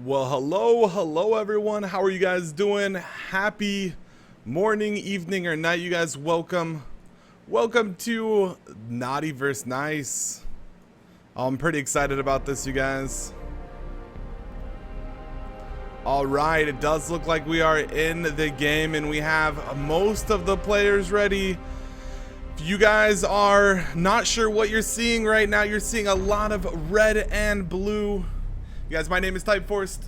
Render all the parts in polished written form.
Well, hello everyone. How are you guys doing? Happy morning, evening, or night, you guys. Welcome to Naughty vs. Nice. I'm pretty excited about this, you guys. Alright, it does look like we are in the game and we have most of the players ready. If you guys are not sure what you're seeing right now, you're seeing a lot of red and blue. You guys, my name is typeForced.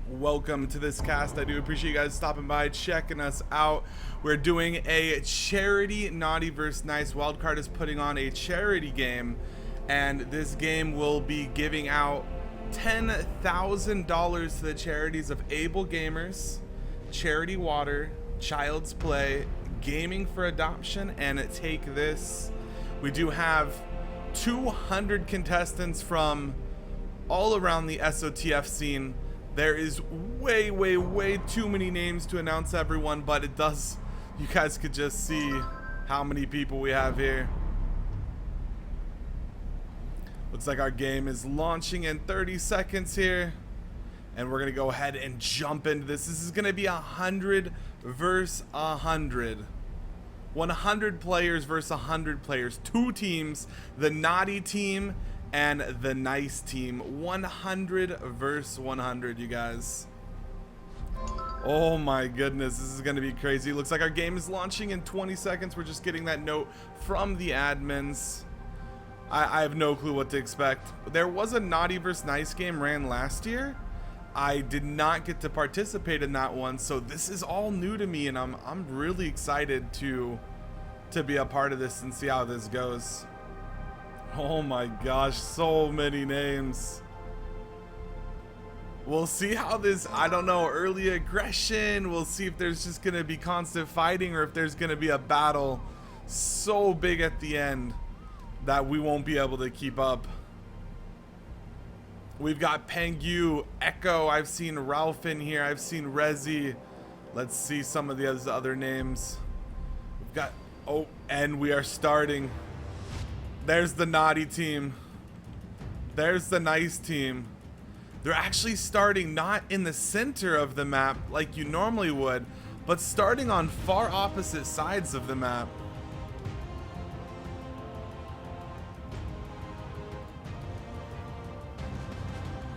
Welcome to this cast. I do appreciate you guys stopping by, checking us out. We're doing a charity Naughty vs. Nice. Wildcard is putting on a charity game, and this game will be giving out $10,000 to the charities of Able Gamers, Charity Water, Child's Play, Gaming for Adoption, and Take This. We do have 200 contestants from all around the SotF scene. There is way too many names to announce everyone, but it does, you guys could just see how many people we have here. Looks like our game is launching in 30 seconds here, and we're gonna go ahead and jump into this. This is gonna be 100 versus 100. 100 players versus 100 players. Two teams, the Naughty team and the Nice team. 100 versus 100, you guys. Oh my goodness, this is gonna be crazy. Looks like our game is launching in 20 seconds. We're just getting that note from the admins. I have no clue what to expect. There was a Naughty vs. Nice game ran last year. I did not get to participate in that one, so this is all new to me, and I'm really excited to be a part of this and see how this goes. Oh my gosh, so many names. We'll see how this, I don't know, early aggression. We'll see if there's just gonna be constant fighting or if there's gonna be a battle so big at the end that we won't be able to keep up. We've got Pengu, Echo, I've seen Ralph in here, I've seen Rezi. Let's see some of the other names. We've got, oh, and we are starting. There's the Naughty team. There's the Nice team. They're actually starting not in the center of the map like you normally would, but starting on far opposite sides of the map.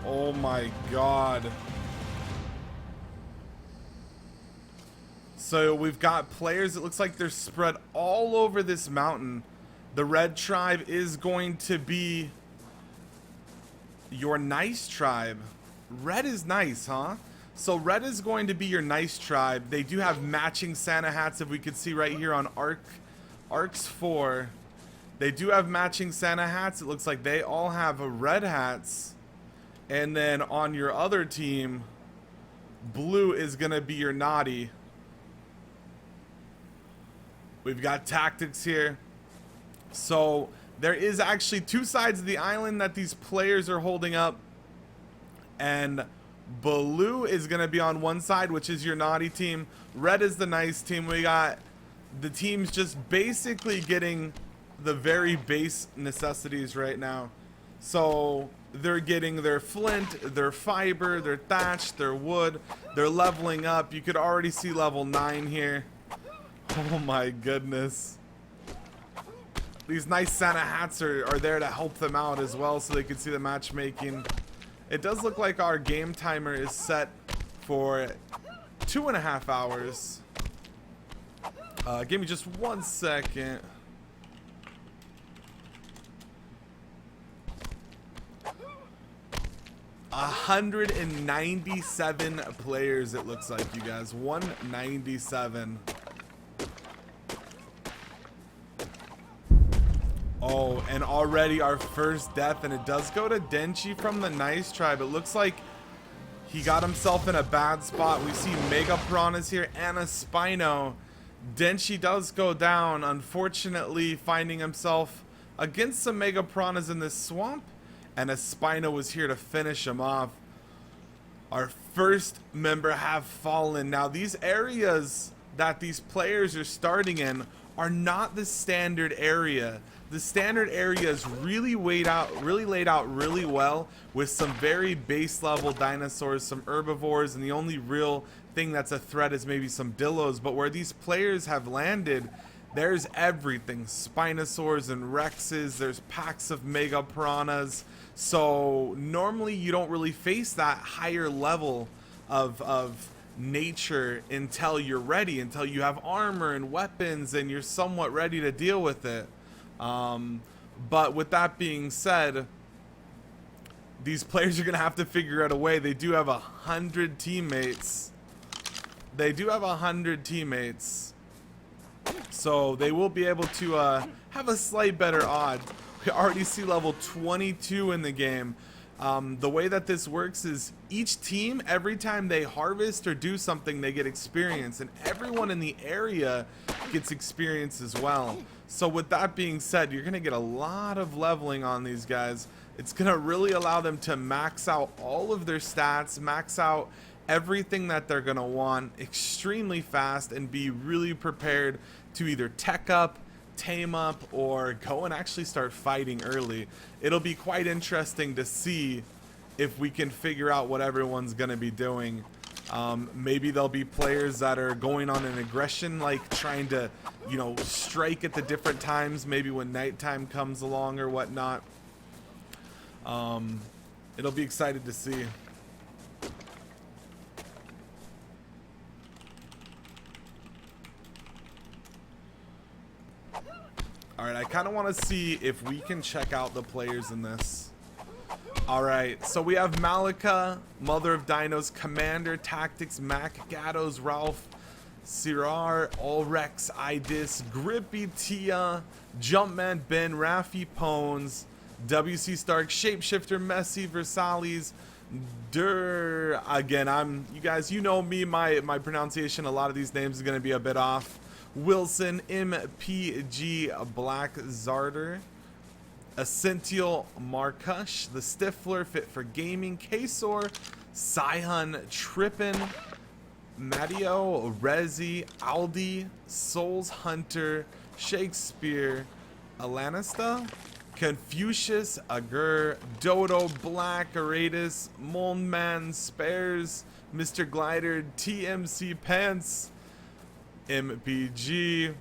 Oh my god. So we've got players, it looks like they're spread all over this mountain. The red tribe is going to be your Nice tribe. Red is nice, huh? So red is going to be your Nice tribe. They do have matching Santa hats, if we could see right here on Arcs 4. They do have matching Santa hats. It looks like they all have red hats. And then on your other team, blue is going to be your Naughty. We've got tactics here. So there is actually two sides of the island that these players are holding up, and blue is going to be on one side, which is your Naughty team. Red is the Nice team. We got the teams just basically getting the very base necessities right now. So they're getting their flint, their fiber, their thatch, their wood. They're leveling up. You could already see level 9 here. Oh my goodness. These nice Santa hats are there to help them out as well, so they can see the matchmaking. It does look like our game timer is set for 2.5 hours. Give me just 1 second. A 197 players, it looks like, you guys. 197. Oh, and already our first death, and it does go to Denchi from the Nice tribe. It looks like he got himself in a bad spot. We see Mega Piranhas here and a Spino. Denchi does go down, unfortunately finding himself against some Mega Piranhas in this swamp, and a Spino was here to finish him off. Our first member have fallen. Now these areas that these players are starting in are not the standard area. the standard area is really laid out really well, with some very base level dinosaurs, some herbivores, and the only real thing that's a threat is maybe some dillos. But where these players have landed, there's everything: Spinosaurs and Rexes, there's packs of mega piranhas. So normally you don't really face that higher level of nature until you're ready, until you have armor and weapons and you're somewhat ready to deal with it. But with that being said, these players are gonna have to figure out a way. They do have 100 teammates. They do have 100 teammates, so they will be able to have a slight better odd. We already see level 22 in the game. The way that this works is each team, every time they harvest or do something, they get experience, and everyone in the area gets experience as well. So with that being said, you're gonna get a lot of leveling on these guys. It's gonna really allow them to max out all of their stats, max out everything that they're gonna want extremely fast, and be really prepared to either tech up, tame up, or go and actually start fighting early. It'll be quite interesting to see if we can figure out what everyone's gonna be doing. Maybe there'll be players that are going on an aggression, like trying to, you know, strike at the different times, maybe when nighttime comes along or whatnot. It'll be excited to see. Alright, I kind of want to see if we can check out the players in this. Alright, so we have Malika, Mother of Dinos, Commander, Tactics, Mac, Gatos, Ralph, Sirar, Ulrex, Idis, Grippy, Tia, Jumpman, Ben, Rafi, Pones, WC Stark, Shapeshifter, Messi, Versailles, Dur. Again, you guys, you know me, my pronunciation, a lot of these names is going to be a bit off. Wilson, MPG, Black Zarder, Essential, Markush, the Stifler, Fit for Gaming, Kasor, Sihun, Trippin, Matteo, Rezi, Aldi, Souls Hunter, Shakespeare, Alanista, Confucius, Agur, Dodo, Black, Aratus, Moldman, Spares, Mr. Glider, TMC Pants, MPG,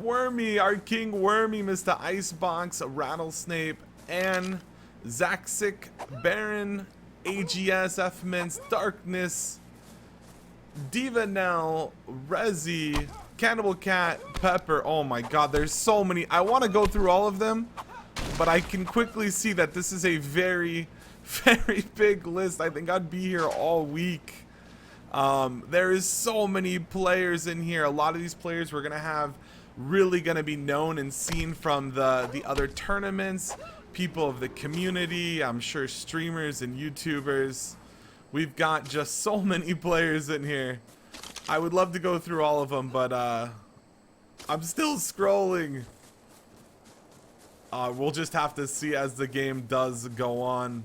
Wormy, our King Wormy, Mr. Icebox, Rattlesnake, Ann, Zaxic, Baron, AGS, F-Mince, Darkness, Divanel, Rezi, Cannibal Cat, Pepper. Oh my god, there's so many. I want to go through all of them, but I can quickly see that this is a very, very big list. I think I'd be here all week. There is so many players in here. A lot of these players we're gonna have really gonna be known and seen from the other tournaments, people of the community, I'm sure streamers and YouTubers. We've got just so many players in here. I would love to go through all of them, but I'm still scrolling. We'll just have to see as the game does go on.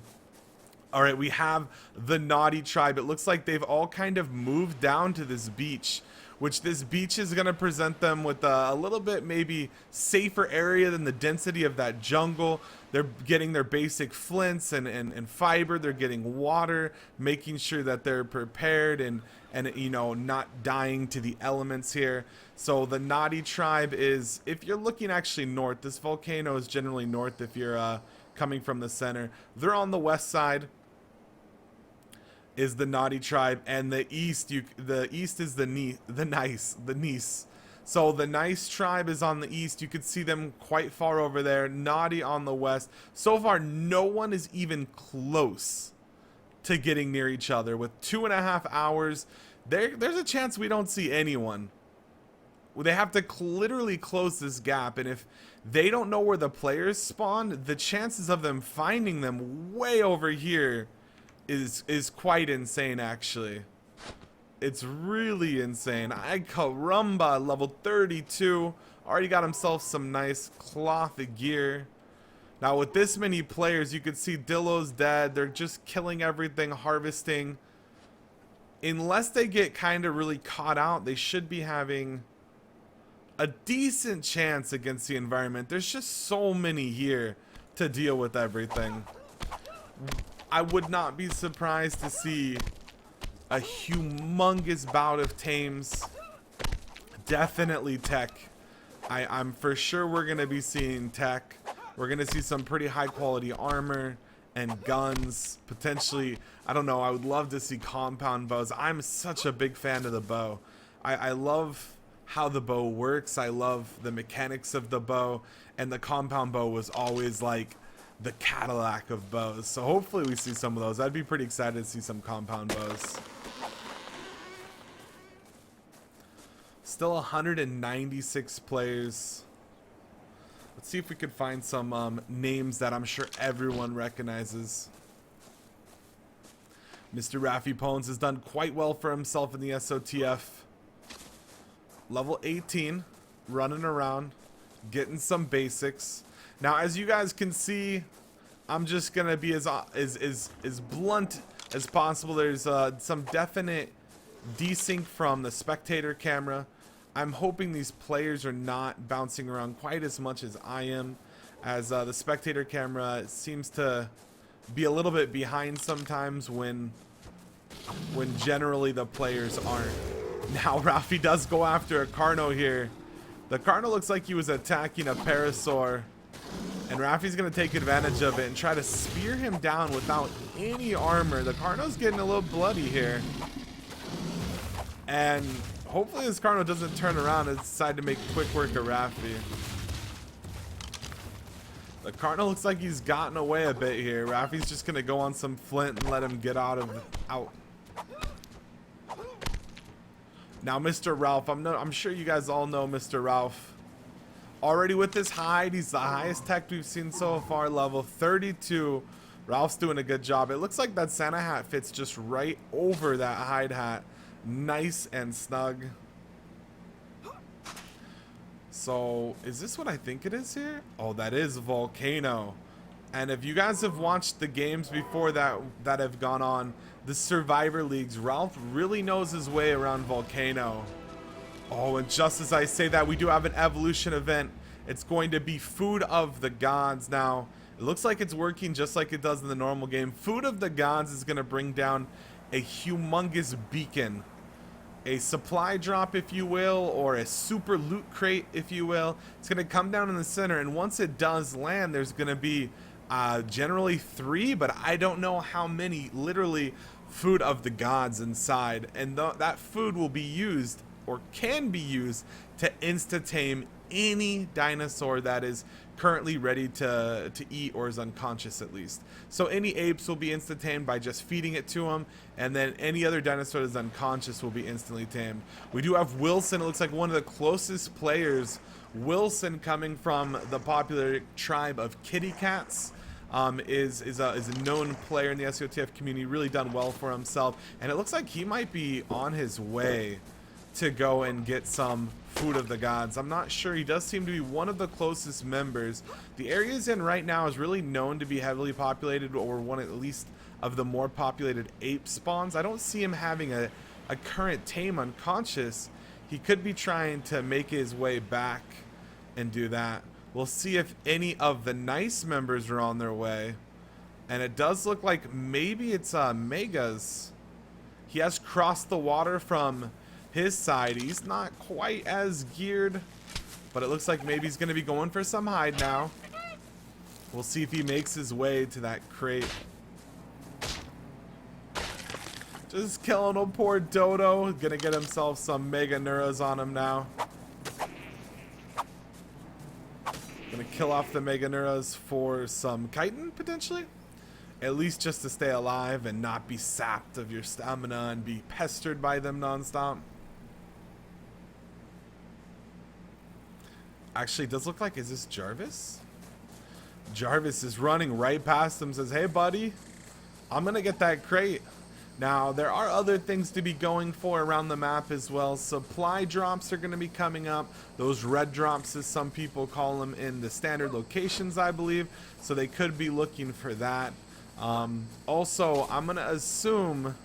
Alright, we have the Naughty Tribe. It looks like they've all kind of moved down to this beach, which this beach is going to present them with a little bit maybe safer area than the density of that jungle. They're getting their basic flints and fiber. They're getting water, making sure that they're prepared and you know, not dying to the elements here. So the Naughty Tribe is, if you're looking actually north, this volcano is generally north if you're coming from the center. They're on the west side. Is the Naughty Tribe, and the east is the Nice. So the Nice Tribe is on the east. You could see them quite far over there. Naughty on the west. So far, no one is even close to getting near each other. With 2.5 hours, there's a chance we don't see anyone. They have to literally close this gap, and if they don't know where the players spawn, the chances of them finding them way over here is quite insane, actually. It's really insane. Ay caramba, level 32. Already got himself some nice cloth gear. Now with this many players, you could see Dillo's dead. They're just killing everything, harvesting. Unless they get kind of really caught out, they should be having a decent chance against the environment. There's just so many here to deal with everything. I would not be surprised to see a humongous bout of tames. Definitely tech. I'm for sure we're going to be seeing tech. We're going to see some pretty high quality armor and guns. Potentially, I don't know, I would love to see compound bows. I'm such a big fan of the bow. I love how the bow works. I love the mechanics of the bow. And the compound bow was always like the Cadillac of bows. So hopefully we see some of those. I'd be pretty excited to see some compound bows. Still 196 players. Let's see if we could find some names that I'm sure everyone recognizes. Mr. Raffy Pones has done quite well for himself in the SotF. Level 18, running around, getting some basics. Now, as you guys can see, I'm just gonna be as blunt as possible. There's some definite desync from the spectator camera. I'm hoping these players are not bouncing around quite as much as I am, as the spectator camera seems to be a little bit behind sometimes when generally the players aren't. Now Rafi does go after a Carno here. The Carno looks like he was attacking a Parasaur, and Rafi's going to take advantage of it and try to spear him down without any armor. The Carno's getting a little bloody here. And hopefully this Carno doesn't turn around and decide to make quick work of Rafi. The Carno looks like he's gotten away a bit here. Rafi's just going to go on some flint and let him get out. Now Mr. Ralph, I'm sure you guys all know Mr. Ralph. Already with this hide, he's the highest tech we've seen so far, level 32. Ralph's doing a good job. It looks like that Santa hat fits just right over that hide hat. Nice and snug. So, is this what I think it is here? Oh, that is Volcano. And if you guys have watched the games before that have gone on, the Survivor Leagues, Ralph really knows his way around Volcano. Oh, and just as I say that, we do have an evolution event. It's going to be Food of the Gods. Now, it looks like it's working just like it does in the normal game. Food of the Gods is going to bring down a humongous beacon. A supply drop, if you will, or a super loot crate, if you will. It's going to come down in the center, and once it does land, there's going to be generally 3, but I don't know how many, literally, Food of the Gods inside. And that food will be used, or can be used, to insta-tame any dinosaur that is currently ready to eat or is unconscious at least. So any apes will be insta-tamed by just feeding it to them, and then any other dinosaur that is unconscious will be instantly tamed. We do have Wilson. It looks like one of the closest players. Wilson, coming from the popular tribe of kitty cats, is a known player in the SotF community, really done well for himself, and it looks like he might be on his way to go and get some Food of the Gods. I'm not sure. He does seem to be one of the closest members. The area he's in right now is really known to be heavily populated, or one at least of the more populated ape spawns. I don't see him having a current tame unconscious. He could be trying to make his way back and do that. We'll see if any of the nice members are on their way. And it does look like maybe it's Megas. He has crossed the water from his side. He's not quite as geared, but it looks like maybe he's going to be going for some hide now. We'll see if he makes his way to that crate. Just killing a poor Dodo. Gonna get himself some Mega Neuras on him now. Gonna kill off the Mega Neuras for some chitin, potentially. At least just to stay alive and not be sapped of your stamina and be pestered by them nonstop. Actually, it does look like, is this Jarvis? Jarvis is running right past him, says, hey buddy, I'm gonna get that crate. Now, there are other things to be going for around the map as well. Supply drops are going to be coming up. Those red drops, as some people call them, in the standard locations, I believe. So they could be looking for that. Also, I'm going to assume,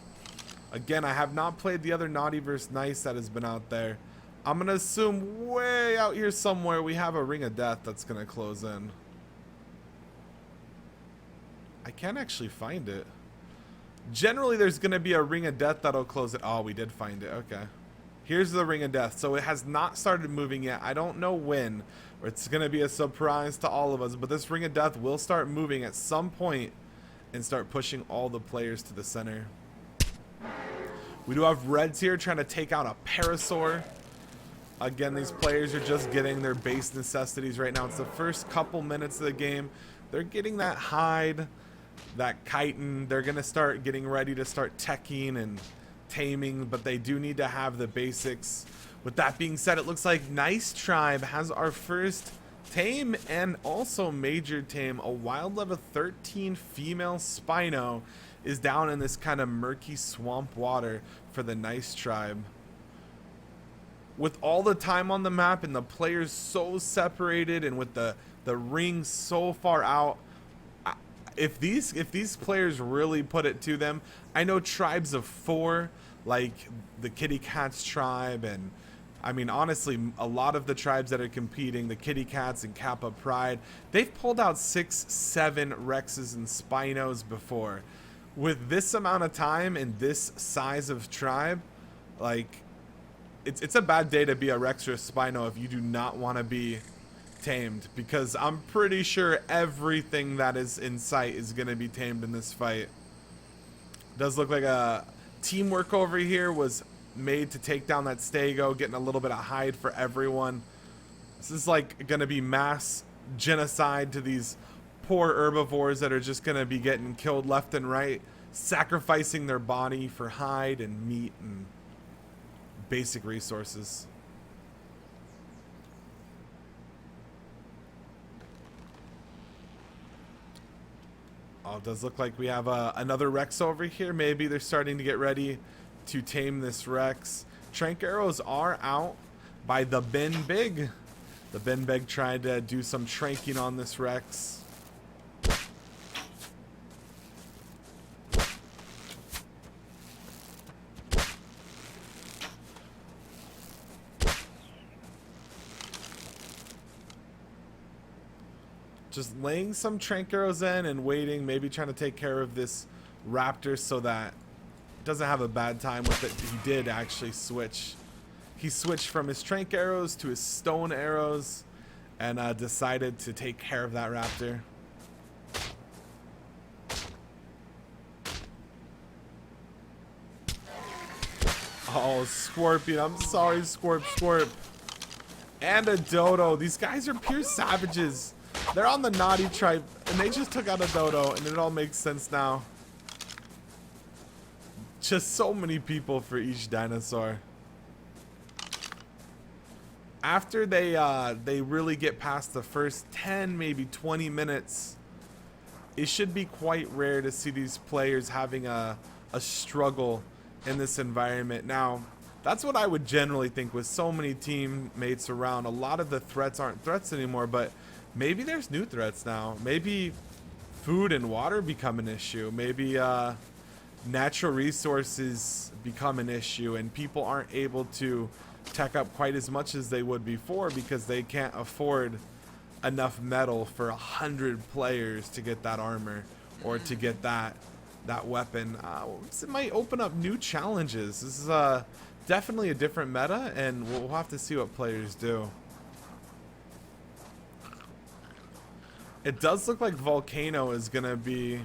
again, I have not played the other Naughty vs. Nice that has been out there. I'm going to assume way out here somewhere we have a ring of death that's going to close in. I can't actually find it. Generally, there's going to be a ring of death that'll close it. Oh, we did find it. Okay. Here's the ring of death. So it has not started moving yet. I don't know when. It's going to be a surprise to all of us. But this ring of death will start moving at some point and start pushing all the players to the center. We do have reds here trying to take out a parasaur. Again, these players are just getting their base necessities right now. It's the first couple minutes of the game. They're getting that hide, that chitin. They're going to start getting ready to start teching and taming, but they do need to have the basics. With that being said, it looks like Nice Tribe has our first tame and also major tame. A wild level 13 female Spino is down in this kind of murky swamp water for the Nice Tribe. With all the time on the map and the players so separated and with the ring so far out, if these players really put it to them, I know tribes of 4 like the Kitty Cats tribe, and I mean honestly a lot of the tribes that are competing, the Kitty Cats and Kappa Pride, they've pulled out 6, 7 Rexes and Spinos before. With this amount of time and this size of tribe, like it's a bad day to be a Rex or a Spino if you do not want to be tamed, because I'm pretty sure everything that is in sight is going to be tamed in this fight. Does look like a teamwork over here was made to take down that Stego, getting a little bit of hide for everyone. This is like going to be mass genocide to these poor herbivores that are just going to be getting killed left and right, sacrificing their body for hide and meat and basic resources. Oh, it does look like we have another Rex over here. Maybe they're starting to get ready to tame this Rex. Trank arrows are out by the Ben Big. The Ben Big tried to do some tranking on this Rex. Just laying some trank arrows in and waiting, maybe trying to take care of this raptor so that it doesn't have a bad time with it. He did actually switch. He switched from his trank arrows to his stone arrows and decided to take care of that raptor. Oh, Scorpion. I'm sorry, Scorp. And a Dodo. These guys are pure savages. They're on the Naughty Tribe, and they just took out a Dodo, and it all makes sense now. Just so many people for each dinosaur. After they really get past the first 10, maybe 20 minutes, it should be quite rare to see these players having a struggle in this environment. Now, that's what I would generally think with so many teammates around. A lot of the threats aren't threats anymore, but maybe there's new threats now. Maybe food and water become an issue. Maybe natural resources become an issue and people aren't able to tech up quite as much as they would before because they can't afford enough metal for 100 players to get that armor or to get that weapon. It might open up new challenges. This is definitely a different meta, and we'll have to see what players do. It does look like Volcano is going to be,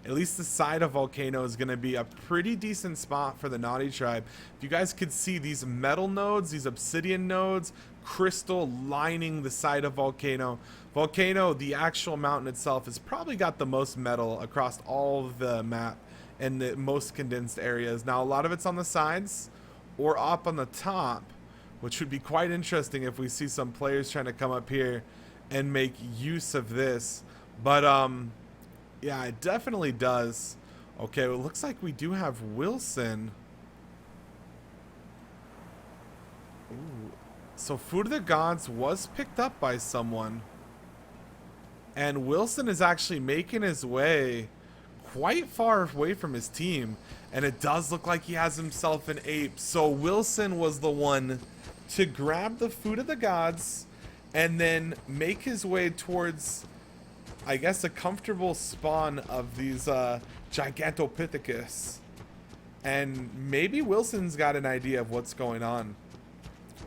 at least the side of Volcano is going to be a pretty decent spot for the Naughty Tribe. If you guys could see these metal nodes, these obsidian nodes, crystal lining the side of Volcano. Volcano, the actual mountain itself, has probably got the most metal across all of the map and the most condensed areas. Now, a lot of it's on the sides or up on the top, which would be quite interesting if we see some players trying to come up here and make use of this. But yeah, it definitely does. Okay, well, it looks like we do have Wilson. Ooh. So Food of the Gods was picked up by someone, and Wilson is actually making his way quite far away from his team, and it does look like he has himself an ape. So Wilson was the one to grab the food of the gods and then make his way towards, I guess, a comfortable spawn of these Gigantopithecus. And maybe Wilson's got an idea of what's going on,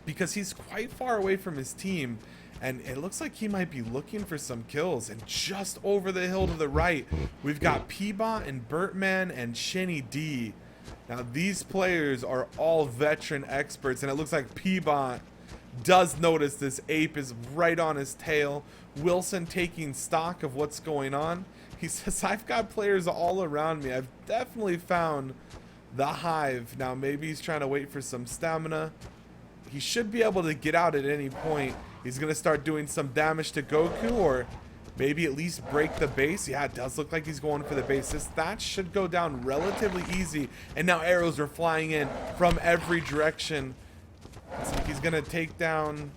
because he's quite far away from his team, and it looks like he might be looking for some kills. And just over the hill to the right, we've got P-Bot and Bertman and Shinny D. Now these players are all veteran experts, and it looks like P-Bot does notice this ape is right on his tail. Wilson taking stock of what's going on. He says, I've got players all around me. I've definitely found the hive. Now maybe he's trying to wait for some stamina. He should be able to get out at any point. He's going to start doing some damage to Goku, or maybe at least break the base. Yeah, it does look like he's going for the base. This thatch should go down relatively easy. And now arrows are flying in from every direction. It's like he's going to take down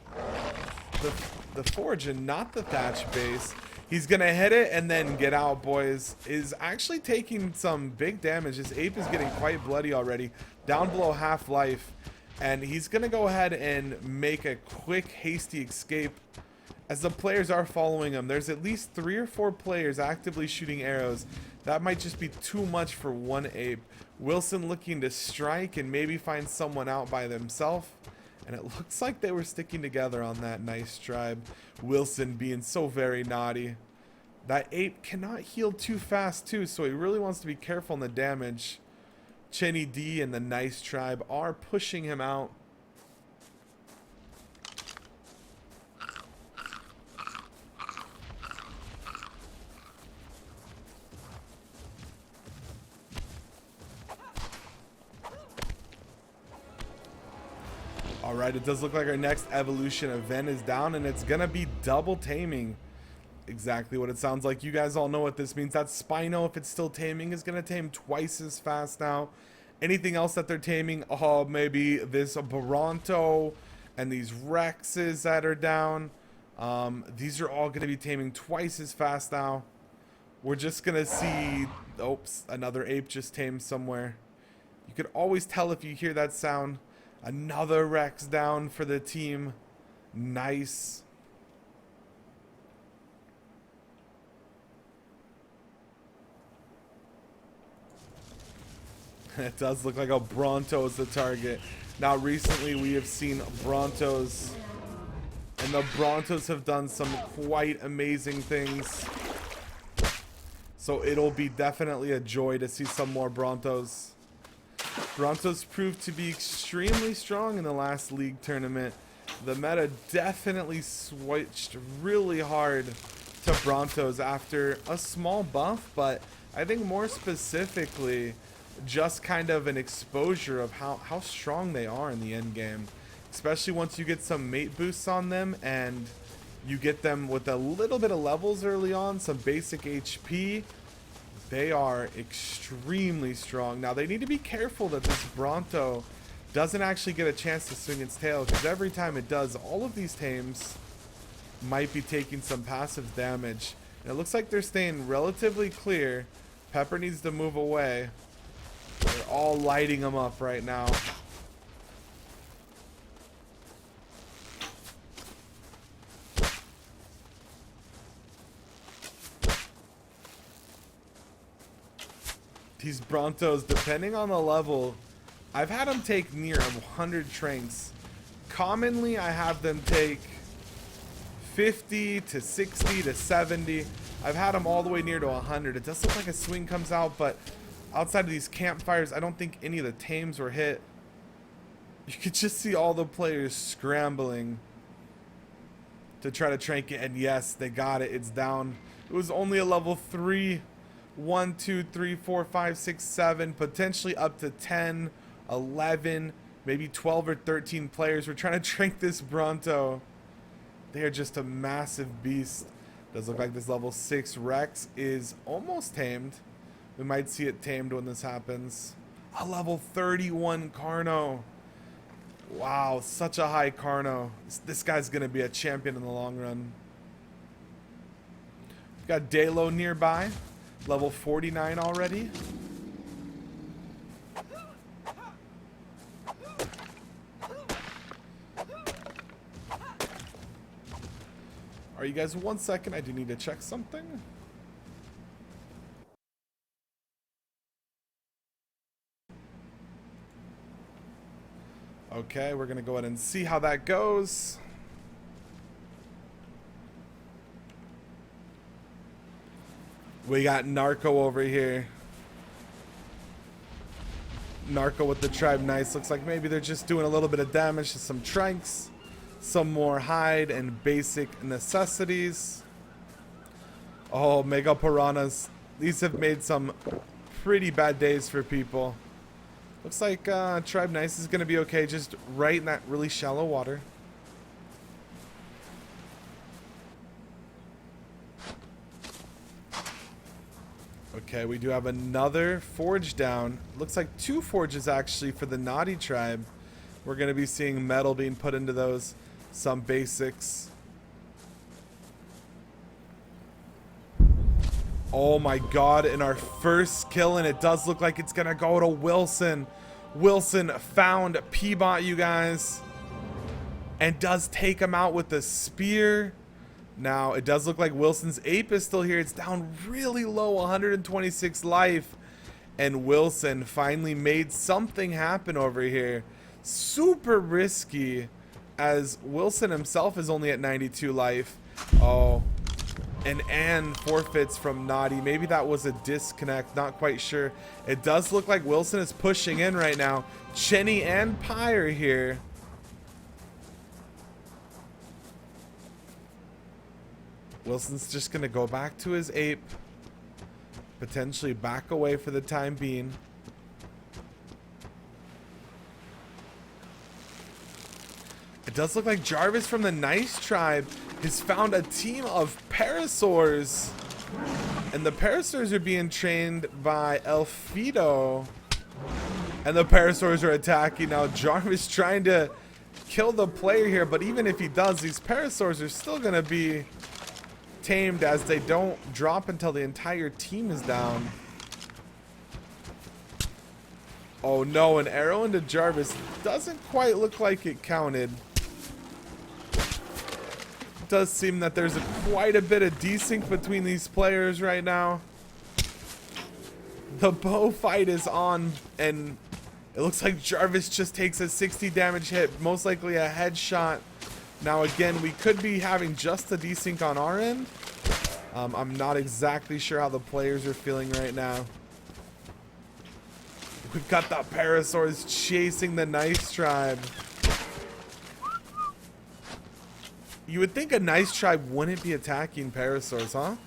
the forge and not the thatch base. He's going to hit it and then get out, boys. Is actually taking some big damage. This ape is getting quite bloody already. Down below half life. And he's going to go ahead and make a quick, hasty escape as the players are following him. There's at least 3 or 4 players actively shooting arrows. That might just be too much for one ape. Wilson looking to strike and maybe find someone out by themselves. And it looks like they were sticking together on that nice tribe. Wilson being so very naughty. That ape cannot heal too fast too, so he really wants to be careful in the damage. Chenny D and the nice tribe are pushing him out. Alright, it does look like our next evolution event is down, and it's gonna be double taming. Exactly what it sounds like. You guys all know what this means. That Spino, if it's still taming, is gonna tame twice as fast now. Anything else that they're taming? Oh, maybe this Baronto and these Rexes that are down. These are all gonna be taming twice as fast now. We're just gonna see, oops, another ape just tamed somewhere. You could always tell if you hear that sound. Another Rex down for the team. Nice. It does look like a Bronto is the target. Now recently we have seen Brontos, and the Brontos have done some quite amazing things. So it'll be definitely a joy to see some more Brontos. Brontos proved to be extremely strong in the last league tournament. The meta definitely switched really hard to Brontos after a small buff, but I think more specifically just kind of an exposure of how strong they are in the end game. Especially once you get some mate boosts on them and you get them with a little bit of levels early on, some basic HP. They are extremely strong. Now, they need to be careful that this Bronto doesn't actually get a chance to swing its tail, because every time it does, all of these tames might be taking some passive damage. And it looks like they're staying relatively clear. Pepper needs to move away. They're all lighting them up right now. These Brontos, depending on the level, I've had them take near 100 tranks. Commonly, I have them take 50 to 60 to 70. I've had them all the way near to 100. It does look like a swing comes out, but outside of these campfires, I don't think any of the tames were hit. You could just see all the players scrambling to try to trank it, and yes, they got it. It's down. It was only a level 3. 1, 2, 3, 4, 5, 6, 7, potentially up to 10, 11, maybe 12 or 13 players. We're trying to trank this Bronto. They are just a massive beast. Does look like this level 6 Rex is almost tamed. We might see it tamed when this happens. A level 31 Carno. Wow, such a high Carno. This guy's going to be a champion in the long run. We've got Dalo nearby. Level 49 already. Are you guys 1 second? I do need to check something. Okay, we're going to go ahead and see how that goes. We got Narco over here. Narco with the tribe. Nice. Looks like maybe they're just doing a little bit of damage to some tranks. Some more hide and basic necessities. Oh, Mega Piranhas. These have made some pretty bad days for people. Looks like Tribe Nice is going to be okay, just right in that really shallow water. Okay, we do have another forge down. Looks like 2 forges actually for the Naughty Tribe. We're going to be seeing metal being put into those. Some basics. Oh my god, in our first kill, and it does look like it's gonna go to Wilson. Wilson found P-Bot, you guys, and does take him out with the spear. Now, it does look like Wilson's ape is still here. It's down really low, 126 life. And Wilson finally made something happen over here. Super risky, as Wilson himself is only at 92 life. Oh, and Ann forfeits from Naughty. Maybe that was a disconnect, not quite sure. It does look like Wilson is pushing in right now. Chenny and Pi are here. Wilson's just gonna go back to his ape, potentially back away for the time being. It does look like Jarvis from the Nice Tribe has found a team of Parasaurs, and the Parasaurs are being trained by Elfido, and the Parasaurs are attacking now. Jarvis trying to kill the player here, but even if he does, these Parasaurs are still gonna be tamed, as they don't drop until the entire team is down. Oh no, an arrow into Jarvis doesn't quite look like it counted. It does seem that there's quite a bit of desync between these players right now. The bow fight is on, and it looks like Jarvis just takes a 60 damage hit, most likely a headshot. Now again, we could be having just a desync on our end. I'm not exactly sure how the players are feeling right now. We've got the Parasaurs chasing the Nice Tribe. You would think a Nice Tribe wouldn't be attacking Parasaurs, huh?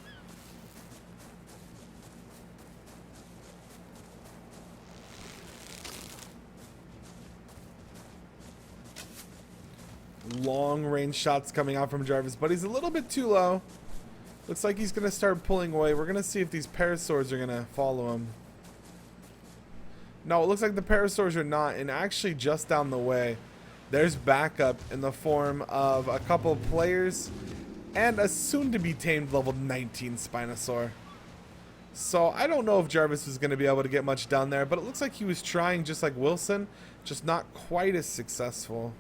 Long range shots coming out from Jarvis, but he's a little bit too low. Looks like he's going to start pulling away. We're going to see if these Parasaurs are going to follow him. No, it looks like the Parasaurs are not, and actually just down the way, there's backup in the form of a couple of players and a soon-to-be tamed level 19 Spinosaur. So I don't know if Jarvis was going to be able to get much down there, but it looks like he was trying just like Wilson, just not quite as successful.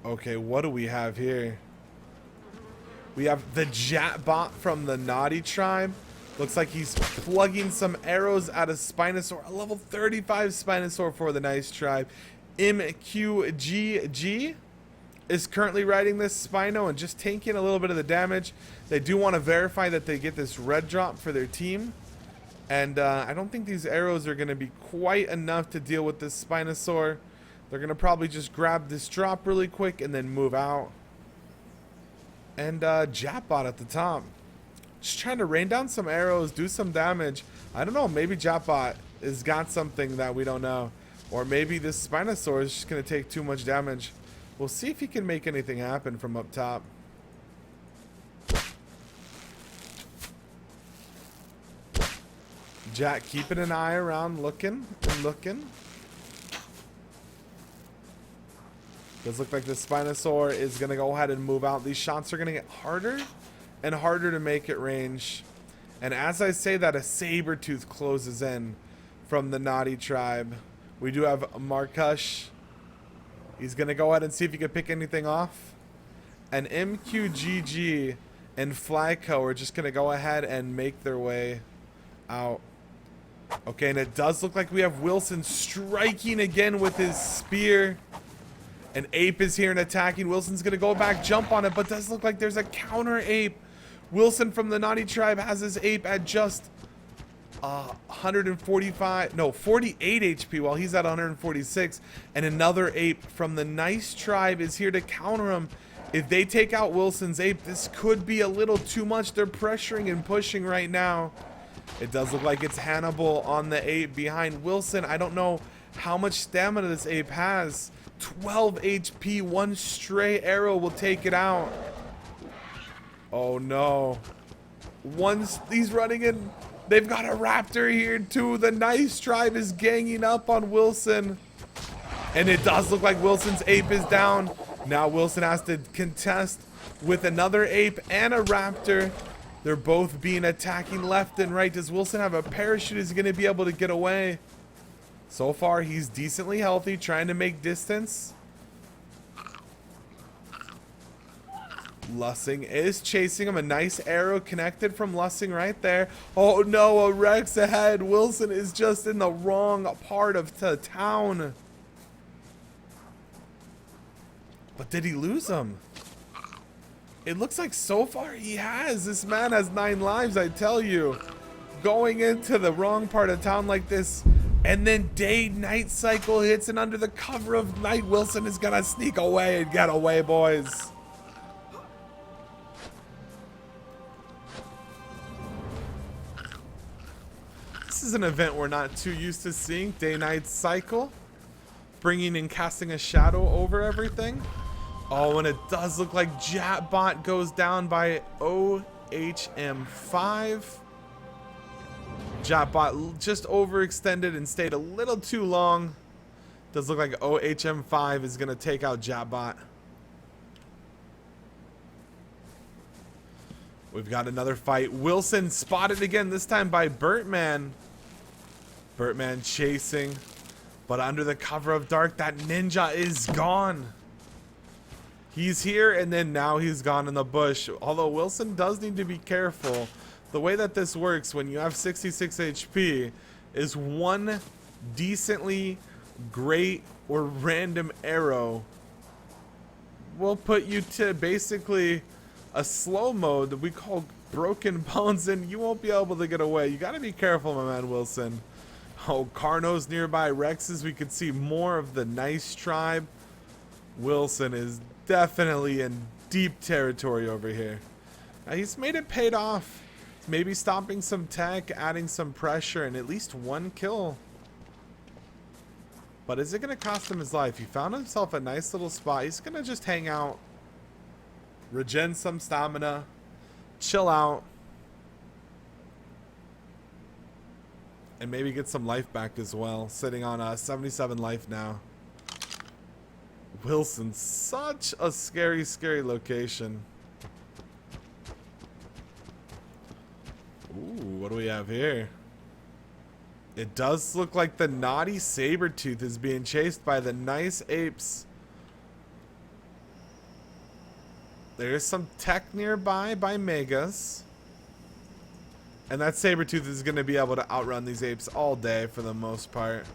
Okay, what do we have here? We have the Jatbot from the Naughty Tribe. Looks like he's plugging some arrows at a Spinosaur. A level 35 Spinosaur for the Nice Tribe. MQGG is currently riding this Spino and just tanking a little bit of the damage. They do want to verify that they get this red drop for their team. And I don't think these arrows are going to be quite enough to deal with this Spinosaur. They're going to probably just grab this drop really quick and then move out. And Jatbot at the top. Just trying to rain down some arrows, do some damage. I don't know, maybe Jatbot has got something that we don't know. Or maybe this Spinosaur is just going to take too much damage. We'll see if he can make anything happen from up top. Jack keeping an eye around, looking and looking. Does look like the Spinosaur is going to go ahead and move out. These shots are going to get harder and harder to make at range. And as I say that, a Sabertooth closes in from the Naughty Tribe. We do have Markush He's going to go ahead and see if he can pick anything off. And MQGG and Flyco are just going to go ahead and make their way out. Okay, and it does look like we have Wilson striking again with his spear. And Ape is here and attacking. Wilson's going to go back, jump on it, but does look like there's a counter Ape. Wilson from the Naughty Tribe has his Ape at just 48 HP while he's at 146. And another Ape from the Nice Tribe is here to counter him. If they take out Wilson's Ape, this could be a little too much. They're pressuring and pushing right now. It does look like it's Hannibal on the Ape behind Wilson. I don't know how much stamina this Ape has. 12 HP, one stray arrow will take it out. Oh no. He's running in. They've got a raptor here too. The Nice Tribe is ganging up on Wilson. And it does look like Wilson's Ape is down. Now Wilson has to contest with another Ape and a raptor. They're both being attacking left and right. Does Wilson have a parachute? Is he going to be able to get away? So far, he's decently healthy, trying to make distance. Lussing is chasing him. A nice arrow connected from Lussing right there. Oh no, a Rex ahead. Wilson is just in the wrong part of the town. But did he lose him? It looks like so far he has. This man has 9 lives, I tell you. Going into the wrong part of town like this. And then day-night cycle hits, and under the cover of night, Wilson is gonna sneak away and get away, boys. This is an event we're not too used to seeing. Day-night cycle. Bringing and casting a shadow over everything. Oh, and it does look like Jatbot goes down by OHM5. Jatbot just overextended and stayed a little too long. Does look like OHM5 is going to take out Jatbot. We've got another fight. Wilson spotted again, this time by Bertman. Bertman chasing. But under the cover of dark, that ninja is gone. He's here, and then now he's gone in the bush. Although Wilson does need to be careful. The way that this works when you have 66 HP is one decently great or random arrow will put you to basically a slow mode that we call broken bones, and you won't be able to get away. You got to be careful, my man Wilson. Oh, Carno's nearby. Rexes, we could see more of the Nice Tribe. Wilson is definitely in deep territory over here. Now, he's made it paid off. Maybe stopping some tech, adding some pressure, and at least one kill. But is it going to cost him his life? He found himself a nice little spot. He's going to just hang out, regen some stamina, chill out, and maybe get some life back as well. Sitting on 77 life now. Wilson, such a scary, scary location. Ooh, what do we have here? It does look like the naughty Sabertooth is being chased by the nice apes. There's some tech nearby by Megas. And that Sabertooth is going to be able to outrun these apes all day for the most part.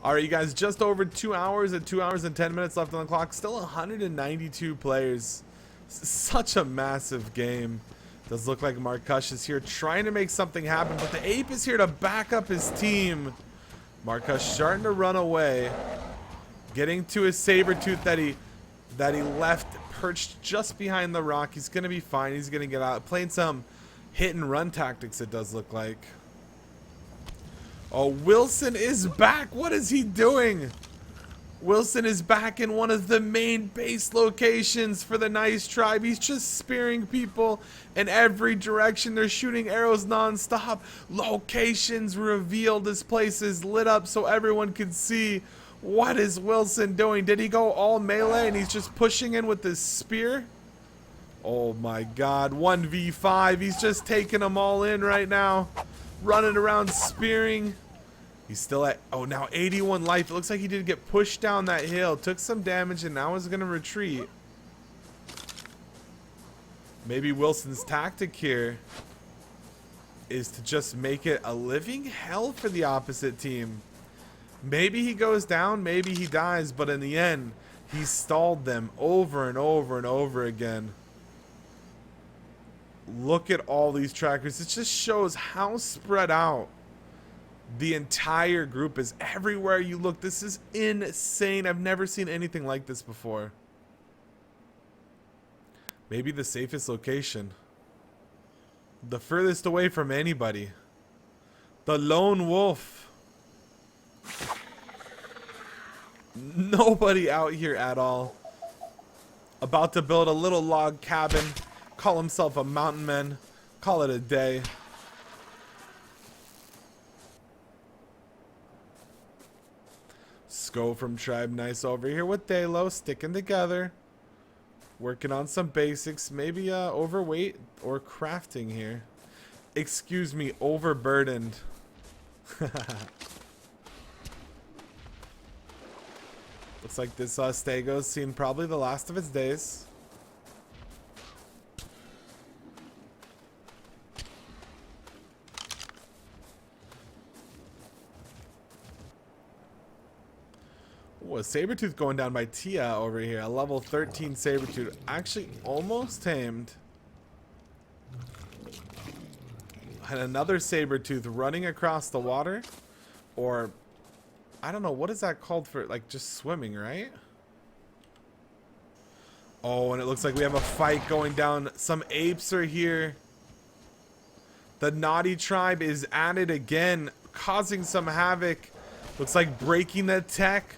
Alright, you guys, just over 2 hours and 2 hours and 10 minutes left on the clock. Still 192 players. Such a massive game. Does look like Markush is here trying to make something happen, but the ape is here to back up his team. Markush starting to run away. Getting to his Sabertooth that he left perched just behind the rock. He's going to be fine. He's going to get out. Playing some hit and run tactics, it does look like. Oh, Wilson is back. What is he doing? Wilson is back in one of the main base locations for the Nice Tribe. He's just spearing people in every direction. They're shooting arrows non-stop. Locations revealed. This place is lit up so everyone can see. What is Wilson doing? Did he go all melee and he's just pushing in with this spear? Oh my god. 1v5. He's just taking them all in right now. Running around spearing. He's still at, oh, now 81 life. It looks like he did get pushed down that hill. Took some damage and now is going to retreat. Maybe Wilson's tactic here is to just make it a living hell for the opposite team. Maybe he goes down, maybe he dies, but in the end, he stalled them over and over and over again. Look at all these trackers. It just shows how spread out the entire group is. Everywhere you look, this is insane. I've never seen anything like this before. Maybe the safest location. The furthest away from anybody. The lone wolf. Nobody out here at all. About to build a little log cabin. Call himself a mountain man. Call it a day. Sko from Tribe Nice over here with Dalo, sticking together. Working on some basics. Maybe overweight or crafting here. Excuse me, overburdened. Looks like this Stego's seen probably the last of its days. Ooh, a Sabretooth going down by Tia over here. A level 13 Sabretooth. Actually almost tamed. And another Sabretooth running across the water. Or, I don't know, what is that called for? Like, just swimming, right? Oh, and it looks like we have a fight going down. Some apes are here. The Naughty Tribe is at it again, causing some havoc. Looks like breaking the tech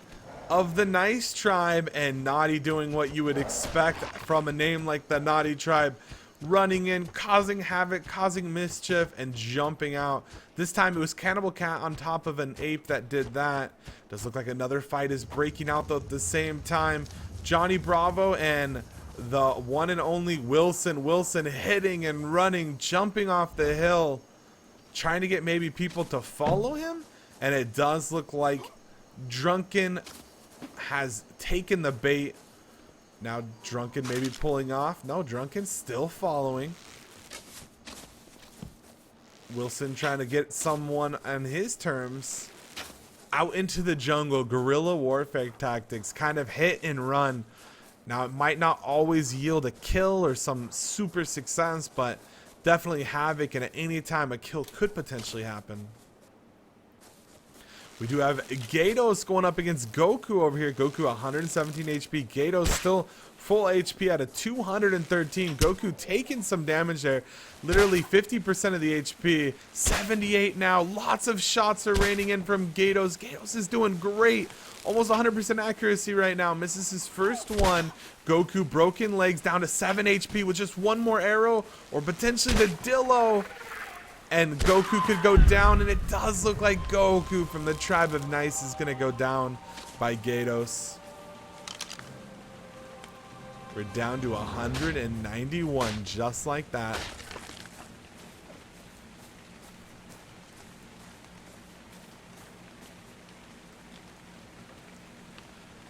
of the Nice Tribe, and Naughty doing what you would expect from a name like the Naughty Tribe. Running in, causing havoc, causing mischief, and jumping out. This time it was Cannibal Cat on top of an ape that did that. Does look like another fight is breaking out though at the same time. Johnny Bravo and the one and only Wilson. Wilson hitting and running, jumping off the hill, trying to get maybe people to follow him. And it does look like Drunken has taken the bait. Now Drunken maybe pulling off. No, Drunken still following. Wilson trying to get someone on his terms out into the jungle. Guerrilla warfare tactics, kind of hit and run. Now it might not always yield a kill or some super success, but definitely havoc, and at any time a kill could potentially happen. We do have Gatos going up against Goku over here. Goku 117 HP. Gatos still full HP at a 213. Goku taking some damage there. Literally 50% of the HP. 78 now. Lots of shots are raining in from Gatos. Gatos is doing great. Almost 100% accuracy right now. Misses his first one. Goku broken legs down to 7 HP with just one more arrow, or potentially the Dillo. And Goku could go down, and it does look like Goku from the Tribe of Nice is going to go down by Gatos. We're down to 191, just like that.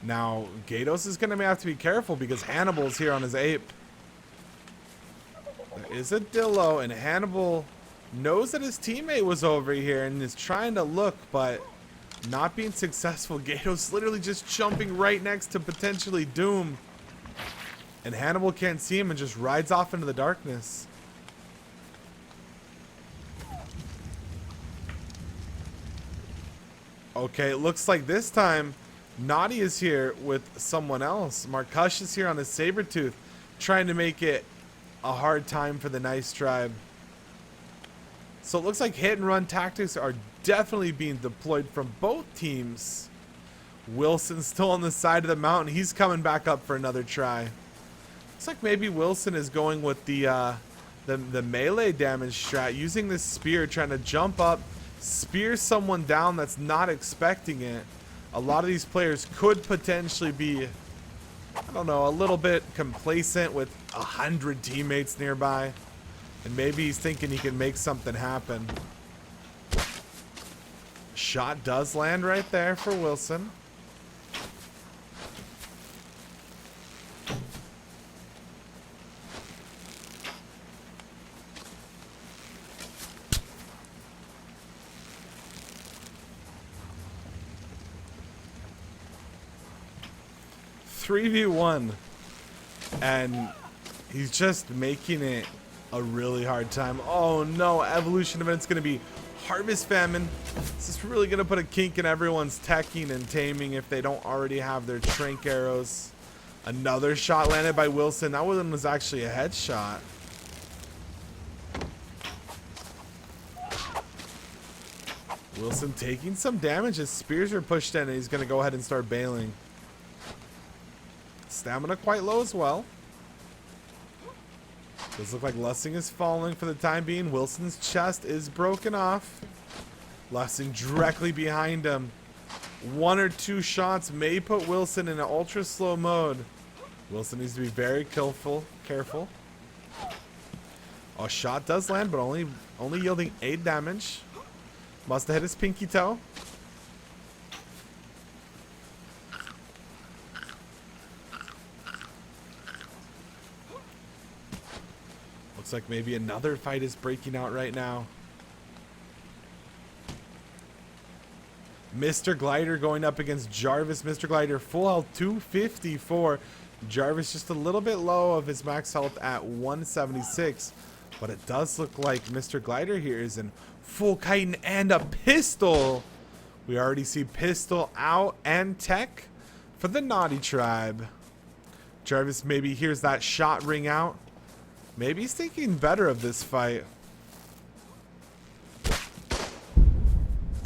Now, Gatos is going to have to be careful because Hannibal's here on his ape. There is a Dillo, and Hannibal knows that his teammate was over here and is trying to look, but not being successful. Gatos literally just jumping right next to potentially Doom. And Hannibal can't see him and just rides off into the darkness. Okay, it looks like this time Naughty is here with someone else. Markush is here on his Sabretooth, trying to make it a hard time for the Nice Tribe. So it looks like hit and run tactics are definitely being deployed from both teams. Wilson's still on the side of the mountain. He's coming back up for another try. Looks like maybe Wilson is going with the melee damage strat, using this spear, trying to jump up, spear someone down that's not expecting it. A lot of these players could potentially be, I don't know, a little bit complacent with 100 teammates nearby. And maybe he's thinking he can make something happen. Shot does land right there for Wilson. Three v one, and he's just making it a really hard time. Oh no, evolution event's gonna be Harvest Famine. This is really gonna put a kink in everyone's teching and taming if they don't already have their Trank arrows. Another shot landed by Wilson. That one was actually a headshot. Wilson taking some damage as spears are pushed in, and he's gonna go ahead and start bailing. Stamina quite low as well. Does look like Lussing is falling for the time being. Wilson's chest is broken off. Lussing directly behind him. One or two shots may put Wilson in an ultra slow mode. Wilson needs to be very careful. A shot does land, but only yielding 8 damage. Must have hit his pinky toe. Looks like maybe another fight is breaking out right now. Mr. Glider going up against Jarvis. Mr. Glider full health 254. Jarvis just a little bit low of his max health at 176. But it does look like Mr. Glider here is in full chitin and a pistol. We already see pistol out and tech for the Naughty Tribe. Jarvis maybe hears that shot ring out. Maybe he's thinking better of this fight.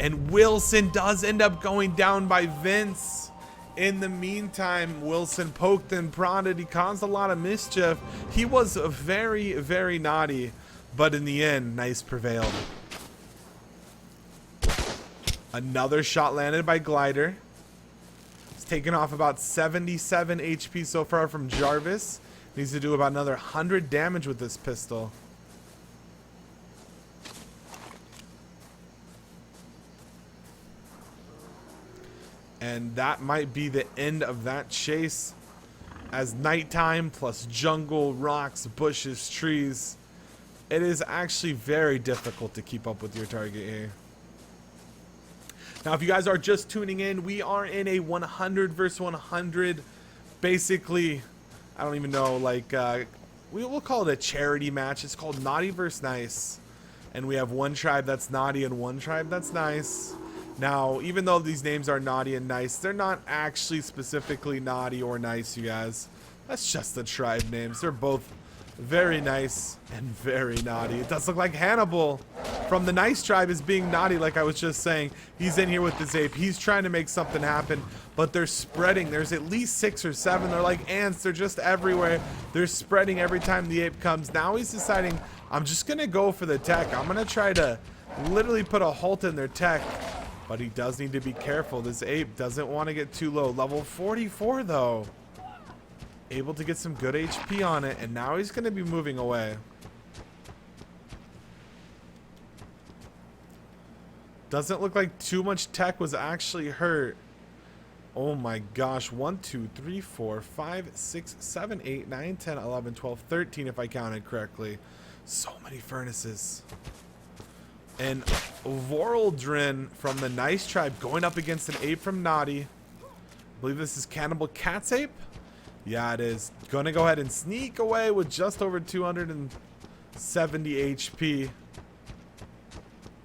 And Wilson does end up going down by Vince. In the meantime, Wilson poked and prodded. He caused a lot of mischief. He was very, very naughty. But in the end, nice prevailed. Another shot landed by Glider. He's taken off about 77 HP so far from Jarvis. Needs to do about another 100 damage with this pistol. And that might be the end of that chase, as nighttime plus jungle, rocks, bushes, trees. It is actually very difficult to keep up with your target here. Now, if you guys are just tuning in, we are in a 100 versus 100. Basically, I don't even know, like, we'll call it a charity match. It's called Naughty versus Nice. And we have one tribe that's naughty and one tribe that's nice. Now, even though these names are Naughty and Nice, they're not actually specifically naughty or nice, you guys. That's just the tribe names. They're both very nice and very naughty. It does look like Hannibal from the Nice tribe is being naughty, like I was just saying. He's in here with this ape. He's trying to make something happen, but they're spreading. There's at least 6 or 7. They're like ants. They're just everywhere. They're spreading every time the ape comes. Now he's deciding, I'm just going to go for the tech. I'm going to try to literally put a halt in their tech. But he does need to be careful. This ape doesn't want to get too low. Level 44, though. Able to get some good HP on it. And now he's going to be moving away. Doesn't look like too much tech was actually hurt. Oh my gosh. 1, 2, 3, 4, 5, 6, 7, 8, 9, 10, 11, 12, 13 if I counted correctly. So many furnaces. And Voraldrin from the Nice tribe going up against an ape from Naughty. I believe this is Cannibal Cat's ape. Yeah, it is. Gonna go ahead and sneak away with just over 270 HP.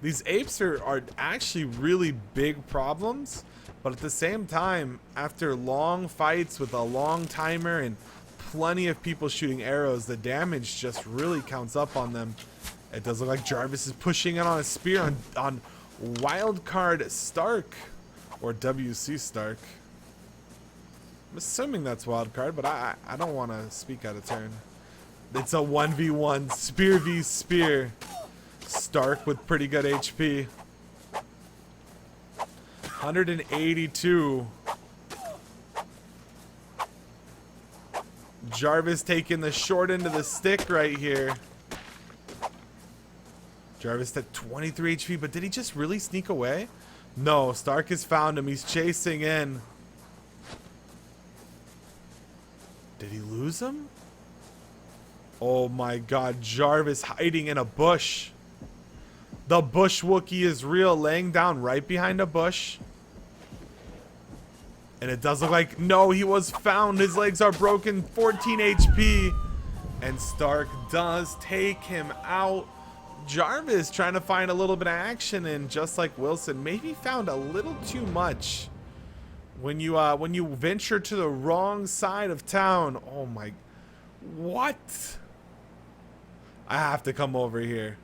These apes are actually really big problems. But at the same time, after long fights with a long timer and plenty of people shooting arrows, the damage just really counts up on them. It does look like Jarvis is pushing in on a spear on Wildcard Stark, or WC Stark. I'm assuming that's Wildcard, but I don't want to speak out of turn. It's a 1v1, spear v spear. Stark with pretty good HP. 182. Jarvis taking the short end of the stick right here. Jarvis at 23 HP, but did he just really sneak away? No, Stark has found him. He's chasing in. Did he lose him? Oh my god, Jarvis hiding in a bush. The bush Wookiee is real, laying down right behind a bush. And it does look like, no, he was found. His legs are broken, 14 HP. And Stark does take him out. Jarvis trying to find a little bit of action, and just like Wilson, maybe found a little too much. When you venture to the wrong side of town. Oh my, what? I have to come over here.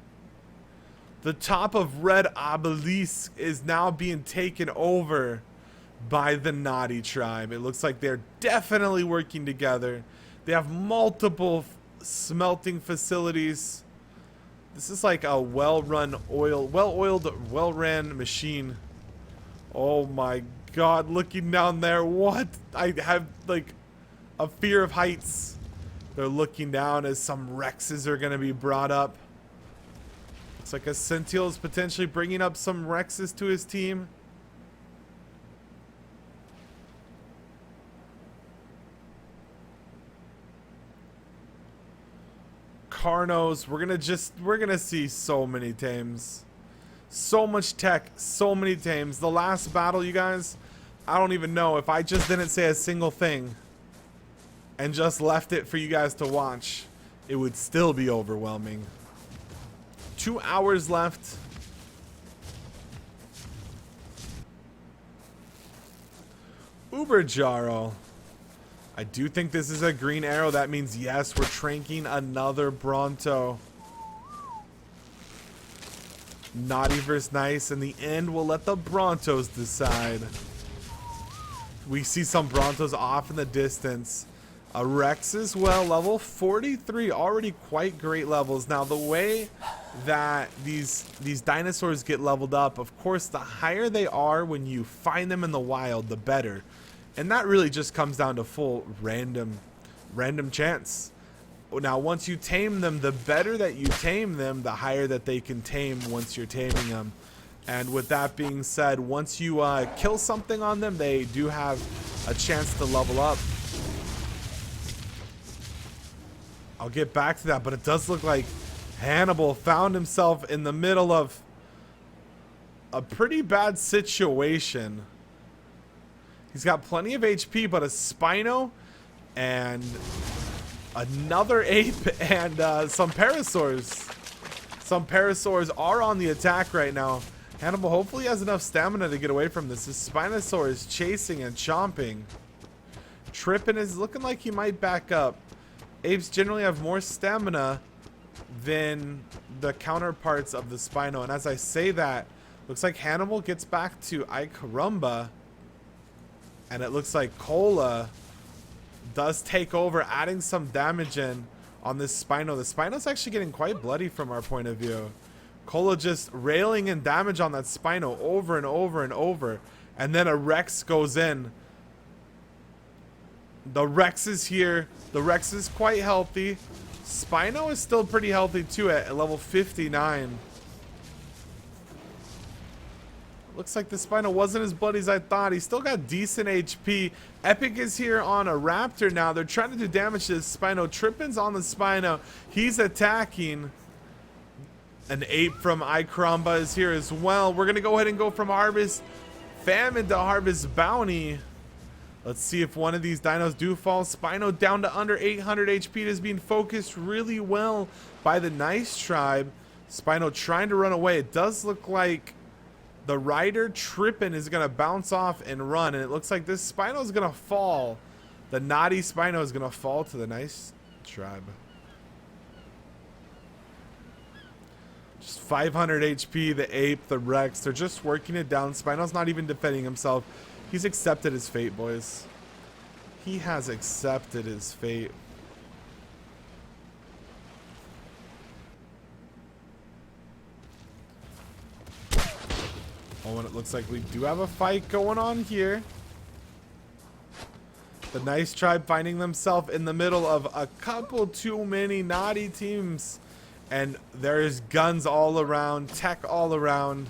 The top of Red Obelisk is now being taken over by the Naughty tribe. It looks like they're definitely working together. They have multiple smelting facilities. This is like a well-run well-oiled, well-ran machine. Oh my god, looking down there, what? I have like a fear of heights. They're looking down as some Rexes are going to be brought up. Looks like a Sentinel is potentially bringing up some Rexes to his team. Carnos, we're gonna see so many tames. So much tech, so many tames. The last battle, you guys, I don't even know if I just didn't say a single thing and just left it for you guys to watch, it would still be overwhelming. 2 hours left. Uber Jaro. I do think this is a green arrow. That means, yes, we're tranking another Bronto. Naughty versus nice. In the end, we'll let the Brontos decide. We see some Brontos off in the distance. A Rex as well, level 43. Already quite great levels. Now, the way that these dinosaurs get leveled up, of course, the higher they are when you find them in the wild, the better. And that really just comes down to full random chance. Now, once you tame them, the better that you tame them, the higher that they can tame once you're taming them. And with that being said, once you kill something on them, they do have a chance to level up. I'll get back to that, but it does look like Hannibal found himself in the middle of a pretty bad situation. He's got plenty of HP, but a Spino and another ape and some Parasaurs. Some Parasaurs are on the attack right now. Hannibal hopefully has enough stamina to get away from this. This Spinosaur is chasing and chomping. Trippin is looking like he might back up. Apes generally have more stamina than the counterparts of the Spino. And as I say that, looks like Hannibal gets back to Icarumba. And it looks like Cola does take over, adding some damage in on this Spino. The Spino's actually getting quite bloody from our point of view. Cola just railing in damage on that Spino over and over and over. And then a Rex goes in. The Rex is here. The Rex is quite healthy. Spino is still pretty healthy too at level 59. Looks like the Spino wasn't as bloody as I thought. He's still got decent HP. Epic is here on a Raptor now. They're trying to do damage to this Spino. Trippin's on the Spino. He's attacking. An ape from Icarumba is here as well. We're going to go ahead and go from Harvest Famine to Harvest Bounty. Let's see if one of these dinos do fall. Spino down to under 800 HP. It is being focused really well by the Nice Tribe. Spino trying to run away. It does look like the rider Trippin is going to bounce off and run. And it looks like this Spino is going to fall. The naughty Spino is going to fall to the Nice Tribe. Just 500 HP. The ape, the Rex, they're just working it down. Spino's not even defending himself. He's accepted his fate, boys. He has accepted his fate. Oh, and it looks like we do have a fight going on here. The Nice Tribe finding themselves in the middle of a couple too many naughty teams. And there's guns all around, tech all around.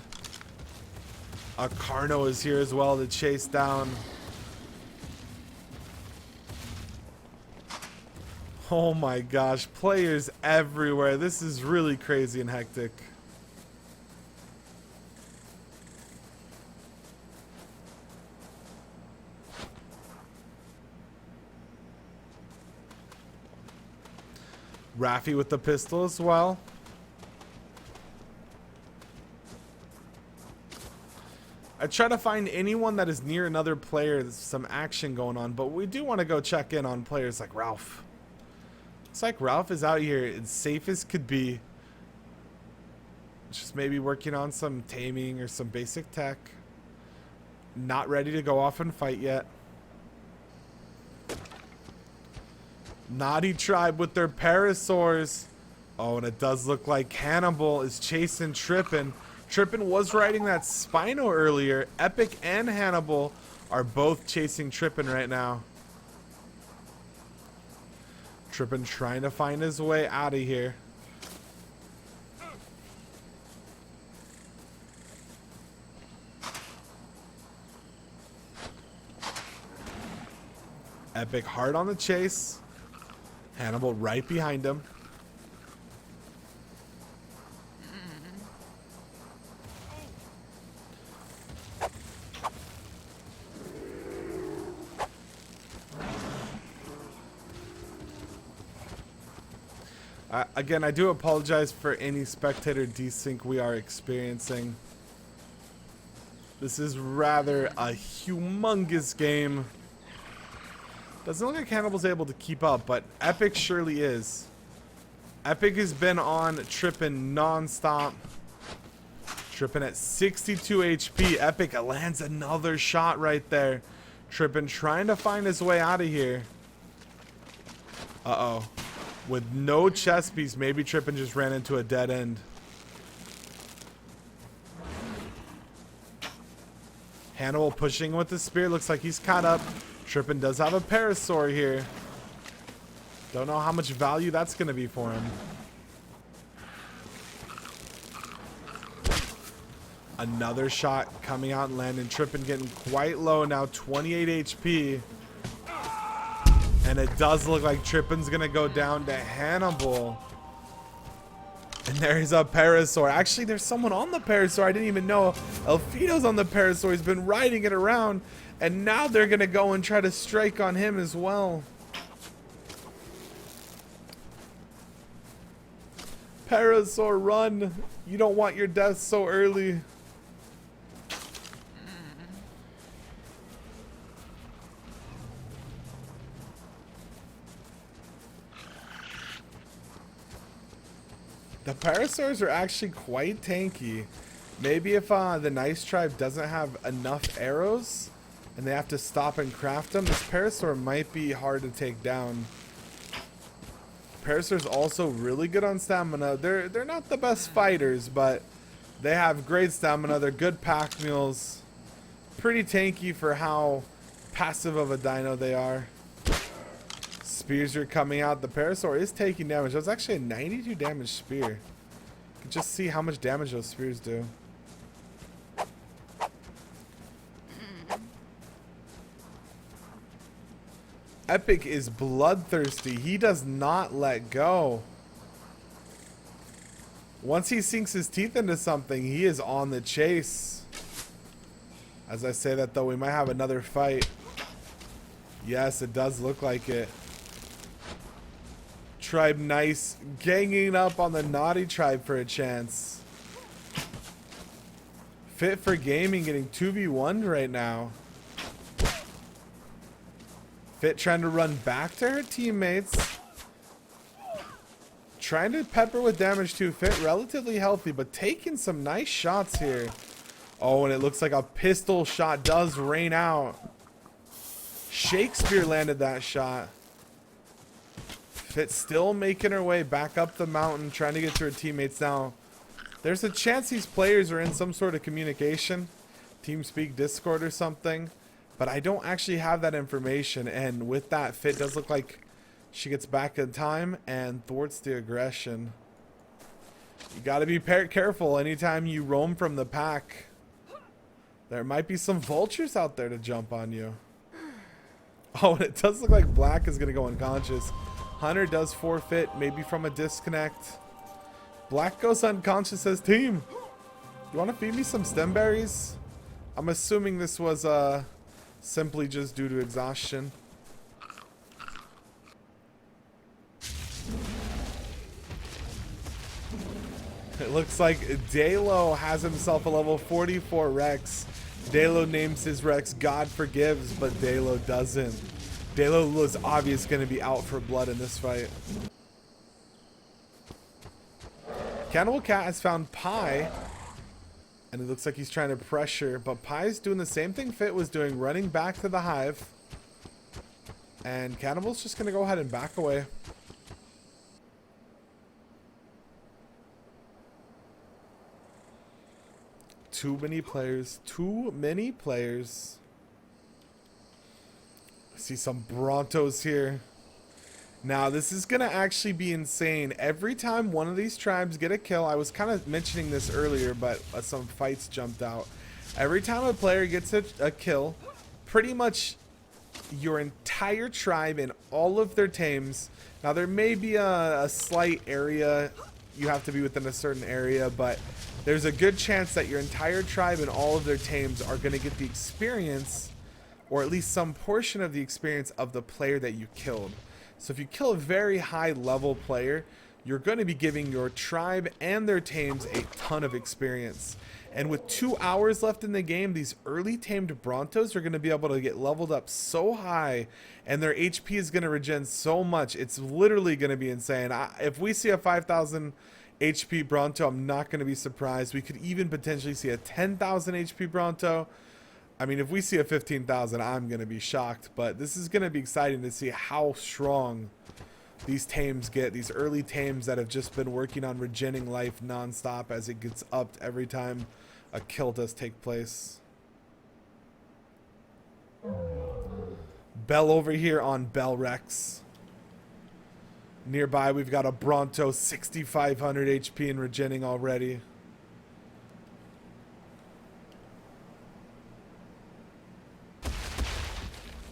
Carno is here as well to chase down. Oh my gosh, players everywhere. This is really crazy and hectic. Rafi with the pistol as well. I try to find anyone that is near another player. There's some action going on, but we do want to go check in on players like Ralph. Looks like Ralph is out here as safe as could be. Just maybe working on some taming or some basic tech. Not ready to go off and fight yet. Naughty Tribe with their parasaurs. Oh, and it does look like Hannibal is chasing Trippin. Trippin was riding that Spino earlier. Epic and Hannibal are both chasing Trippin right now. Trippin trying to find his way out of here. Epic hard on the chase. Hannibal right behind him. Again, I do apologize for any spectator desync we are experiencing. This is rather a humongous game. Doesn't look like Hannibal's able to keep up, but Epic surely is. Epic has been on Trippin non-stop. Trippin at 62 HP. Epic lands another shot right there. Trippin trying to find his way out of here. Uh-oh. With no chest piece, maybe Trippin just ran into a dead end. Hannibal pushing with the spear. Looks like he's caught up. Trippin does have a parasaur here. Don't know how much value that's going to be for him. Another shot coming out and landing. Trippin getting quite low now. 28 HP. And it does look like Trippin's going to go down to Hannibal. And there's a parasaur. Actually, there's someone on the parasaur. I didn't even know. Elfido's on the parasaur. He's been riding it around. And now they're going to go and try to strike on him as well. Parasaur, run. You don't want your death so early. The parasaurs are actually quite tanky. Maybe if the Nice Tribe doesn't have enough arrows and they have to stop and craft them, this parasaur might be hard to take down. Parasaur's also really good on stamina. They're not the best fighters, but they have great stamina. They're good pack mules. Pretty tanky for how passive of a dino they are. Spears are coming out. The parasaur is taking damage. That was actually a 92 damage spear. You can just see how much damage those spears do. Epic is bloodthirsty. He does not let go. Once he sinks his teeth into something, he is on the chase. As I say that though, we might have another fight. Yes, it does look like it. Tribe Nice ganging up on the Naughty Tribe for a chance. Fit for Gaming getting 2v1'd right now. Fit trying to run back to her teammates. Trying to pepper with damage too. Fit relatively healthy, but taking some nice shots here. Oh, and it looks like a pistol shot does rain out. Shakespeare landed that shot. Fit still making her way back up the mountain, trying to get to her teammates now. There's a chance these players are in some sort of communication. TeamSpeak, Discord or something. But I don't actually have that information. And with that, Fit does look like she gets back in time and thwarts the aggression. You got to be careful anytime you roam from the pack. There might be some vultures out there to jump on you. Oh, and it does look like Black is going to go unconscious. Hunter does forfeit, maybe from a disconnect. Black goes unconscious as team. You want to feed me some stem berries? I'm assuming this was simply just due to exhaustion. It looks like Dalo has himself a level 44 Rex. Dalo names his Rex God Forgives, but Dalo doesn't. Dalo was obvious going to be out for blood in this fight. Cannibal Cat has found Pie, and it looks like he's trying to pressure, but Pie's doing the same thing Fit was doing, running back to the hive. And Cannibal's just going to go ahead and back away. Too many players. Too many players. I see some Brontos here. Now, this is going to actually be insane. Every time one of these tribes get a kill, I was kind of mentioning this earlier, but some fights jumped out. Every time a player gets a kill, pretty much your entire tribe and all of their tames. Now, there may be a slight area. You have to be within a certain area, but there's a good chance that your entire tribe and all of their tames are going to get the experience, or at least some portion of the experience of the player that you killed. So if you kill a very high level player, you're going to be giving your tribe and their tames a ton of experience. And with 2 hours left in the game, these early tamed Brontos are going to be able to get leveled up so high, and their HP is going to regen so much. It's literally going to be insane. If we see a 5,000 HP Bronto, I'm not going to be surprised. We could even potentially see a 10,000 HP Bronto. I mean, if we see a 15,000, I'm going to be shocked. But this is going to be exciting to see how strong these tames get. These early tames that have just been working on regenning life nonstop as it gets upped every time a kill does take place. Bell over here on Bell Rex. Nearby, we've got a Bronto, 6,500 HP and regenning already.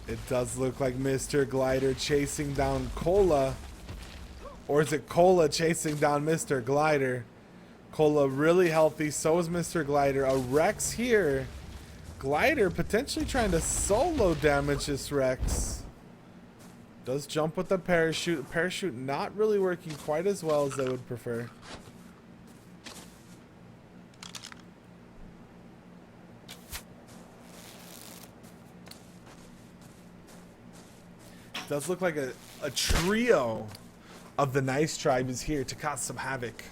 It does look like Mr. Glider chasing down Cola. Or is it Cola chasing down Mr. Glider? Cola really healthy, so is Mr. Glider. A Rex here. Glider potentially trying to solo damage this Rex. Does jump with the parachute. Parachute not really working quite as well as they would prefer. Does look like a trio of the Nice Tribe is here to cause some havoc.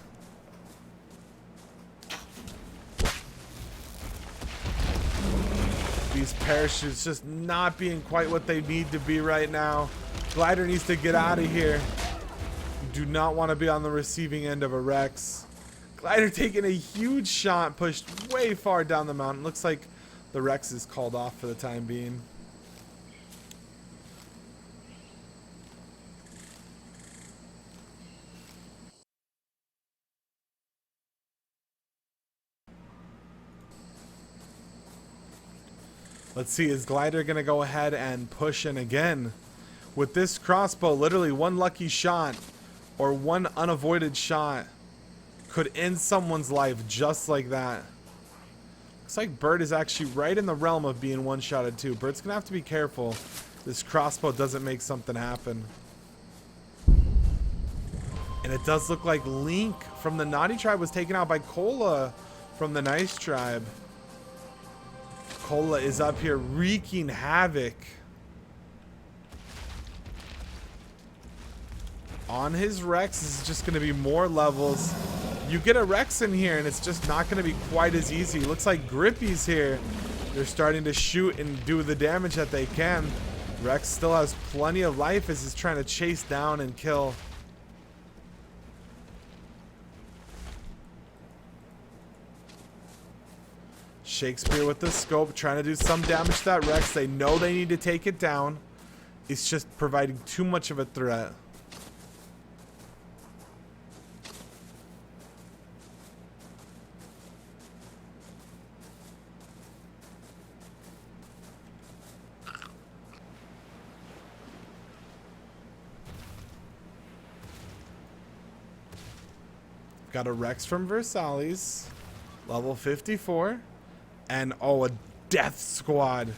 These parachutes just not being quite what they need to be right now. Glider needs to get out of here. You do not want to be on the receiving end of a Rex. Glider taking a huge shot, pushed way far down the mountain. Looks like the Rex is called off for the time being. Let's see, is Glider going to go ahead and push in again? With this crossbow, literally one lucky shot or one unavoided shot could end someone's life just like that. Looks like Bird is actually right in the realm of being one-shotted too. Bird's going to have to be careful. This crossbow doesn't make something happen. And it does look like Link from the Naughty Tribe was taken out by Cola from the Nice Tribe. Cola is up here wreaking havoc on his Rex. This is just going to be more levels. You get a Rex in here and it's just not going to be quite as easy. Looks like Grippy's here. They're starting to shoot and do the damage that they can. Rex still has plenty of life as he's trying to chase down and kill. Shakespeare with the scope, trying to do some damage to that Rex. They know they need to take it down. It's just providing too much of a threat. Got a Rex from Versailles, level 54, and a death squad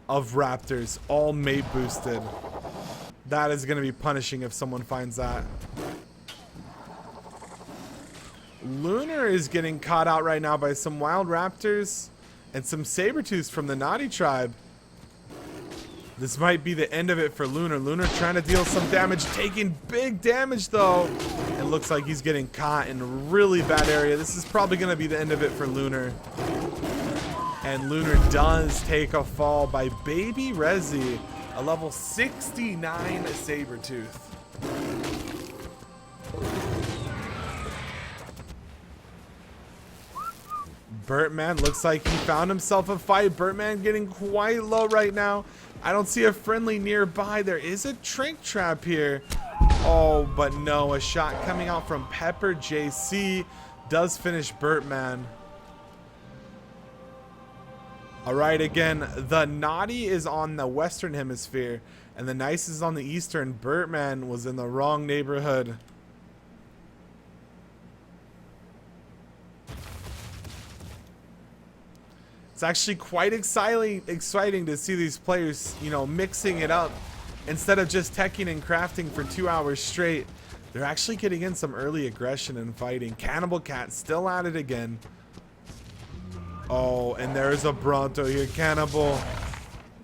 of Raptors, all mate boosted. That is going to be punishing if someone finds that. Lunar is getting caught out right now by some wild Raptors and some Sabertooths from the Naughty tribe. This might be the end of it for Lunar. Lunar trying to deal some damage, taking big damage though. It looks like he's getting caught in a really bad area. This is probably going to be the end of it for Lunar. And Lunar does take a fall by Baby Rezi, a level 69 Sabertooth. Bertman looks like he found himself a fight. Bertman getting quite low right now. I don't see a friendly nearby. There is a Trank Trap here. Oh, but no. A shot coming out from Pepper JC does finish Bertman. Alright, again, the Naughty is on the Western Hemisphere, and the Nice is on the Eastern. Bertman was in the wrong neighborhood. It's actually quite exciting to see these players, you know, mixing it up. Instead of just teching and crafting for 2 hours straight, they're actually getting in some early aggression and fighting. Cannibal Cat still at it again. Oh, and there's a Bronto here. Cannibal,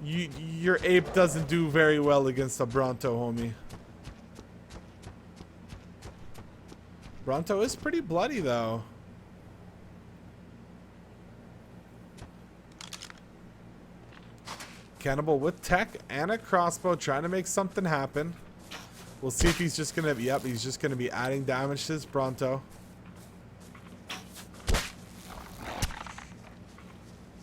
your ape doesn't do very well against a Bronto, homie. Bronto is pretty bloody, though. Cannibal with tech and a crossbow trying to make something happen. We'll see if he's just gonna, yep, he's just gonna be adding damage to his Bronto.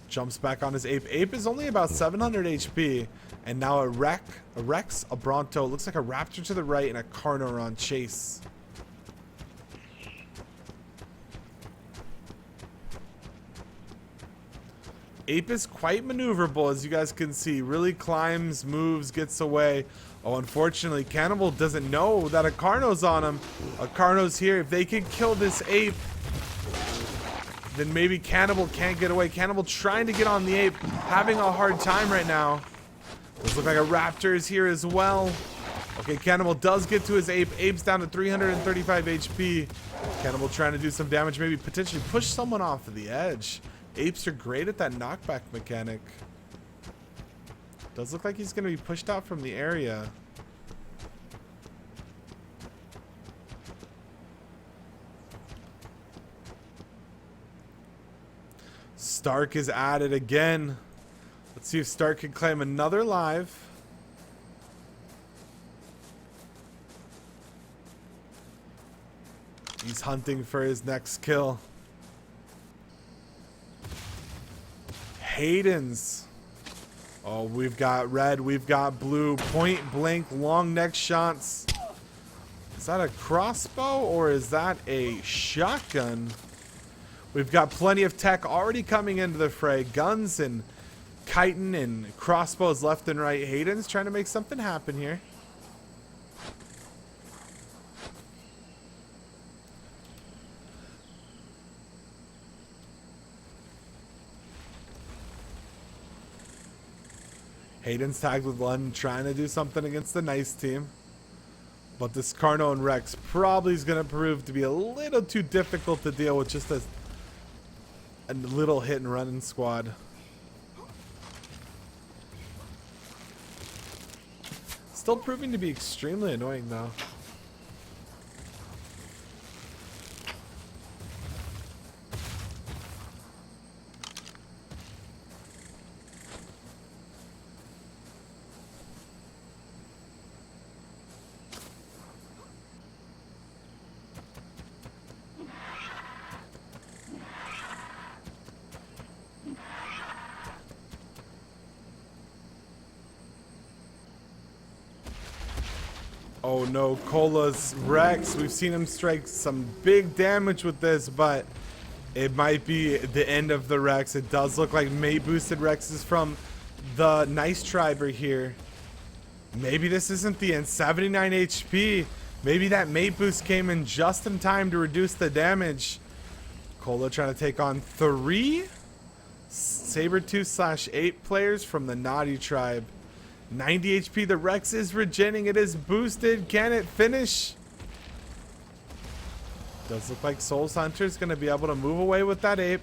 Jumps back on his ape. Ape is only about 700 HP, and now a Rex, a Bronto, looks like a Raptor to the right, and a Carno on chase. Ape is quite maneuverable, as you guys can see. Really climbs, moves, gets away. Oh, unfortunately, Cannibal doesn't know that a Carno's on him. A Carno's here. If they can kill this ape, then maybe Cannibal can't get away. Cannibal trying to get on the ape, having a hard time right now. Looks like a Raptor is here as well. Okay, Cannibal does get to his ape. Ape's down to 335 HP. Cannibal trying to do some damage, maybe potentially push someone off of the edge. Apes are great at that knockback mechanic. Does look like he's going to be pushed out from the area. Stark is at it again. Let's see if Stark can claim another live. He's hunting for his next kill. Hayden's. Oh, we've got red, we've got blue. Point blank, long neck shots. Is that a crossbow or is that a shotgun? We've got plenty of tech already coming into the fray. Guns and chitin and crossbows left and right. Hayden's trying to make something happen here. Hayden's tagged with one, trying to do something against the Nice team. But this Carno and Rex probably is going to prove to be a little too difficult to deal with, just a little hit and run squad. Still proving to be extremely annoying though. Oh no, Cola's Rex. We've seen him strike some big damage with this, but it might be the end of the Rex. It does look like mate boosted Rexes from the Nice tribe are here. Maybe this isn't the end. 79 HP. Maybe that mate boost came in just in time to reduce the damage. Cola trying to take on 3 Sabertooth/8 players from the Naughty Tribe. 90 HP. The Rex is regenning. It is boosted. Can it finish? Does look like Souls Hunter is going to be able to move away with that ape.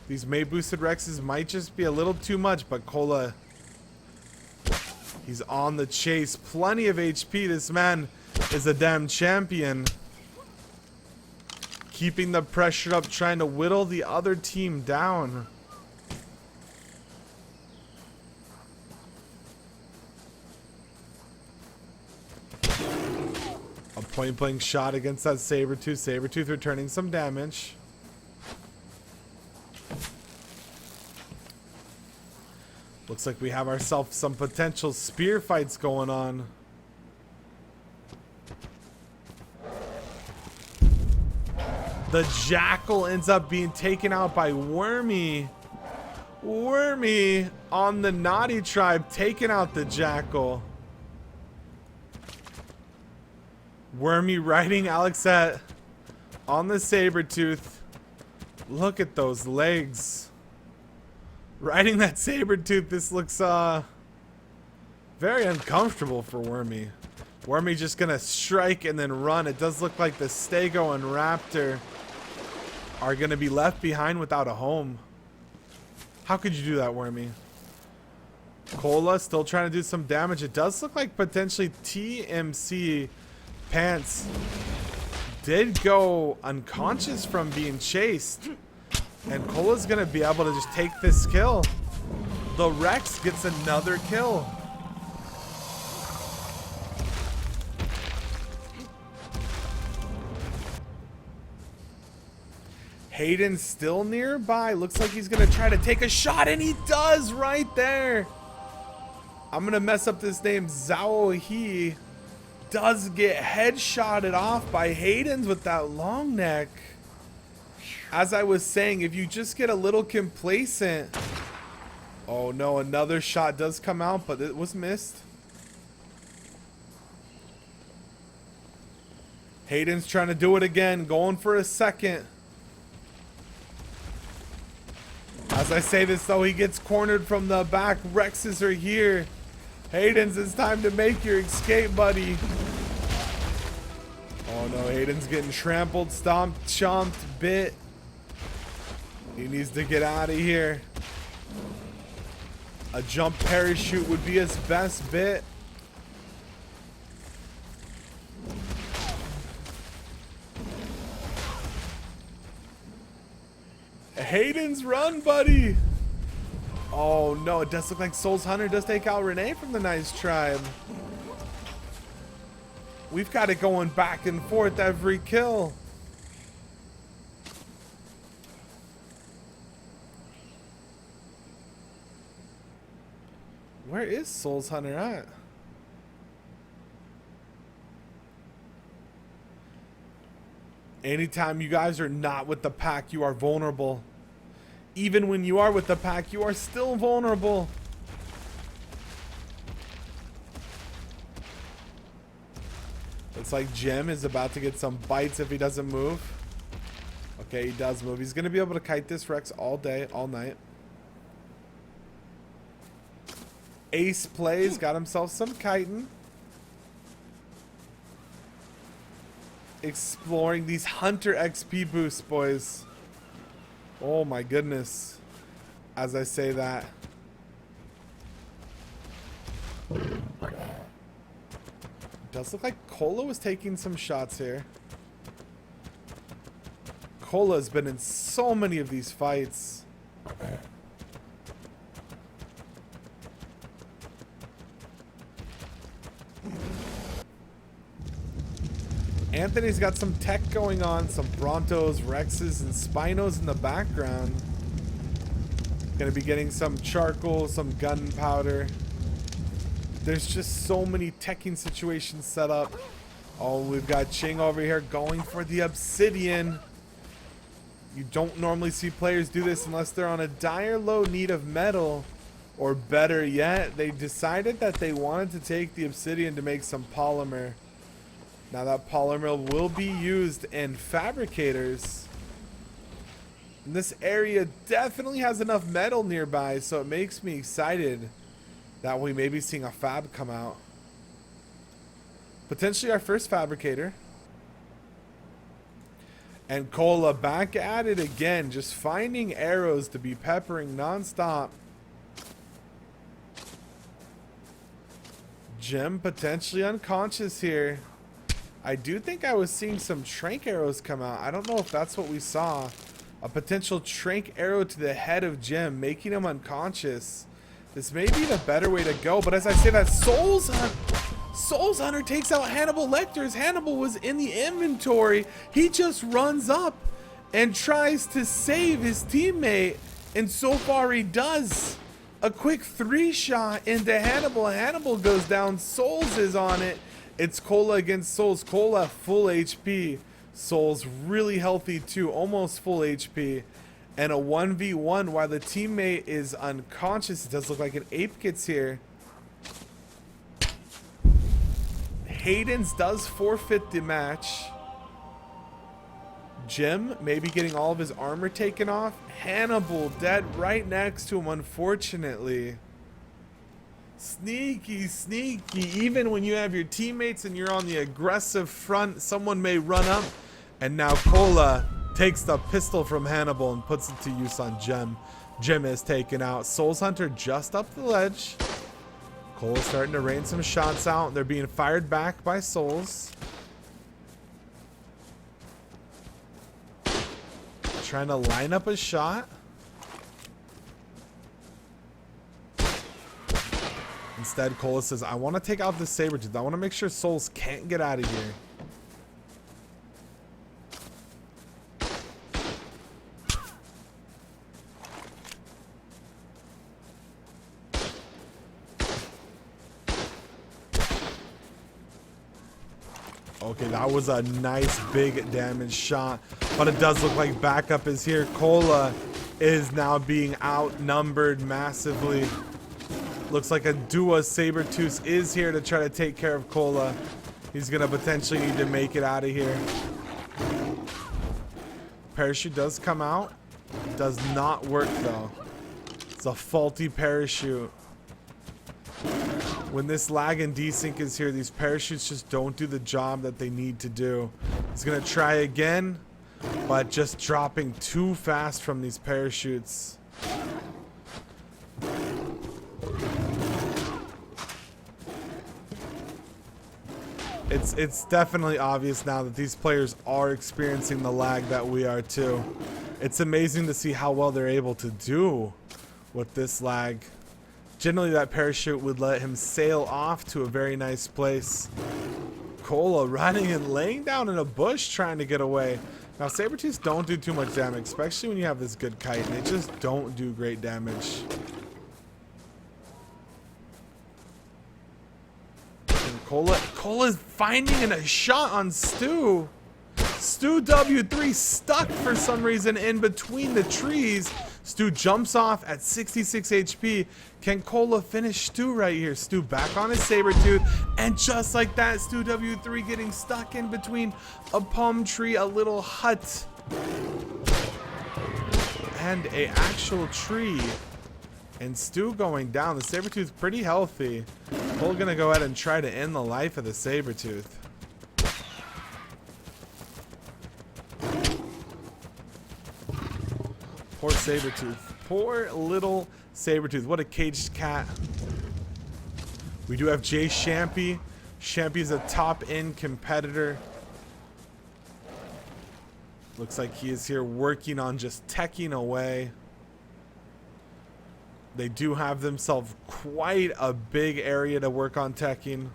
These May boosted Rexes might just be a little too much, but Cola, he's on the chase. Plenty of HP. This man is a damn champion. Keeping the pressure up, trying to whittle the other team down. A point blank shot against that Sabertooth. Sabertooth returning some damage. Looks like we have ourselves some potential spear fights going on. The Jackal ends up being taken out by Wormy. Wormy on the Naughty Tribe taking out the Jackal. Wormy riding Alexette on the Sabertooth. Look at those legs. Riding that Sabertooth, this looks very uncomfortable for Wormy. Wormy just gonna strike and then run. It does look like the Stego and Raptor are gonna be left behind without a home. How could you do that, Wormy? Cola still trying to do some damage. It does look like potentially TMC Pants did go unconscious from being chased. And Cola's gonna be able to just take this kill. The Rex gets another kill. Hayden's still nearby. Looks like he's gonna try to take a shot, and he does right there. I'm gonna mess up this name. Zhao He does get headshotted off by Hayden's with that long neck. As I was saying, if you just get a little complacent. Oh no, another shot does come out, but it was missed. Hayden's trying to do it again, going for a second. As I say this though, he gets cornered from the back. Rexes are here. Hayden's, it's time to make your escape, buddy. Oh no, Hayden's getting trampled, stomped, chomped, bit. He needs to get out of here. A jump parachute would be his best bit. Hayden's run, buddy. Oh no, it does look like Souls Hunter does take out Renee from the Nice Tribe. We've got it going back and forth every kill. Where is Souls Hunter at? Anytime you guys are not with the pack, you are vulnerable. Even when you are with the pack, you are still vulnerable. Looks like Jim is about to get some bites if he doesn't move. Okay, he does move. He's going to be able to kite this Rex all day, all night. Ace plays, got himself some kiting. Exploring these Hunter XP boosts, boys. Oh my goodness. As I say that. Does look like Cola was taking some shots here. Cola has been in so many of these fights. Anthony's got some tech going on, some Brontos, Rexes, and Spinos in the background. Gonna be getting some charcoal, some gunpowder. There's just so many teching situations set up. Oh, we've got Ching over here going for the obsidian. You don't normally see players do this unless they're on a dire low need of metal. Or better yet, they decided that they wanted to take the obsidian to make some polymer. Now that polymer will be used in fabricators. And this area definitely has enough metal nearby, so it makes me excited that we may be seeing a fab come out. Potentially our first fabricator. And Cola back at it again, just finding arrows to be peppering nonstop. Jim potentially unconscious here. I do think I was seeing some trank arrows come out. I don't know if that's what we saw. A potential trank arrow to the head of Jim, making him unconscious. This may be the better way to go, but as I say that, Souls Hunter takes out Hannibal Lecter's. Hannibal was in the inventory. He just runs up and tries to save his teammate, and so far he does. A quick 3-shot into Hannibal. Hannibal goes down. Souls is on it. It's Cola against Souls. Cola full HP. Souls really healthy too, almost full HP. And a 1v1 while the teammate is unconscious. It does look like an ape gets here. Hayden's does forfeit the match. Jim maybe getting all of his armor taken off. Hannibal dead right next to him, unfortunately. Sneaky, sneaky. Even when you have your teammates and you're on the aggressive front, someone may run up. And now Cola takes the pistol from Hannibal and puts it to use on Jim. Jim is taken out. Souls Hunter just up the ledge. Cola's starting to rain some shots out. They're being fired back by Souls. Trying to line up a shot. Instead, Cola says, I want to take out the Sabertooth. I want to make sure Souls can't get out of here. Okay, that was a nice big damage shot, but it does look like backup is here. Cola is now being outnumbered massively. Looks like a duo Sabertooth is here to try to take care of Cola. He's gonna potentially need to make it out of here. Parachute does come out. Does not work though. It's a faulty parachute. When this lag and desync is here, these parachutes just don't do the job that they need to do. He's gonna try again, but just dropping too fast from these parachutes. It's definitely obvious now that these players are experiencing the lag that we are too. It's amazing to see how well they're able to do with this lag. Generally, that parachute would let him sail off to a very nice place. Cola running and laying down in a bush trying to get away. Now, Sabertooths don't do too much damage, especially when you have this good kite. They just don't do great damage. And Cola's finding a shot on Stu. Stu W3 stuck for some reason in between the trees. Stu jumps off at 66 HP. Can Cola finish Stu right here? Stu back on his Sabertooth. And just like that, Stu W3 getting stuck in between a palm tree, a little hut, and a actual tree. And Stu going down. The Sabertooth pretty healthy. Cola gonna go ahead and try to end the life of the Sabertooth. Poor Sabertooth. Poor little Sabertooth. What a caged cat. We do have Jay Champy. Champy's a top-end competitor. Looks like he is here working on just teching away. They do have themselves quite a big area to work on teching.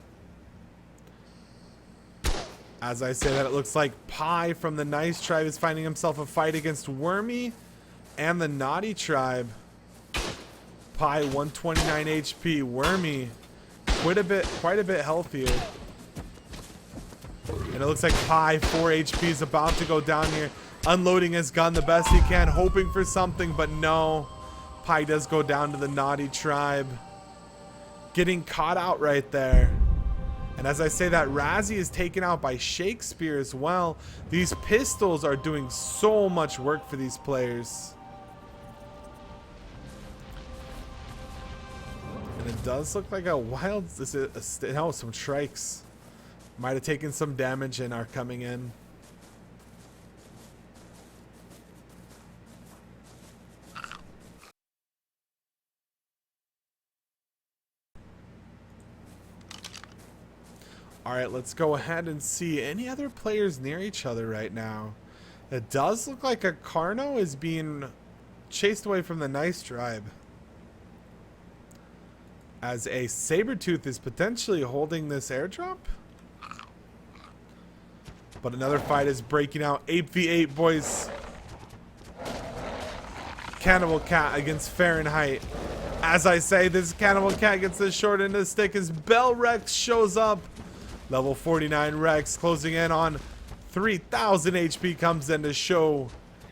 As I say that, it looks like Pi from the Nice Tribe is finding himself a fight against Wormy and the Naughty Tribe. Pi 129 HP. Wormy quite a bit healthier. And it looks like Pi 4 HP is about to go down here, unloading his gun the best he can, hoping for something, but no. Pi does go down to the Naughty Tribe, getting caught out right there. And as I say that, Razzie is taken out by Shakespeare as well. These pistols are doing so much work for these players. And it does look like a wild... no, some strikes. Might have taken some damage and are coming in. Alright, let's go ahead and see any other players near each other right now. It does look like a Carno is being chased away from the Nice Tribe, as a Sabretooth is potentially holding this airdrop. But another fight is breaking out. 8v8, boys. Cannibal Cat against Fahrenheit. As I say, this Cannibal Cat gets the short end of the stick as Bell Rex shows up. Level 49 Rex closing in on 3,000 HP comes in to show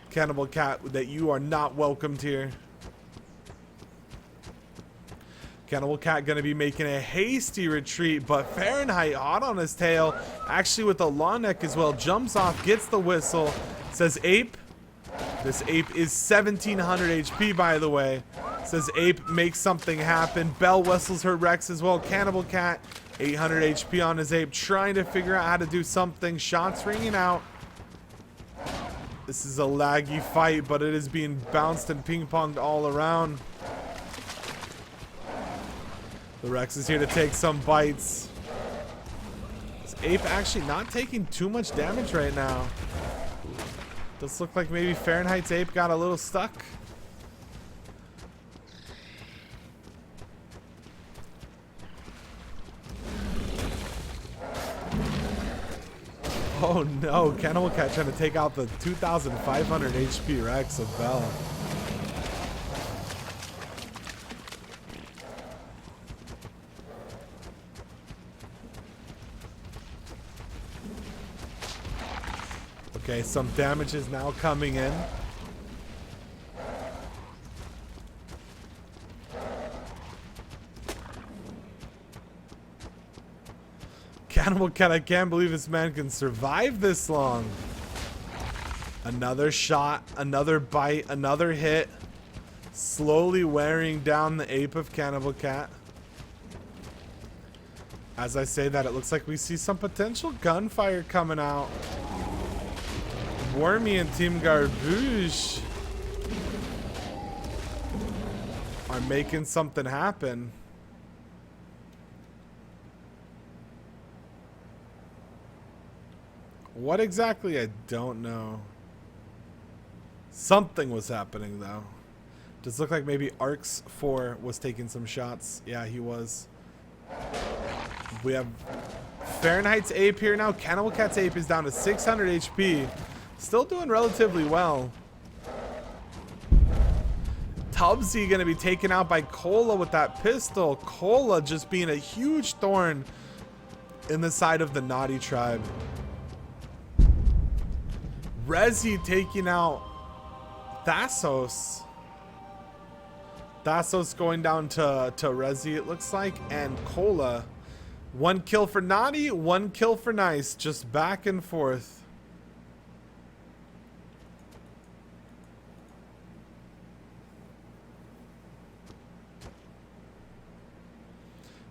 Cannibal Cat that you are not welcomed here. Cannibal Cat going to be making a hasty retreat, but Fahrenheit hot on his tail. Actually with the long neck as well. Jumps off, gets the whistle. Says Ape. This Ape is 1,700 HP, by the way. Says Ape, make something happen. Bell whistles her Rex as well. Cannibal Cat, 800 HP on his Ape, trying to figure out how to do something. Shots ringing out. This is a laggy fight, but it is being bounced and ping-ponged all around. The Rex is here to take some bites. This Ape actually not taking too much damage right now. Does look like maybe Fahrenheit's Ape got a little stuck. Oh no, Cannibal Cat trying to take out the 2,500 HP Rex of Bell. Okay, some damage is now coming in. Cannibal Cat, I can't believe this man can survive this long. Another shot, another bite, another hit. Slowly wearing down the Ape of Cannibal Cat. As I say that, it looks like we see some potential gunfire coming out. Wormy and Team Garbouge are making something happen. What exactly? I don't know. Something was happening though. Does look like maybe Arcs 4 was taking some shots. Yeah, he was. We have Fahrenheit's Ape here now. Cannibal Cat's Ape is down to 600 HP. Still doing relatively well. Tubbsy going to be taken out by Cola with that pistol. Cola just being a huge thorn in the side of the Naughty Tribe. Rezi taking out Thassos. Thassos going down to Rezi, it looks like. And Cola. 1 kill for Naughty, 1 kill for Nice. Just back and forth.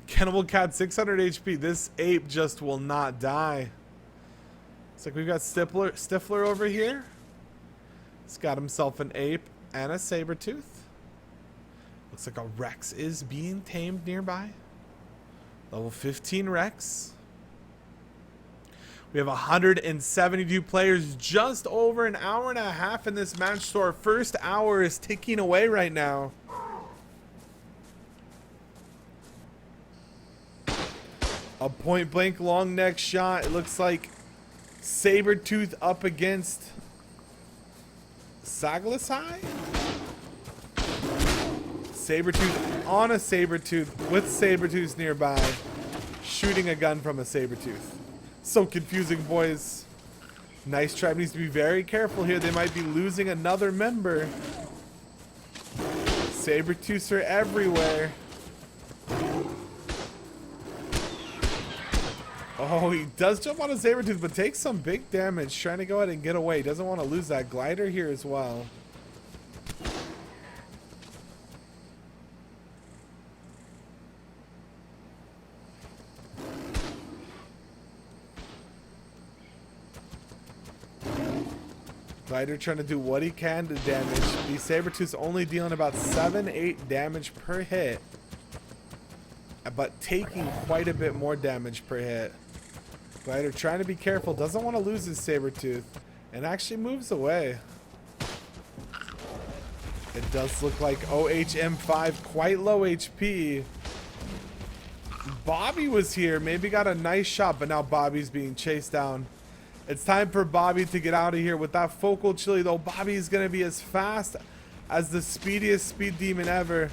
Cannibal Cat 600 HP. This Ape just will not die. Looks like we've got Stifler over here. He's got himself an Ape and a Sabretooth. Looks like a Rex is being tamed nearby. Level 15 Rex. We have 172 players, just over an hour and a half in this match, so our first hour is ticking away right now. A point blank long neck shot. It looks like Sabretooth up against Saglasai? Sabretooth on a Sabretooth with Sabretooths nearby, shooting a gun from a Sabretooth. So confusing, boys. Nice Tribe needs to be very careful here. They might be losing another member. Sabretooths are everywhere. Oh, he does jump on a Sabertooth, but takes some big damage trying to go ahead and get away. Doesn't want to lose that glider here as well. Glider trying to do what he can to damage. These Sabertooths only dealing about 7-8 damage per hit, but taking quite a bit more damage per hit. Glider trying to be careful, doesn't want to lose his Sabertooth, and actually moves away. It does look like OHM5 quite low HP. Bobby was here, maybe got a nice shot, but now Bobby's being chased down. It's time for Bobby to get out of here with that focal chili, though. Bobby's going to be as fast as the speediest speed demon ever.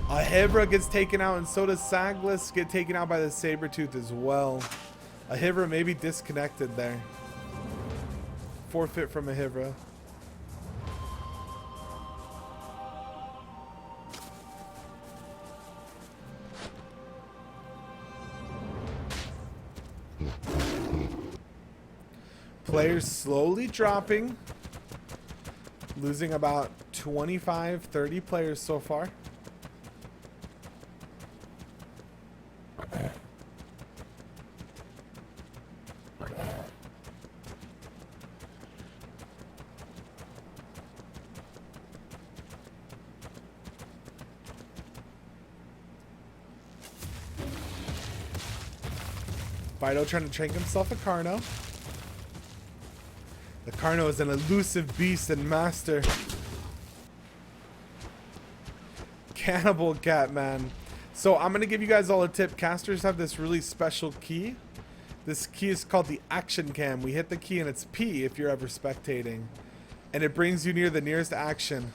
A Hivra gets taken out, and so does Saglis get taken out by the Sabertooth as well. A Hivra may be disconnected there. Forfeit from a Hivra. Players slowly dropping. Losing about 25, 30 players so far. Fido trying to trank himself a Carno. The Carno is an elusive beast and master. Cannibal Cat, man. So I'm going to give you guys all a tip. Casters have this really special key. This key is called the action cam. We hit the key and it's P if you're ever spectating. And it brings you near the nearest action.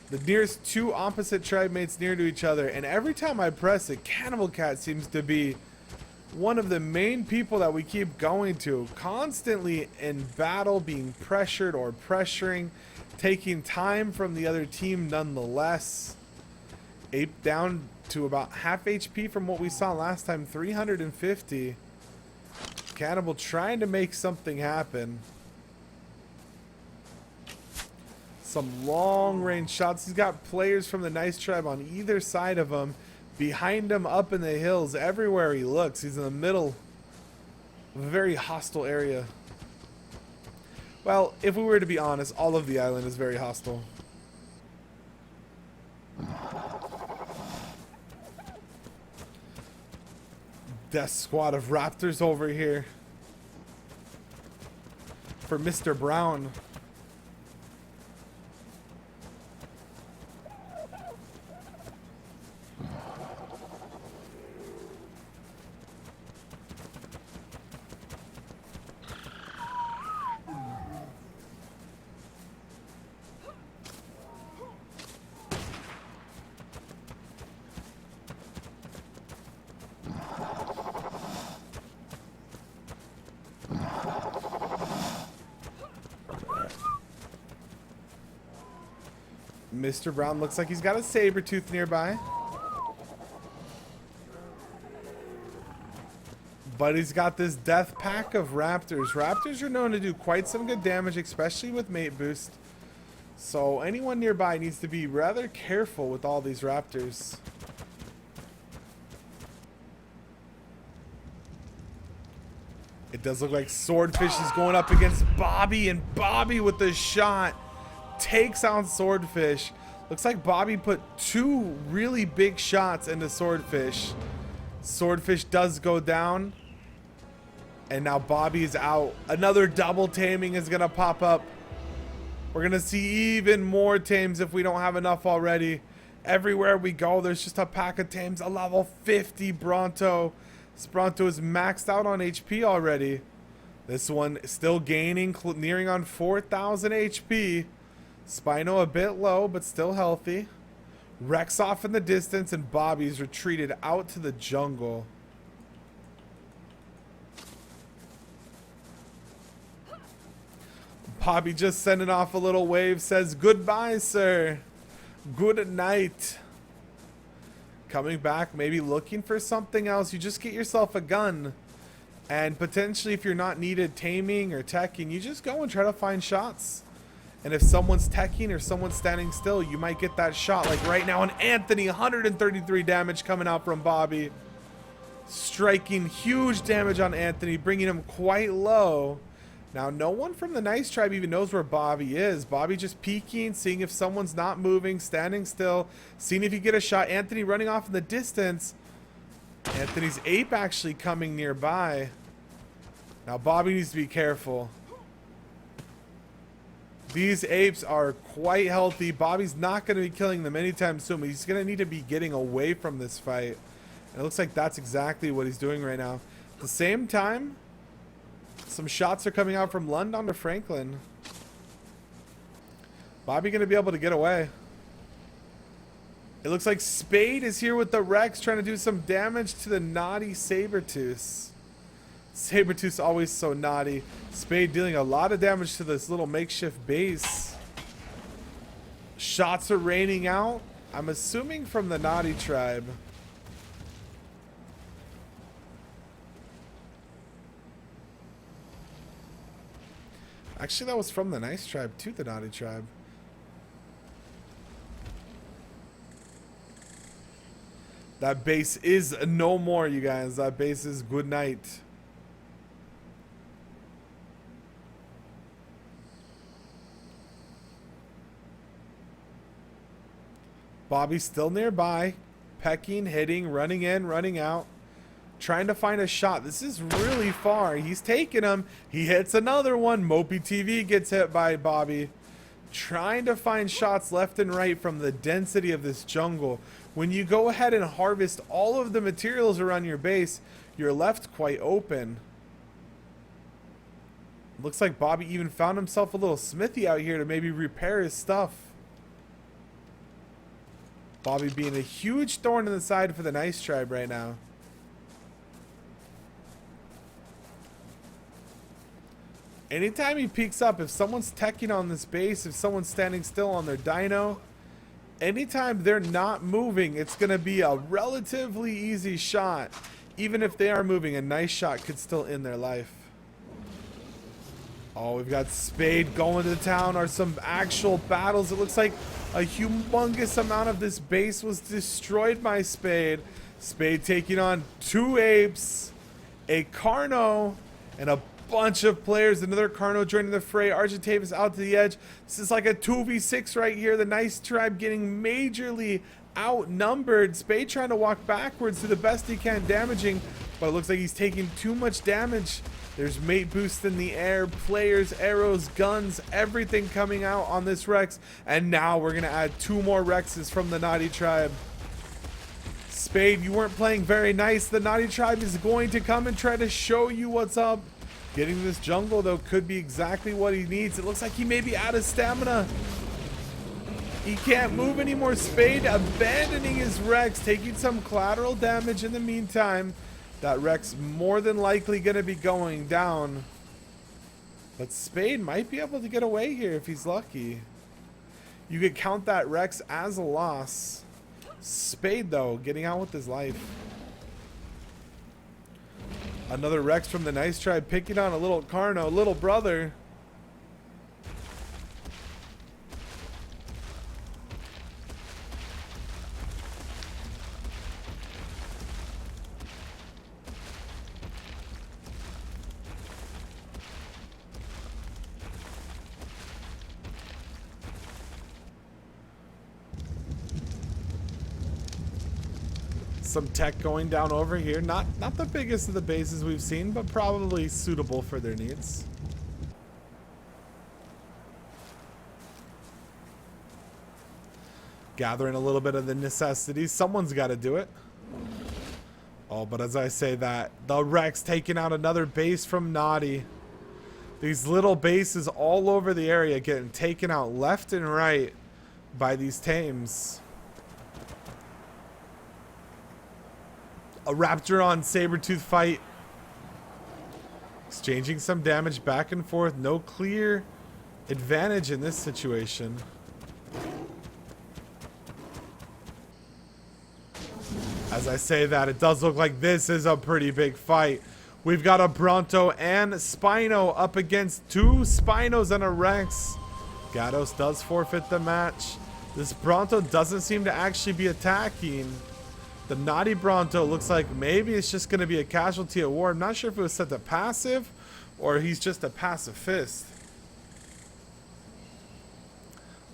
The nearest two opposite tribe mates near to each other. And every time I press it, Cannibal Cat seems to be one of the main people that we keep going to, constantly in battle, being pressured or pressuring, taking time from the other team nonetheless. Ape down to about half HP from what we saw last time, 350. Cannibal trying to make something happen. Some long range shots. He's got players from the Nice Tribe on either side of him. Behind him, up in the hills, everywhere he looks. He's in the middle of a very hostile area. Well, if we were to be honest, all of the island is very hostile. Death squad of raptors over here for Mr. Brown. Mr. Brown looks like he's got a Sabertooth nearby. But he's got this death pack of raptors. Raptors are known to do quite some good damage, especially with mate boost. So anyone nearby needs to be rather careful with all these raptors. It does look like Swordfish is going up against Bobby, and Bobby with the shot takes out Swordfish. Looks like Bobby put two really big shots into Swordfish. Swordfish does go down, and now Bobby is out. Another double taming is gonna pop up. We're gonna see even more tames if we don't have enough already. Everywhere we go, there's just a pack of tames. A level 50 Bronto. This Bronto is maxed out on HP already. This one still gaining, nearing on 4,000 HP. Spino a bit low, but still healthy. Rex off in the distance, and Bobby's retreated out to the jungle. Bobby just sending off a little wave, says goodbye, sir. Good night. coming back, maybe looking for something else. You just get yourself a gun. And potentially, if you're not needed taming or teching, you just go and try to find shots. And if someone's teching or someone's standing still, you might get that shot. Like right now on Anthony, 133 damage coming out from Bobby. Striking huge damage on Anthony, bringing him quite low. Now, no one from the Nice Tribe even knows where Bobby is. Bobby just peeking, seeing if someone's not moving, standing still, seeing if you get a shot. Anthony running off in the distance. Anthony's ape actually coming nearby. Now Bobby needs to be careful. These apes are quite healthy. Bobby's not going to be killing them anytime soon, but he's going to need to be getting away from this fight. And it looks like that's exactly what he's doing right now. At the same time, some shots are coming out from Lund onto Franklin. Bobby going to be able to get away. It looks like Spade is here with the Rex trying to do some damage to the naughty Sabertooth. Sabertooth's always so naughty. Spade dealing a lot of damage to this little makeshift base. Shots are raining out. I'm assuming from the Naughty Tribe. Actually, that was from the Nice Tribe to the Naughty Tribe. That base is no more, you guys. That base is good night. Bobby's still nearby. Pecking, hitting, running in, running out. Trying to find a shot. This is really far. He's taking him. He hits another one. Mopey TV gets hit by Bobby. Trying to find shots left and right from the density of this jungle. When you go ahead and harvest all of the materials around your base, you're left quite open. Looks like Bobby even found himself a little smithy out here to maybe repair his stuff. Bobby being a huge thorn in the side for the Nice Tribe right now. Anytime he peeks up, if someone's teching on this base, if someone's standing still on their dino, anytime they're not moving, it's going to be a relatively easy shot. Even if they are moving, a nice shot could still end their life. Oh, we've got Spade going to town. Are some actual battles. It looks like a humongous amount of this base was destroyed by Spade. Spade taking on 2 apes, a Carno, and a bunch of players. Another Carno joining the fray. Argentavis out to the edge. This is like a 2v6 right here. The Nice Tribe getting majorly outnumbered. Spade trying to walk backwards, do the best he can, damaging, but it looks like he's taking too much damage. There's mate boost in the air, players, arrows, guns, everything coming out on this Rex. And now we're going to add 2 more Rexes from the Naughty Tribe. Spade, you weren't playing very nice. The Naughty Tribe is going to come and try to show you what's up. Getting this jungle, though, could be exactly what he needs. It looks like he may be out of stamina. He can't move anymore. Spade abandoning his Rex, taking some collateral damage in the meantime. That Rex more than likely going to be going down. But Spade might be able to get away here if he's lucky. You could count that Rex as a loss. Spade, though, getting out with his life. Another Rex from the Nice Tribe picking on a little Carno, little brother. Some tech going down over here. Not the biggest of the bases we've seen, but probably suitable for their needs. Gathering a little bit of the necessities. Someone's got to do it. Oh, but as I say that, the Rex taking out another base from Naughty. These little bases all over the area getting taken out left and right by these tames. A Raptor on Sabertooth fight. Exchanging some damage back and forth. No clear advantage in this situation. As I say that, it does look like this is a pretty big fight. We've got a Bronto and Spino up against two Spinos and a Rex. Gatos does forfeit the match. This Bronto doesn't seem to actually be attacking. The naughty Bronto looks like maybe it's just going to be a casualty of war. I'm not sure if it was set to passive or he's just a pacifist.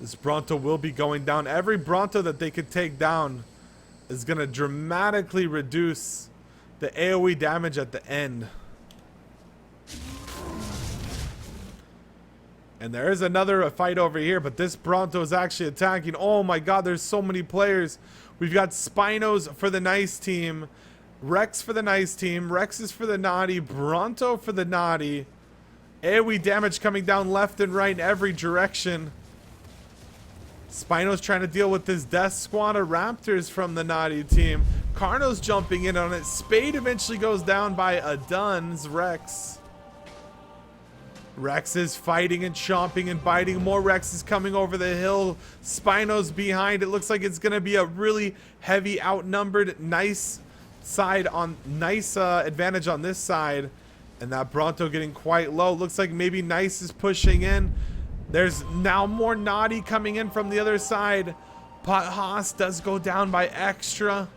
This Bronto will be going down. Every Bronto that they could take down is going to dramatically reduce the AoE damage at the end. And there is another fight over here, but this Bronto is actually attacking. Oh my god, there's so many players. We've got Spinos for the nice team, Rex for the nice team, Rex is for the naughty, Bronto for the naughty. AoE damage coming down left and right in every direction. Spino's trying to deal with this Death Squad of Raptors from the naughty team. Carno's jumping in on it. Spade eventually goes down by a Duns Rex. Rex is fighting and chomping and biting. More Rex is coming over the hill. Spino's behind. It looks like it's going to be a really heavy outnumbered nice side on advantage on this side. And that Bronto getting quite low. Looks like maybe Nice is pushing in. There's now more naughty coming in from the other side. Pot Haas does go down by extra.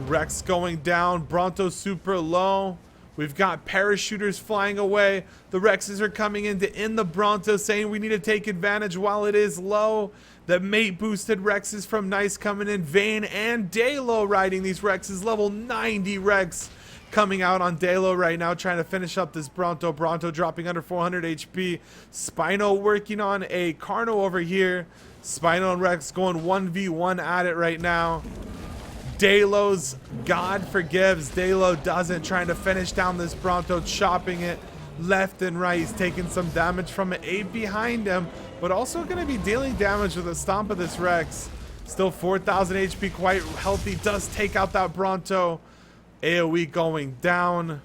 Rex going down. Bronto super low. We've got parachuters flying away. The Rexes are coming in to end the Bronto, saying we need to take advantage while it is low. The mate boosted Rexes from Nice coming in. Vayne and Daylo riding these Rexes. Level 90 Rex coming out on Daylo right now, trying to finish up this Bronto. Bronto dropping under 400 HP. Spino working on a Carno over here. Spino and Rex going 1v1 at it right now. Daylo's God forgives. Daylo doesn't, trying to finish down this Bronto, chopping it left and right. He's taking some damage from an 8 behind him, but also going to be dealing damage with a stomp of this Rex. Still 4,000 HP, quite healthy. Does take out that Bronto. AoE going down.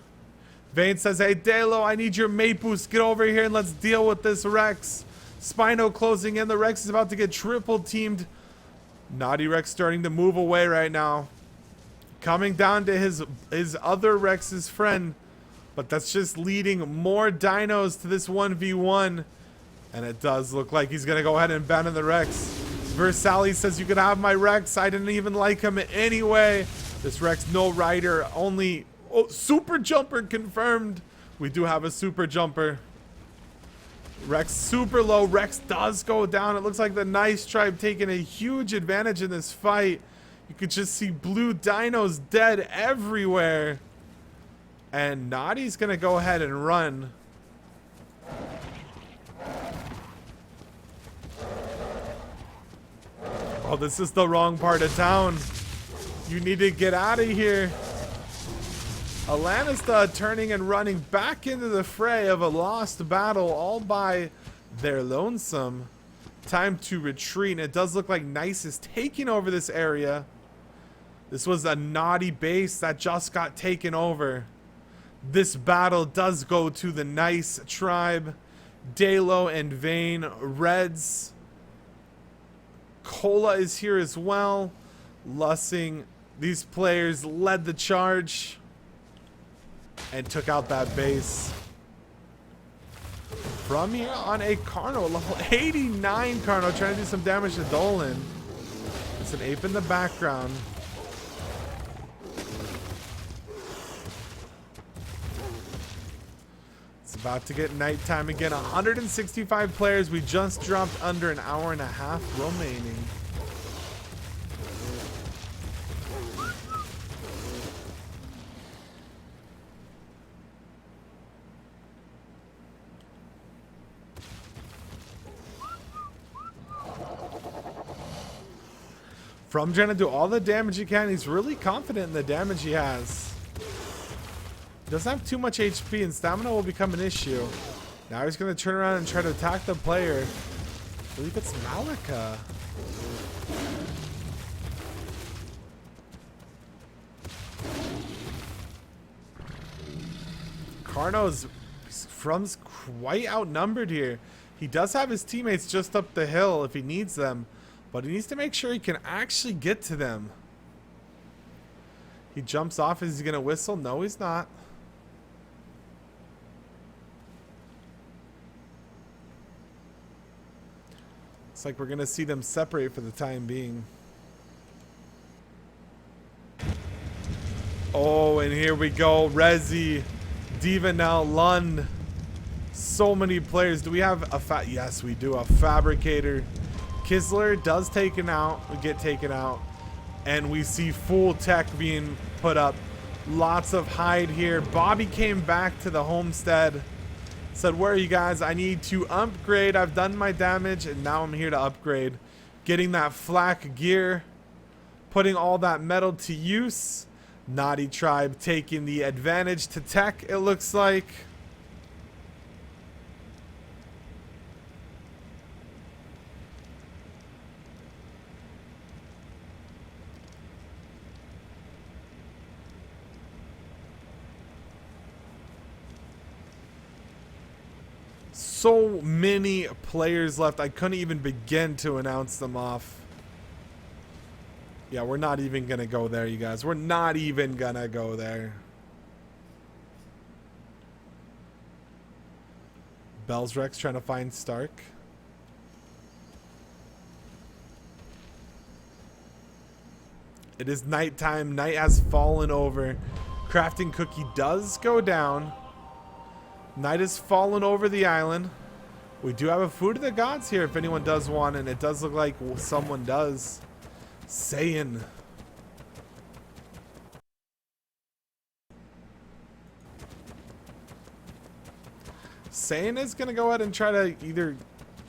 Vayne says, hey Daylo, I need your mate boost. Get over here and let's deal with this Rex. Spino closing in. The Rex is about to get triple teamed. Naughty Rex starting to move away right now. Coming down to his other Rex's friend. But that's just leading more dinos to this 1v1. And it does look like he's going to go ahead and ban the Rex. Versali says, you can have my Rex. I didn't even like him anyway. This Rex, no rider, only... Oh, super jumper confirmed. We do have a super jumper. Rex super low. Rex does go down. It looks like the Nice tribe taking a huge advantage in this fight. You could just see blue dinos dead everywhere. And Naughty's going to go ahead and run. Oh, this is the wrong part of town. You need to get out of here. Alanista turning and running back into the fray of a lost battle all by their lonesome. Time to retreat. And it does look like Nice is taking over this area. This was a naughty base that just got taken over. This battle does go to the Nice tribe. Daylo and Vayne. Reds. Cola is here as well. Lussing. These players led the charge and took out that base. From here on a Carno, level 89 Carno, trying to do some damage to Dolan. It's an ape in the background. It's about to get nighttime again. 165 players. We just dropped under an hour and a half remaining. From trying to do all the damage he can. He's really confident in the damage he has. He doesn't have too much HP, and stamina will become an issue. Now he's going to turn around and try to attack the player. I believe it's Malika. Carno's From's quite outnumbered here. He does have his teammates just up the hill if he needs them. But he needs to make sure he can actually get to them. He jumps off. Is he going to whistle? No, he's not. It's like we're going to see them separate for the time being. Oh, and here we go. Rezi, Diva now, Lund. So many players. Do we have a yes, we do. A Fabricator. Kisler does taken out. We get taken out. And we see full tech being put up. Lots of hide here. Bobby came back to the homestead. Said, where are you guys? I need to upgrade. I've done my damage and now I'm here to upgrade. Getting that flak gear. Putting all that metal to use. Naughty Tribe taking the advantage to tech, it looks like. So many players left. I couldn't even begin to announce them off. Yeah, we're not even going to go there, you guys. We're not even going to go there. Bell's Rex trying to find Stark. It is nighttime. Night has fallen over. Crafting Cookie does go down. Night has fallen over the island. We do have a Food of the Gods here if anyone does want, and it does look like someone does. Saiyan. Saiyan is going to go ahead and try to either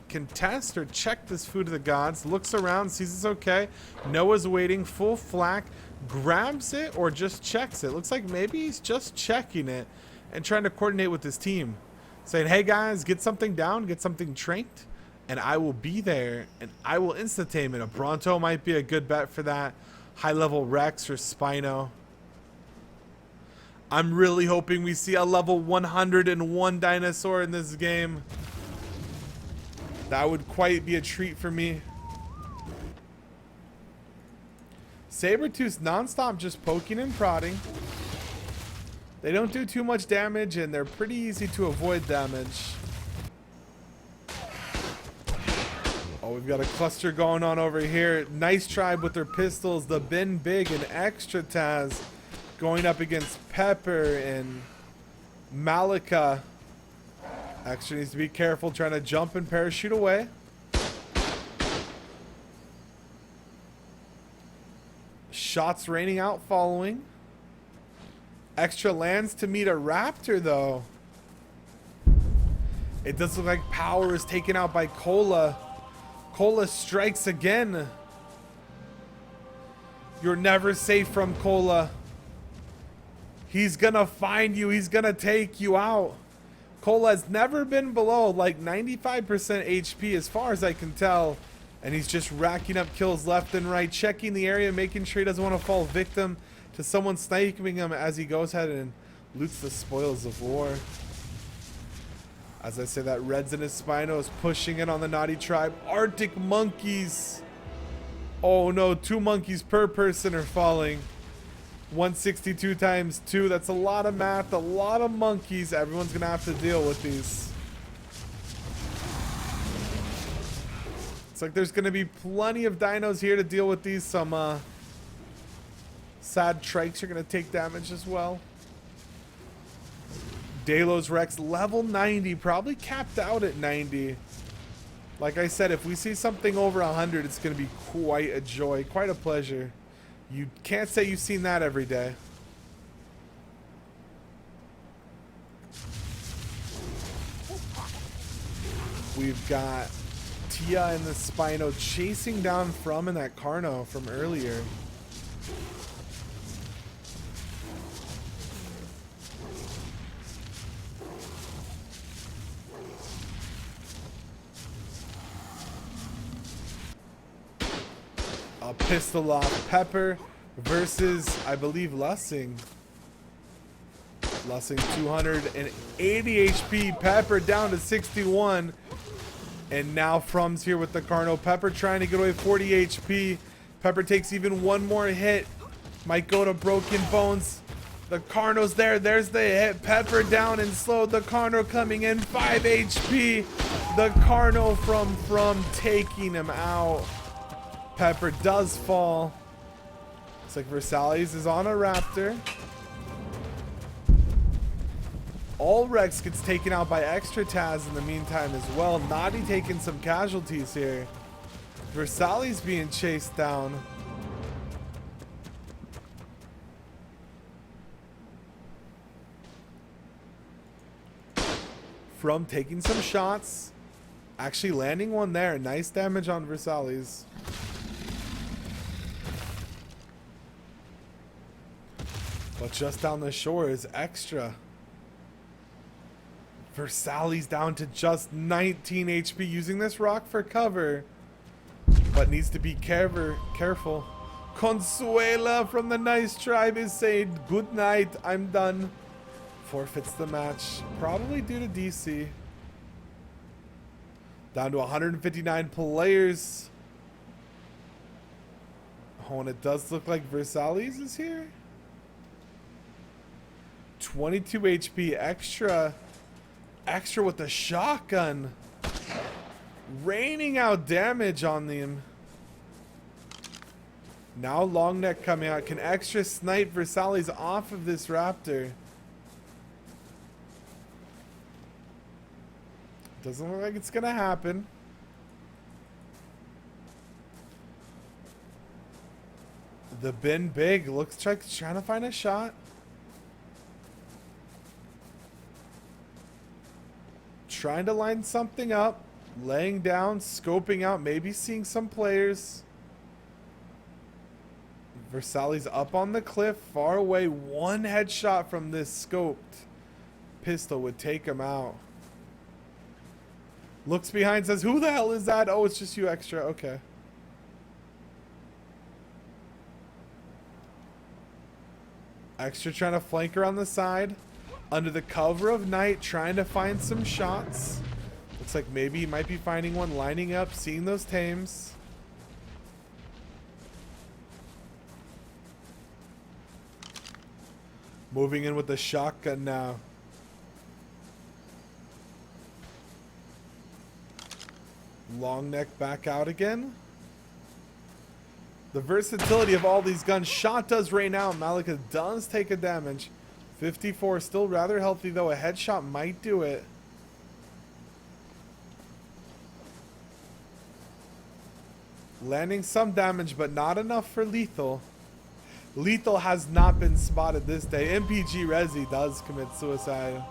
contest or check this Food of the Gods. Looks around, sees it's okay. Noah's waiting, full flak, grabs it or just checks it. Looks like maybe he's just checking it and trying to coordinate with his team. Saying, hey guys, get something down, get something tranked, and I will be there, and I will insta-tame it. A Bronto might be a good bet for that. High-level Rex or Spino. I'm really hoping we see a level 101 dinosaur in this game. That would quite be a treat for me. Sabertooth's nonstop just poking and prodding. They don't do too much damage, and they're pretty easy to avoid damage. Oh, we've got a cluster going on over here. Nice Tribe with their pistols. The Bin Big and Extra Taz going up against Pepper and Malika. Extra needs to be careful trying to jump and parachute away. Shots raining out following. Extra lands to meet a Raptor though. It does look like Power is taken out by Cola. Cola strikes again. You're never safe from Cola. He's gonna find you. He's gonna take you out. Cola has never been below like 95% HP as far as I can tell. And he's just racking up kills left and right. Checking the area, making sure he doesn't want to fall victim to someone sniping him as he goes ahead and loots the spoils of war. As I say that, Reds in his Spino is pushing in on the Naughty Tribe. Arctic Monkeys. Oh no, 2 monkeys per person are falling. 162 times 2. That's a lot of math, a lot of monkeys. Everyone's going to have to deal with these. It's like there's going to be plenty of dinos here to deal with these. Some sad trikes are going to take damage as well. Delos Rex level 90, probably capped out at 90. Like I said, if we see something over 100, it's going to be quite a joy, quite a pleasure. You can't say you've seen that every day. We've got Tia and the Spino chasing down From in that Carno from earlier. A pistol off Pepper versus, I believe, Lussing. Lussing 280 HP. Pepper down to 61. And now From's here with the Carno. Pepper trying to get away 40 HP. Pepper takes even one more hit. Might go to Broken Bones. The Carno's there. There's the hit. Pepper down and slow. The Carno coming in. 5 HP. The Carno from taking him out. Pepper does fall. Looks like Versailles is on a Raptor. All Rex gets taken out by Extra Taz in the meantime as well. Naughty taking some casualties here. Versailles being chased down. From taking some shots. Actually landing one there. Nice damage on Versailles. But just down the shore is Extra. Versailles down to just 19 HP, using this rock for cover, but needs to be careful. Consuela from the Nice Tribe is saying, good night, I'm done. Forfeits the match, probably due to DC. Down to 159 players. Oh, and it does look like Versailles is here. 22 HP extra. Extra with the shotgun, raining out damage on them. Now long neck coming out. Can Extra snipe Versailles off of this Raptor? Doesn't look like it's gonna happen. The bin big looks like it's trying to find a shot. Trying to line something up, laying down, scoping out, maybe seeing some players. Versailles up on the cliff, far away. One headshot from this scoped pistol would take him out. Looks behind, says, who the hell is that? Oh, it's just you, Extra. Okay. Extra trying to flank around the side. Under the cover of night, trying to find some shots. Looks like maybe he might be finding one, lining up, seeing those tames. Moving in with the shotgun now. Long neck back out again. The versatility of all these guns. Shot does rain out. Malika does take a damage. 54, still rather healthy though. A headshot might do it. Landing some damage, but not enough for lethal. Lethal has not been spotted this day. MPG Resi does commit suicide.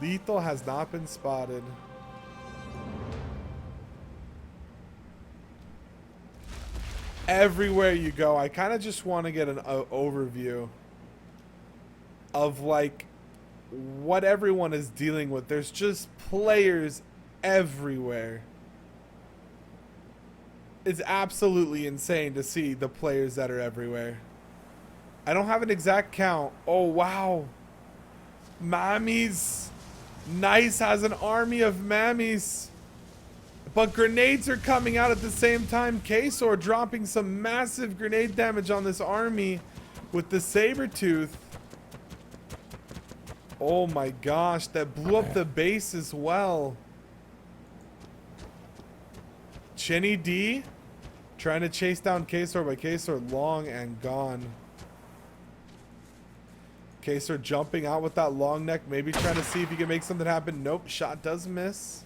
Lethal has not been spotted. Everywhere you go, I kind of just want to get an overview of like what everyone is dealing with. There's just players everywhere. It's absolutely insane to see the players that are everywhere. I don't have an exact count. Oh, wow. Mammies. Nice has an army of mammies. But grenades are coming out at the same time. K-Sword dropping some massive grenade damage on this army with the Sabertooth. Oh my gosh, that blew up the base as well. Chinny D trying to chase down K-Sword, but K-Sword long and gone. K-Sword jumping out with that long neck, maybe trying to see if he can make something happen. Nope, shot does miss.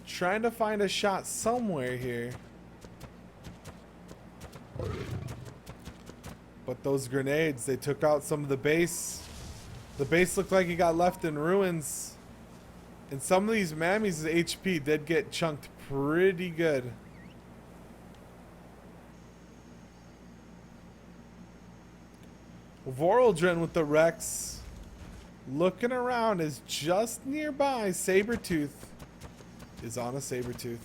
Trying to find a shot somewhere here. But those grenades, they took out some of the base. The base looked like it got left in ruins. And some of these mammies' HP did get chunked pretty good. Voraldrin with the Rex. Looking around is just nearby. Sabertooth is on a Sabertooth.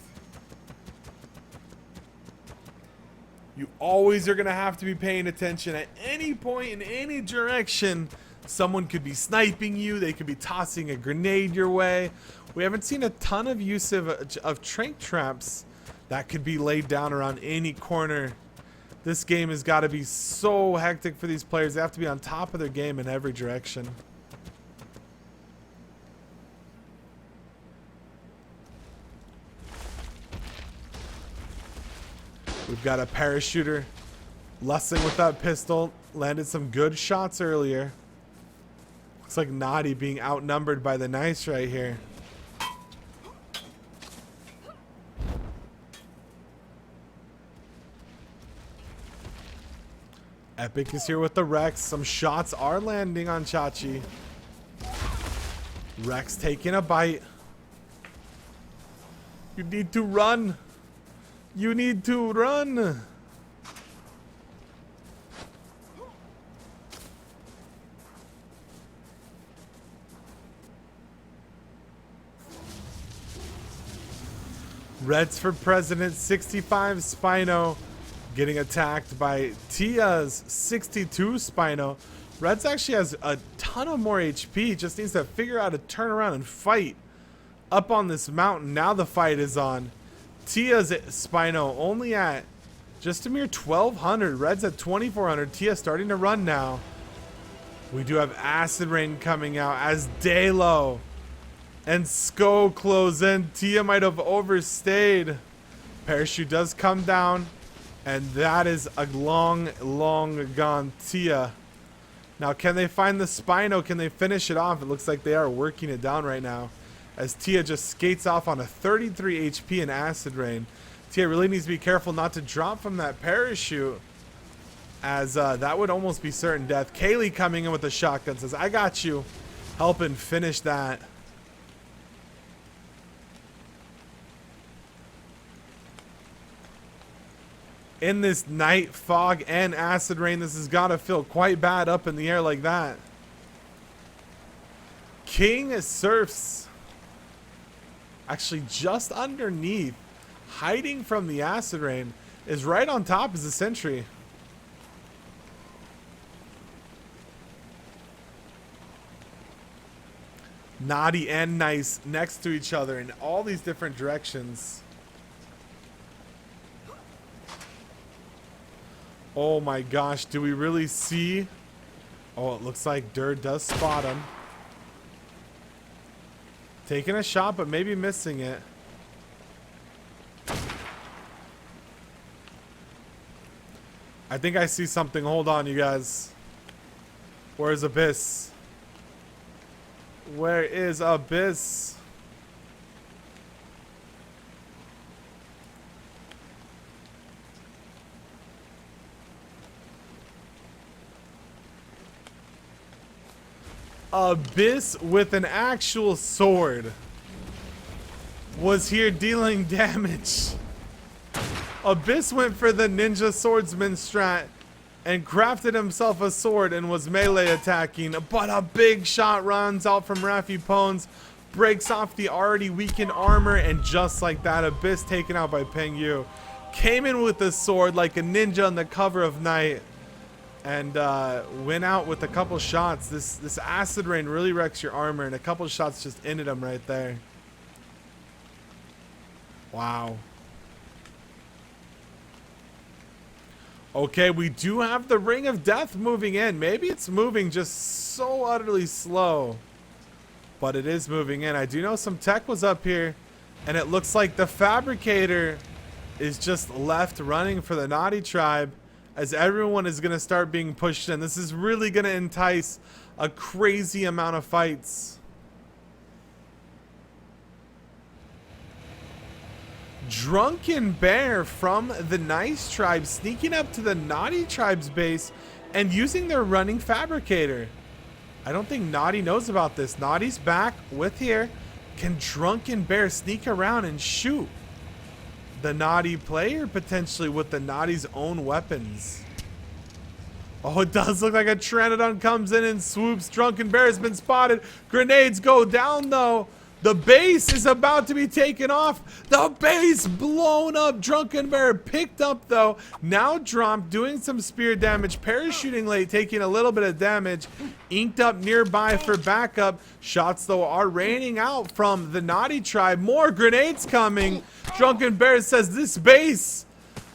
You always are going to have to be paying attention at any point in any direction. Someone could be sniping you. They could be tossing a grenade your way. We haven't seen a ton of use of trank traps that could be laid down around any corner. This game has got to be so hectic for these players. They have to be on top of their game in every direction. We've got a parachuter lusting with that pistol. Landed some good shots earlier. Looks like Naughty being outnumbered by the Nice right here. Epic is here with the Rex. Some shots are landing on Chachi. Rex taking a bite. You need to run. You need to run. Reds for President 65 Spino getting attacked by Tia's 62 Spino. Reds actually has a ton of more HP. Just needs to figure out how to turn around and fight up on this mountain. Now the fight is on. Tia's Spino only at just a mere 1200. Reds at 2400. Tia starting to run now. We do have Acid Rain coming out as Dalo and Sko close in. Tia might have overstayed. Parachute does come down. And that is a long, long gone Tia. Now, can they find the Spino? Can they finish it off? It looks like they are working it down right now. As Tia just skates off on a 33 HP in Acid Rain. Tia really needs to be careful not to drop from that parachute, as that would almost be certain death. Kaylee coming in with a shotgun says, I got you. Helping finish that. In this night, fog, and acid rain, this has got to feel quite bad up in the air like that. King surfs. Actually, just underneath, hiding from the acid rain, is right on top is the sentry. Naughty and Nice next to each other in all these different directions. Oh my gosh, do we really see? Oh, it looks like Dur does spot him. Taking a shot, but maybe missing it. I think I see something. Hold on, you guys. Where's Abyss? Where is Abyss? Abyss with an actual sword was here dealing damage. Abyss went for the ninja swordsman strat and crafted himself a sword and was melee attacking, but a big shot runs out from Rafi Pones, breaks off the already weakened armor, and just like that, Abyss taken out by Peng Yu. Came in with the sword like a ninja on the cover of night. And went out with a couple shots. This acid rain really wrecks your armor, and a couple shots just ended him right there. Wow. Okay, we do have the Ring of Death moving in. Maybe it's moving just so utterly slow, but it is moving in. I do know some tech was up here, and it looks like the Fabricator is just left running for the Naughty Tribe, as everyone is going to start being pushed in. This is really going to entice a crazy amount of fights. Drunken Bear from the Nice Tribe sneaking up to the Naughty Tribe's base and using their running Fabricator. I don't think Naughty knows about this. Naughty's back with here. Can Drunken Bear sneak around and shoot the Naughty player potentially with the Naughty's own weapons? Oh, it does look like a Pteranodon comes in and swoops. Drunken Bear has been spotted. Grenades go down though. The base is about to be taken off. The base blown up. Drunken Bear picked up though. Now dropped, doing some spear damage. Parachuting late, taking a little bit of damage. Inked up nearby for backup. Shots though are raining out from the Naughty Tribe. More grenades coming. Drunken Bear says, this base,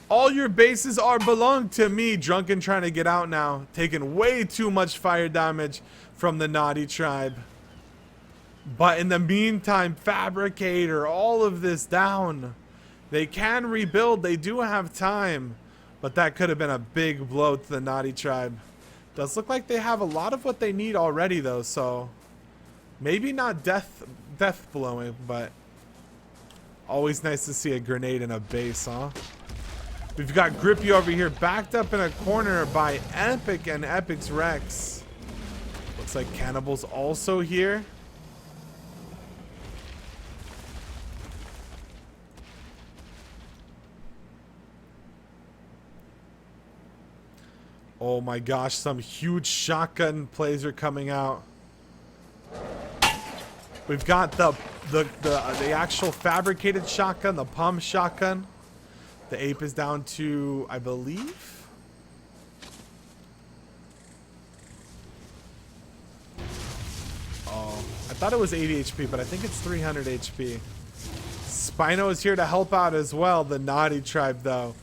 all your bases are belong to me. Drunken trying to get out now. Taking way too much fire damage from the Naughty Tribe. But in the meantime, Fabricator, all of this down. They can rebuild. They do have time. But that could have been a big blow to the Naughty Tribe. Does look like they have a lot of what they need already, though. So maybe not death blowing, but always nice to see a grenade in a base, huh? We've got Grippy over here, backed up in a corner by Epic and Epic's Rex. Looks like Cannibal's also here. Oh my gosh, some huge shotgun plays are coming out. We've got the actual fabricated shotgun, the pump shotgun. The ape is down to, I believe. Oh, I thought it was 80 HP, but I think it's 300 HP. Spino is here to help out as well, the Naughty Tribe though.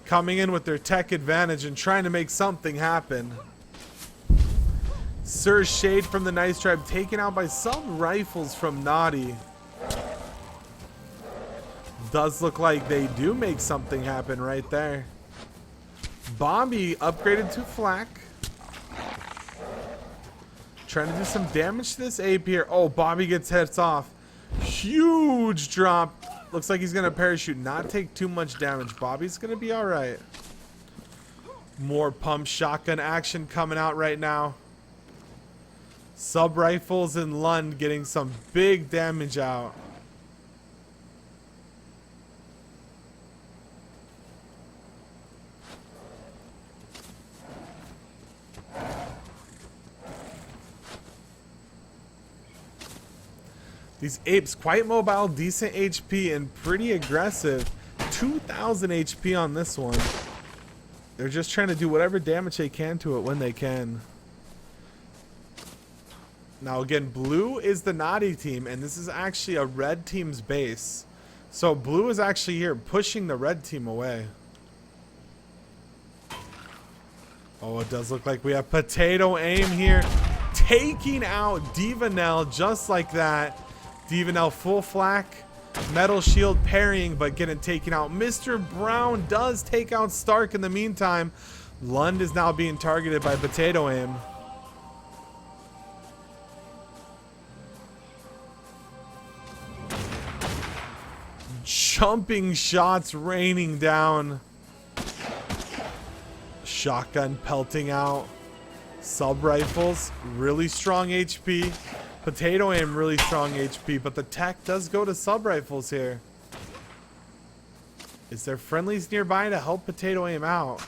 Coming in with their tech advantage and trying to make something happen. Sir Shade from the Nice Tribe taken out by some rifles from Naughty. Does look like they do make something happen right there. Bobby upgraded to flak. Trying to do some damage to this ape here. Oh, Bobby gets hits off. Huge drop. Looks like he's going to parachute, not take too much damage. Bobby's going to be all right. More pump shotgun action coming out right now. Sub rifles and Lund getting some big damage out. These apes quite mobile, decent HP, and pretty aggressive. 2,000 HP on this one. They're just trying to do whatever damage they can to it when they can. Now again, blue is the Naughty team, and this is actually a red team's base. So blue is actually here pushing the red team away. Oh, it does look like we have Potato Aim here, taking out Divanel just like that. Divanel full flak, metal shield parrying, but getting taken out. Mr. Brown does take out Stark in the meantime. Lund is now being targeted by Potato Aim. Jumping shots raining down. Shotgun pelting out. Sub rifles, really strong HP. Potato Aim, really strong HP, but the tech does go to sub rifles here. Is there friendlies nearby to help Potato Aim out?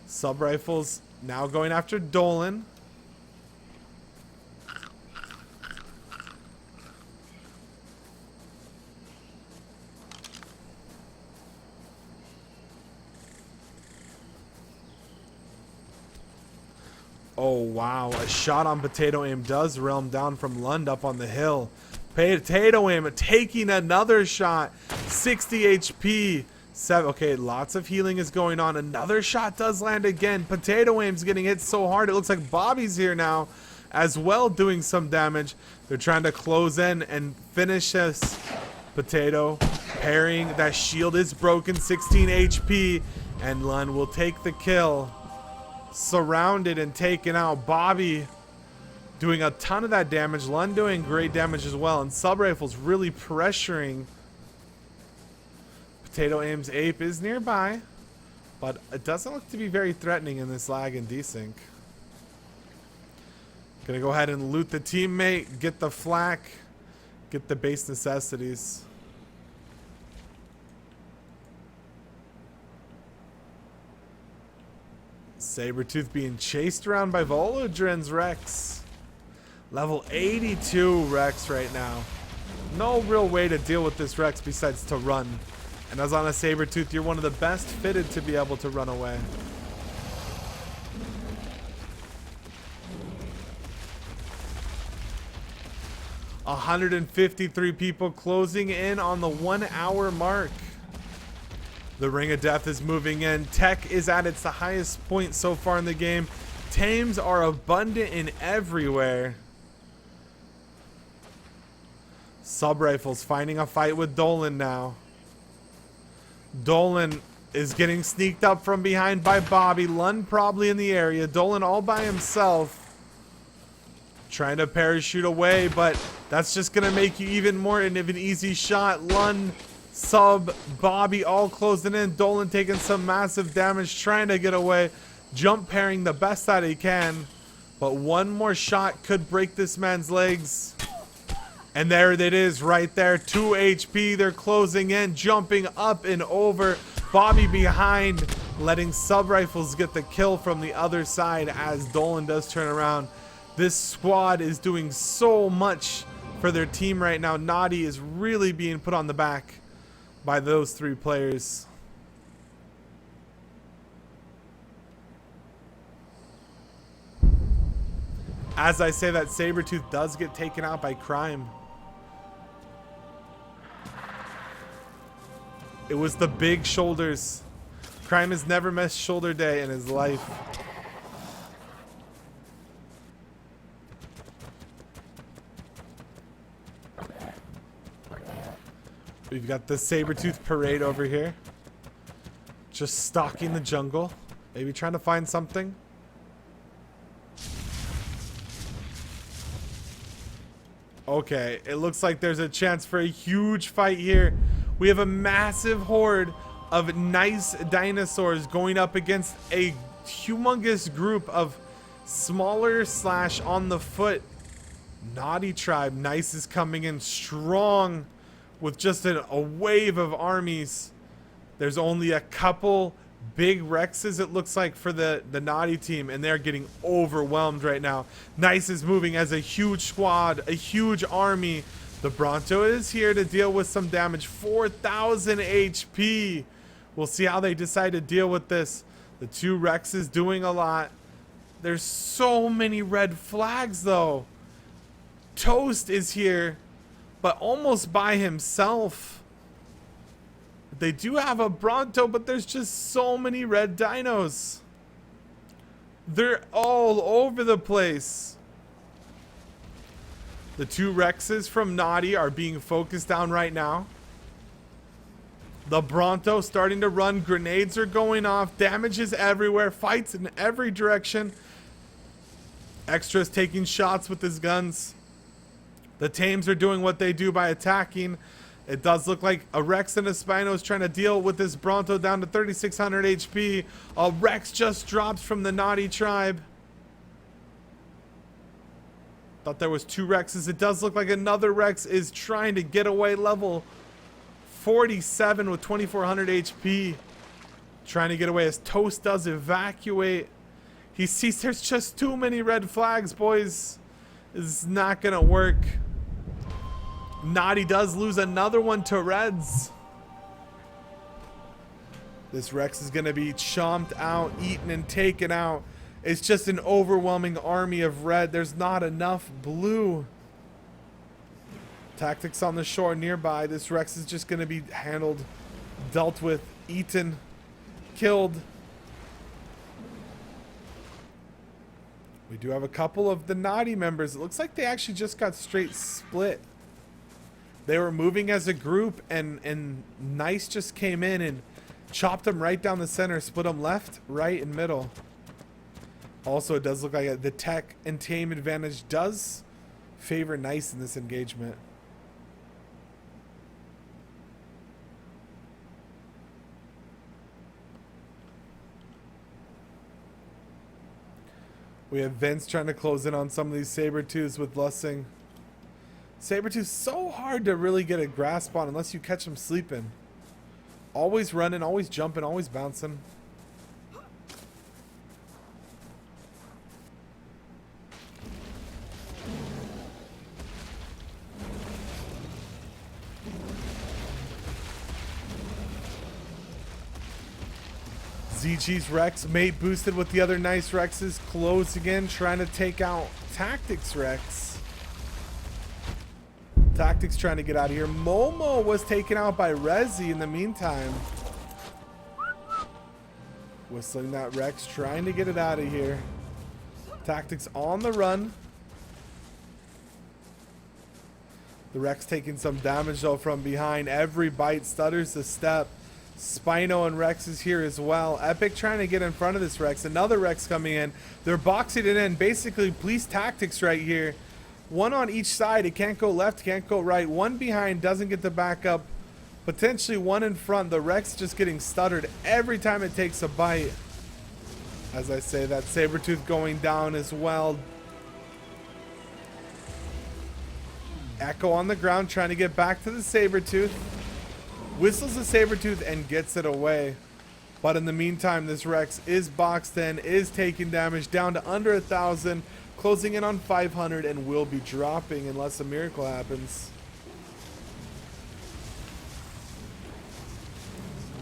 Sub rifles now going after Dolan. Oh wow, a shot on Potato Aim does realm down from Lund up on the hill. Potato Aim taking another shot. 60 HP. Okay, lots of healing is going on. Another shot does land again. Potato Aim's getting hit so hard. It looks like Bobby's here now as well, doing some damage. They're trying to close in and finish this. Potato parrying. That shield is broken. 16 HP. And Lund will take the kill. Surrounded and taken out. Bobby doing a ton of that damage. Lund doing great damage as well. And sub rifles really pressuring. Potato Aim's ape is nearby, but it doesn't look to be very threatening in this lag and desync. Gonna go ahead and loot the teammate, get the flak, get the base necessities. Sabretooth being chased around by Volodrin's Rex. Level 82 Rex right now. No real way to deal with this Rex besides to run. And as on a Sabertooth, you're one of the best fitted to be able to run away. $153 people closing in on the 1 hour mark. The Ring of Death is moving in. Tech is at its highest point so far in the game. Tames are abundant in everywhere. Sub-Rifles finding a fight with Dolan now. Dolan is getting sneaked up from behind by Bobby. Lund probably in the area. Dolan all by himself. Trying to parachute away, but that's just going to make you even more of an easy shot. Lund, Sub, Bobby all closing in. Dolan taking some massive damage, trying to get away. Jump pairing the best that he can. But one more shot could break this man's legs. And there it is right there. 2 HP. They're closing in, jumping up and over. Bobby behind, letting Sub-Rifles get the kill from the other side as Dolan does turn around. This squad is doing so much for their team right now. Naughty is really being put on the back by those 3 players. As I say that, Sabertooth does get taken out by Crime. It was the big shoulders. Crime has never missed shoulder day in his life. We've got the Sabertooth parade over here. Just stalking the jungle. Maybe trying to find something. Okay, it looks like there's a chance for a huge fight here. We have a massive horde of nice dinosaurs going up against a humongous group of smaller / on the foot Naughty tribe. Nice is coming in strong with just a wave of armies. There's only a couple big Rexes, it looks like, for the Naughty team, and they're getting overwhelmed right now. Nice is moving as a huge squad, a huge army. The Bronto is here to deal with some damage. 4,000 HP. We'll see how they decide to deal with this. The 2 Rexes doing a lot. There's so many red flags, though. Toast is here, but almost by himself. They do have a Bronto, but there's just so many red dinos. They're all over the place. The 2 Rexes from Naughty are being focused down right now. The Bronto starting to run. Grenades are going off. Damage is everywhere. Fights in every direction. Extra's taking shots with his guns. The Tames are doing what they do by attacking. It does look like a Rex and a Spino is trying to deal with this Bronto down to 3,600 HP. A Rex just drops from the Naughty tribe. Thought there was 2 Rexes. It does look like another Rex is trying to get away. Level 47 with 2,400 HP. Trying to get away as Toast does evacuate. He sees there's just too many red flags, boys. This is not going to work. Naughty does lose another one to Reds. This Rex is going to be chomped out, eaten, and taken out. It's just an overwhelming army of red. There's not enough blue. Tactics on the shore nearby. This Rex is just going to be handled, dealt with, eaten, killed. We do have a couple of the Naughty members. It looks like they actually just got straight split. They were moving as a group, and Nice just came in and chopped them right down the center, split them left, right, and middle. Also, it does look like the tech and tame advantage does favor Nice in this engagement. We have Vince trying to close in on some of these Sabertooths with Lussing. Sabertooth's so hard to really get a grasp on unless you catch him sleeping. Always running, always jumping, always bouncing. ZG's Rex, mate boosted with the other nice Rexes, closing in, trying to take out Tactics Rex. Tactics trying to get out of here. Momo was taken out by Rezi in the meantime. Whistling that Rex, trying to get it out of here. Tactics on the run. The Rex taking some damage though from behind. Every bite stutters the step. Spino and Rex is here as well. Epic trying to get in front of this Rex. Another Rex coming in. They're boxing it in. Basically, police tactics right here. One on each side. It can't go left, can't go right. One behind doesn't get the backup. Potentially one in front. The Rex just getting stuttered every time it takes a bite. As I say, that Sabretooth going down as well. Echo on the ground trying to get back to the Sabretooth. Whistles the Sabretooth and gets it away. But in the meantime, this Rex is boxed in, is taking damage down to under 1,000, closing in on 500, and will be dropping unless a miracle happens.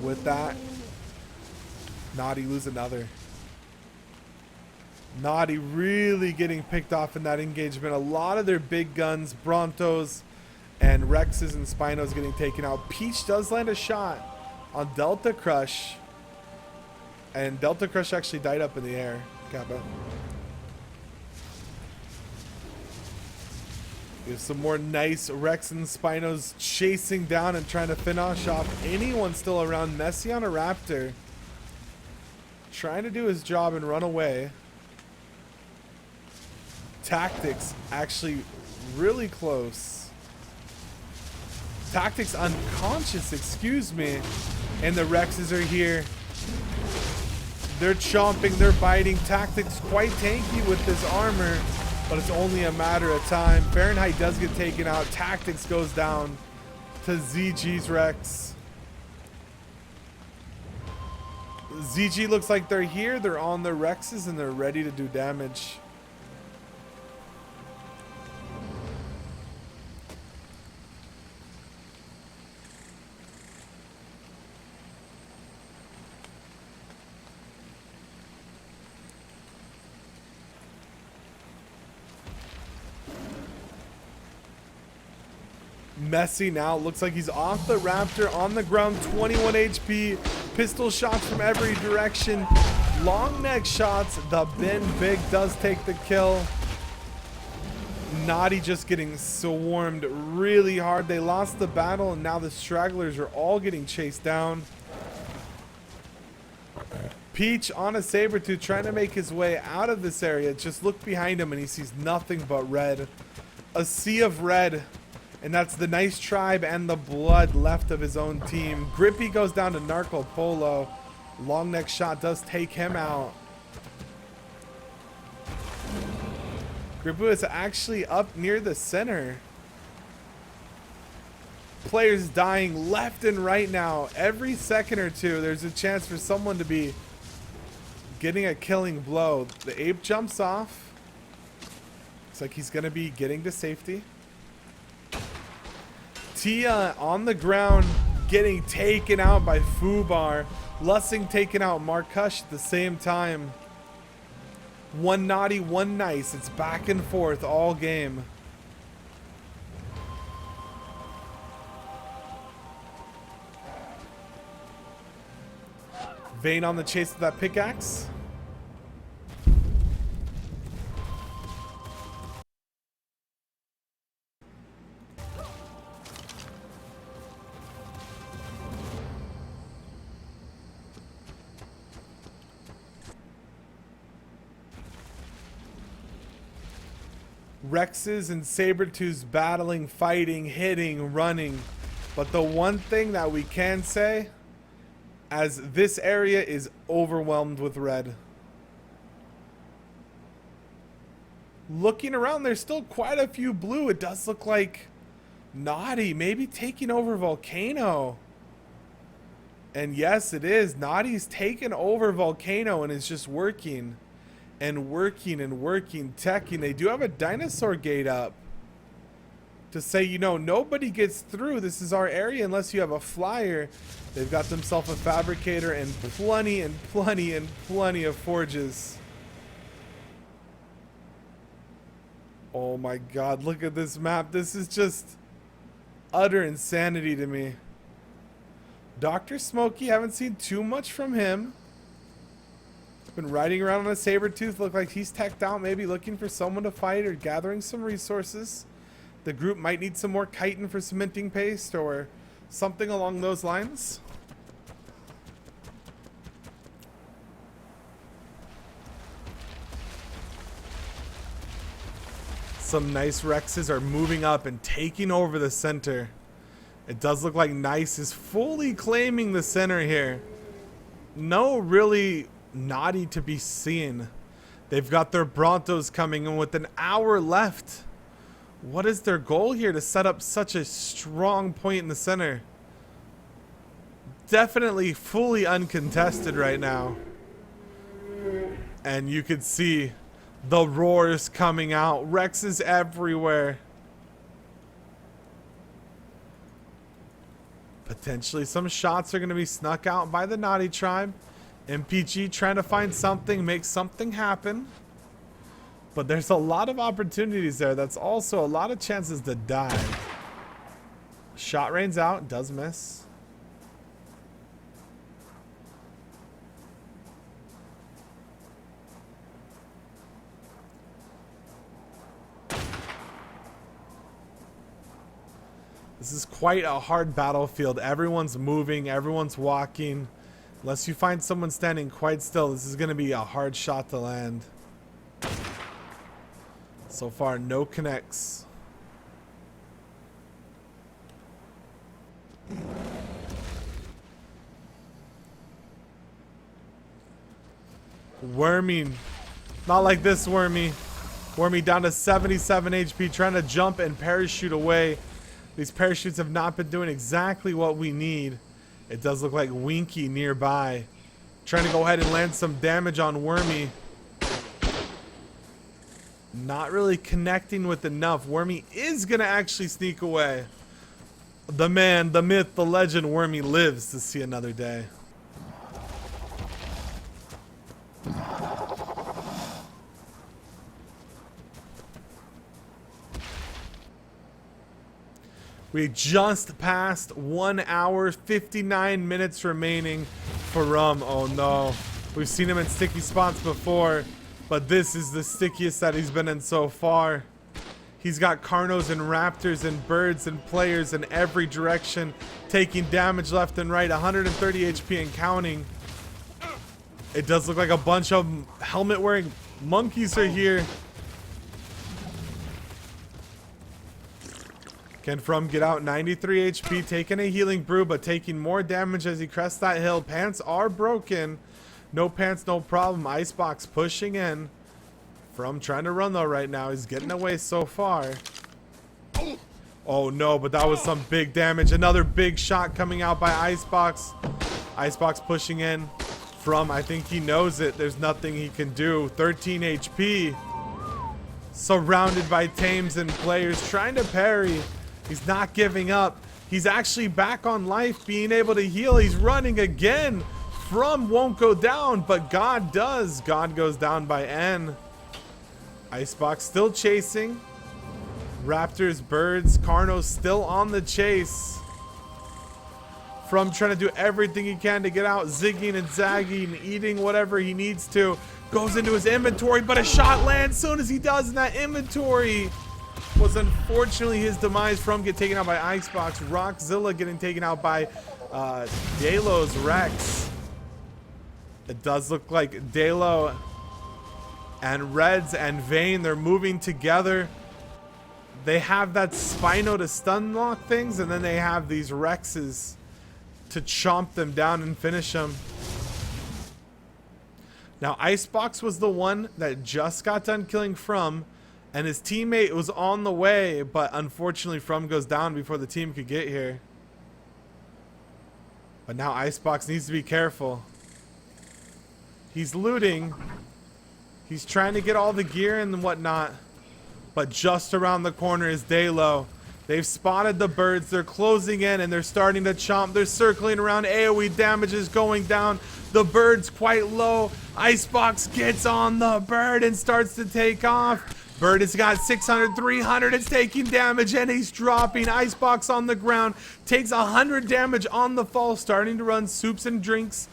With that, Naughty lose another. Naughty really getting picked off in that engagement. A lot of their big guns, Brontos, and Rexes and Spinos getting taken out. Peach does land a shot on Delta Crush. And Delta Crush actually died up in the air. Kappa. There's some more nice Rex and Spinos chasing down and trying to finish off anyone still around. Messi on a Raptor. Trying to do his job and run away. Tactics actually really close. Tactics unconscious, excuse me. And the Rexes are here. They're chomping, they're biting. Tactics quite tanky with this armor, but it's only a matter of time. Fahrenheit does get taken out. Tactics goes down to ZG's Rex. ZG looks like they're here. They're on their Rexes and they're ready to do damage. Messi now looks like he's off the Raptor on the ground. 21 HP. Pistol shots from every direction. Long neck shots. The Ben Big does take the kill. Naughty just getting swarmed really hard. They lost the battle and now the stragglers are all getting chased down. Peach on a Sabretooth trying to make his way out of this area. Just look behind him and he sees nothing but red. A sea of red. And that's the nice tribe and the blood left of his own team. Grippy goes down to Narco Polo. Long neck shot does take him out. Grippy is actually up near the center. Players dying left and right now. Every second or two, there's a chance for someone to be getting a killing blow. The ape jumps off. Looks like he's going to be getting to safety. Tia on the ground getting taken out by Fubar. Lussing taken out Markush at the same time. One naughty, one nice. It's back and forth all game. Vayne on the chase with that pickaxe. Rexes and Sabretooths battling, fighting, hitting, running. But the one thing that we can say, as this area is overwhelmed with red. Looking around, there's still quite a few blue. It does look like Naughty maybe taking over Volcano. And yes, it is. Naughty's taken over Volcano and is just working. And working and working, teching. They do have a dinosaur gate up. to say, you know, nobody gets through. This is our area unless you have a flyer. They've got themselves a fabricator and plenty and plenty and plenty of forges. Oh my god, look at this map. This is just utter insanity to me. Dr. Smokey, haven't seen too much from him. Been riding around on a saber tooth. Look like he's teched out, maybe looking for someone to fight or gathering some resources. The group might need some more chitin for cementing paste or something along those lines. Some nice Rexes are moving up and taking over the center. It does look like Nice is fully claiming the center here. No really naughty to be seen. They've got their Brontos coming in with an hour left. What is their goal here to set up such a strong point in the center? Definitely fully uncontested right now. And you could see the roars coming out. Rexes everywhere. Potentially some shots are going to be snuck out by the Naughty Tribe. MPG trying to find something, make something happen. But there's a lot of opportunities there. That's also a lot of chances to die. Shot rains out, does miss. This is quite a hard battlefield. Everyone's moving, everyone's walking. Unless you find someone standing quite still, this is going to be a hard shot to land. So far, no connects. Wormy. Not like this, Wormy. Wormy down to 77 HP, trying to jump and parachute away. These parachutes have not been doing exactly what we need. It does look like Winky nearby. Trying to go ahead and land some damage on Wormy. Not really connecting with enough. Wormy is going to actually sneak away. The man, the myth, the legend, Wormy lives to see another day. We just passed 1 hour, 59 minutes remaining for Rum. Oh no. We've seen him in sticky spots before, but this is the stickiest that he's been in so far. He's got Carnos and Raptors and Birds and players in every direction, taking damage left and right, 130 HP and counting. It does look like a bunch of helmet-wearing monkeys are here. Can From get out 93 HP, taking a healing brew, but taking more damage as he crests that hill. Pants are broken. No pants, no problem. Icebox pushing in. From trying to run though right now. He's getting away so far. Oh no, but that was some big damage. Another big shot coming out by Icebox. Icebox pushing in. From, I think he knows it. There's nothing he can do. 13 HP. Surrounded by tames and players trying to parry. He's not giving up. He's actually back on life, being able to heal. He's running again. From won't go down, but God does. God goes down by N. Icebox still chasing. Raptors, Birds, Carnos still on the chase. From trying to do everything he can to get out, zigging and zagging, eating whatever he needs to. Goes into his inventory, but a shot lands soon as he does in that inventory. Was unfortunately his demise. From get taken out by Icebox. Rockzilla getting taken out by Delo's Rex. It does look like Delo and Reds and Vayne, they're moving together. They have that Spino to stun lock things, and then they have these Rexes to chomp them down and finish them. Now Icebox was the one that just got done killing From, and his teammate was on the way, but unfortunately From goes down before the team could get here. But now Icebox needs to be careful. He's looting. He's trying to get all the gear and whatnot. But just around the corner is Dalo. They've spotted the birds. They're closing in and they're starting to chomp. They're circling around. AoE damage is going down. The bird's quite low. Icebox gets on the bird and starts to take off. Bird has got 600, 300. It's taking damage and he's dropping. Icebox on the ground. Takes 100 damage on the fall. Starting to run soups and drinks.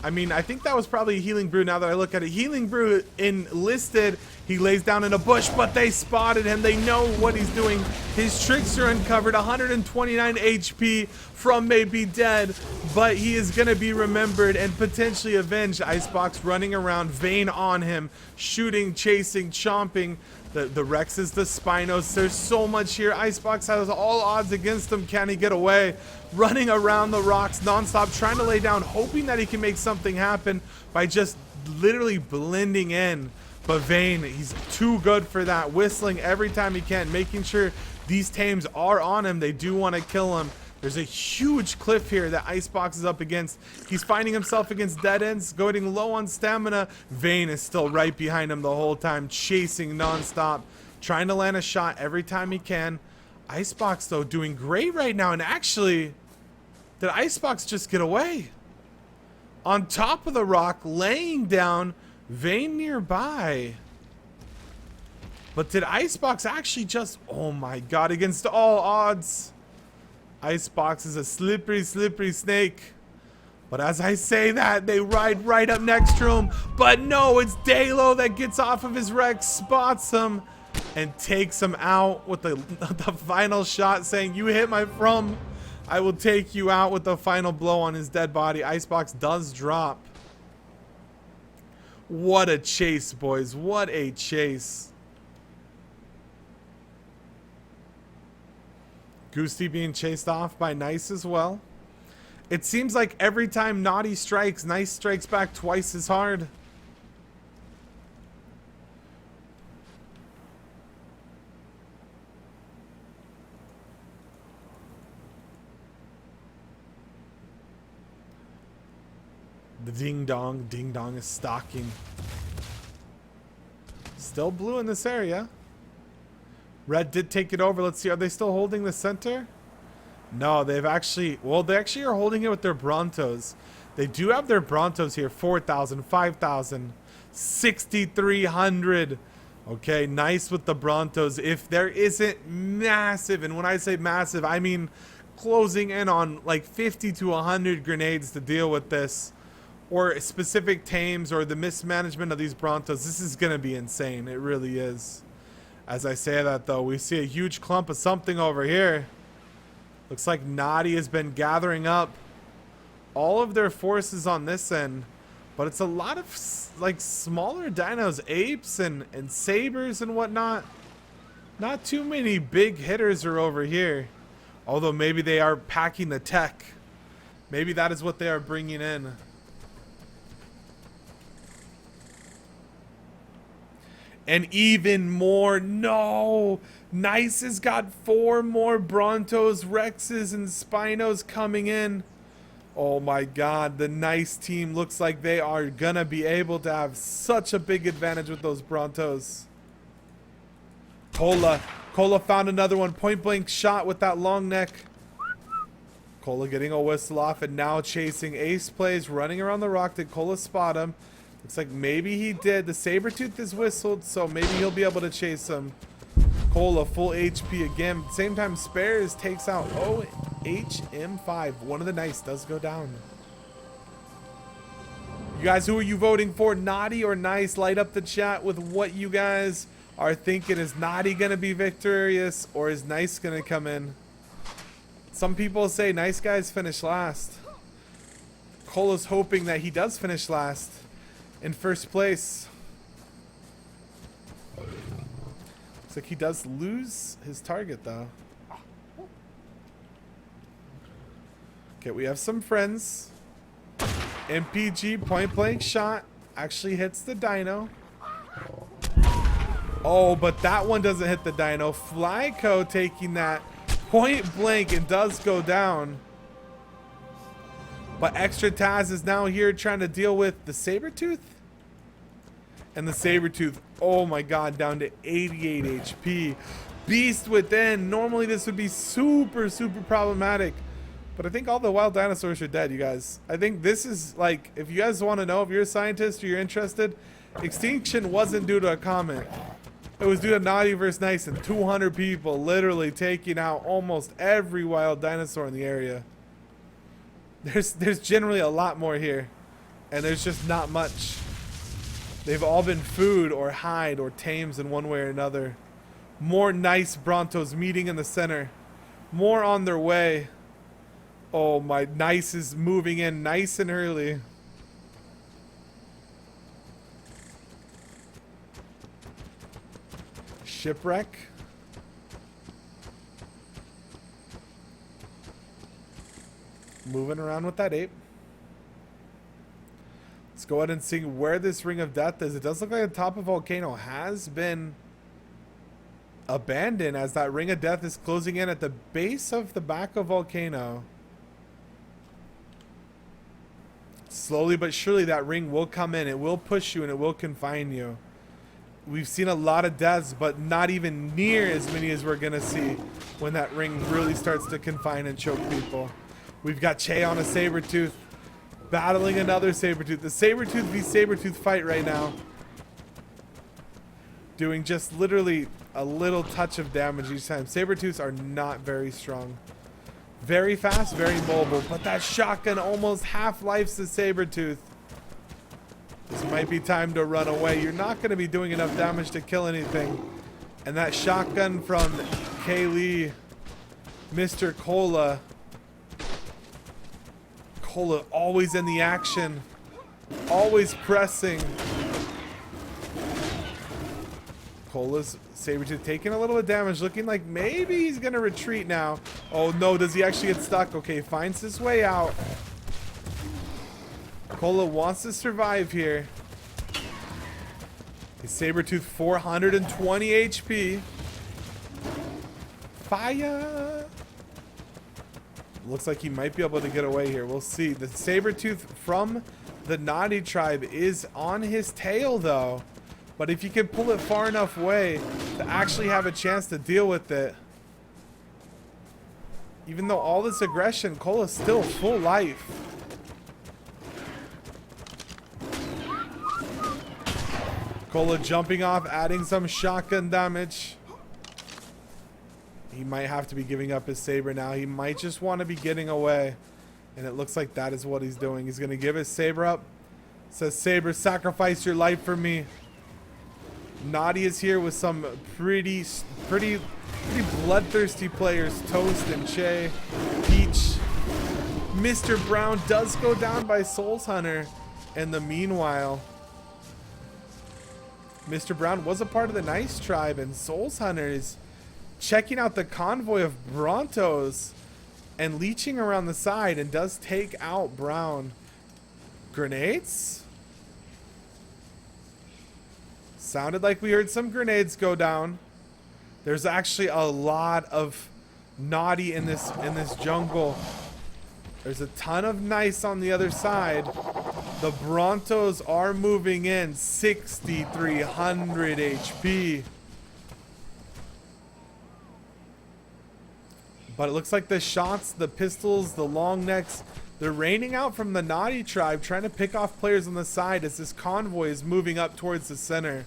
I mean, I think that was probably a Healing Brew now that I look at it. Healing Brew enlisted. He lays down in a bush, but they spotted him. They know what he's doing. His tricks are uncovered. 129 HP from maybe dead, but he is going to be remembered and potentially avenged. Icebox running around, Vayne on him, shooting, chasing, chomping. The Rexes, the Spinos, there's so much here. Icebox has all odds against him. Can he get away? Running around the rocks nonstop, trying to lay down, hoping that he can make something happen by just literally blending in. But Vayne, he's too good for that. Whistling every time he can, making sure these tames are on him. They do want to kill him. There's a huge cliff here that Icebox is up against. He's finding himself against dead ends, going low on stamina. Vayne is still right behind him the whole time, chasing nonstop, trying to land a shot every time he can. Icebox, though, doing great right now. And actually, did Icebox just get away? On top of the rock, laying down, Vayne nearby. But did Icebox actually just... Oh my god, against all odds. Icebox is a slippery, slippery snake. But as I say that, they ride right up next to him. But no, it's Dalo that gets off of his Rex, spots him, and takes him out with the final shot, saying, "You hit my from. I will take you out," with the final blow on his dead body. Icebox does drop. What a chase, boys. What a chase. Goosey being chased off by Nice as well. It seems like every time Naughty strikes, Nice strikes back twice as hard. The ding dong is stalking. Still blue in this area. Red did take it over. Let's see. Are they still holding the center? No, they've actually... Well, they actually are holding it with their Brontos. They do have their Brontos here. 4,000, 5,000, 6,300. Okay, Nice with the Brontos. If there isn't massive, and when I say massive, I mean closing in on like 50 to 100 grenades to deal with this, or specific tames, or the mismanagement of these Brontos, this is going to be insane. It really is. As I say that, though, we see a huge clump of something over here. Looks like Naughty has been gathering up all of their forces on this end. But it's a lot of, like, smaller dinos, apes and sabers and whatnot. Not too many big hitters are over here. Although maybe they are packing the tech. Maybe that is what they are bringing in. And even more. No! Nice has got 4 more Brontos, Rexes, and Spinos coming in. Oh my god. The Nice team looks like they are gonna be able to have such a big advantage with those Brontos. Cola found another one. Point blank shot with that long neck. Cola getting a whistle off and now chasing. Ace plays, running around the rock. Did Cola spot him? Looks like maybe he did. The Sabertooth is whistled, so maybe he'll be able to chase him. Cola full HP again. Same time Spares takes out HM5. One of the Nice does go down. You guys, who are you voting for? Naughty or Nice? Light up the chat with what you guys are thinking. Is Naughty gonna be victorious, or is Nice gonna come in? Some people say Nice guys finish last. Cola's hoping that he does finish last. In first place. Looks like he does lose his target, though. Okay, we have some friends. MPG point blank shot actually hits the dino. Oh, but that one doesn't hit the dino. Flyco taking that point blank and does go down. But Extra Taz is now here trying to deal with the Sabertooth. And the Sabertooth, oh my god, down to 88 HP. beast within. Normally this would be super problematic, but I think all the wild dinosaurs are dead, you guys. I think this is like, if you guys want to know, if you're a scientist or you're interested, extinction wasn't due to a comet. It was due to Naughty versus Nice and 200 people literally taking out almost every wild dinosaur in the area. There's generally a lot more here, and there's just not much. They've all been food or hide or tames in one way or another. More nice Brontos meeting in the center. More on their way. Oh, my nice is moving in nice and early. Shipwreck. Moving around with that ape. Let's go ahead and see where this ring of death is. It does look like the top of volcano has been abandoned, as that ring of death is closing in at the base of the back of volcano. Slowly but surely that ring will come in. It will push you and it will confine you. We've seen a lot of deaths, but not even near as many as we're gonna see when that ring really starts to confine and choke people. We've got Che on a Sabertooth battling another Sabertooth. The Sabertooth v Sabertooth fight right now, doing just literally a little touch of damage each time. Sabertooths are not very strong. Very fast, very mobile, but that shotgun almost half-lifes the Sabertooth. This might be time to run away. You're not going to be doing enough damage to kill anything. And that shotgun from Kaylee, Mr. Cola. Cola always in the action. Always pressing. Cola's Sabertooth taking a little bit of damage, looking like maybe he's going to retreat now. Oh no, does he actually get stuck? Okay, finds his way out. Cola wants to survive here. His Sabertooth 420 HP. Fire! Looks like he might be able to get away here. We'll see. The Sabertooth from the Naughty tribe is on his tail though. But if you can pull it far enough away to actually have a chance to deal with it. Even though all this aggression, Cola's still full life. Cola jumping off, adding some shotgun damage. He might have to be giving up his saber now. He might just want to be getting away. And it looks like that is what he's doing. He's going to give his saber up. Says, Saber, sacrifice your life for me. Naughty is here with some pretty bloodthirsty players. Toast and Che, Peach. Mr. Brown does go down by Souls Hunter. In the meanwhile, Mr. Brown was a part of the Nice tribe, and Souls Hunter is checking out the convoy of Brontos and leeching around the side, and does take out Brown. Grenades? Sounded like we heard some grenades go down. There's actually a lot of Naughty in this jungle. There's a ton of Nice on the other side. The Brontos are moving in. 6,300 HP. But it looks like the shots, the pistols, the long necks, they're raining out from the Naughty tribe, trying to pick off players on the side as this convoy is moving up towards the center.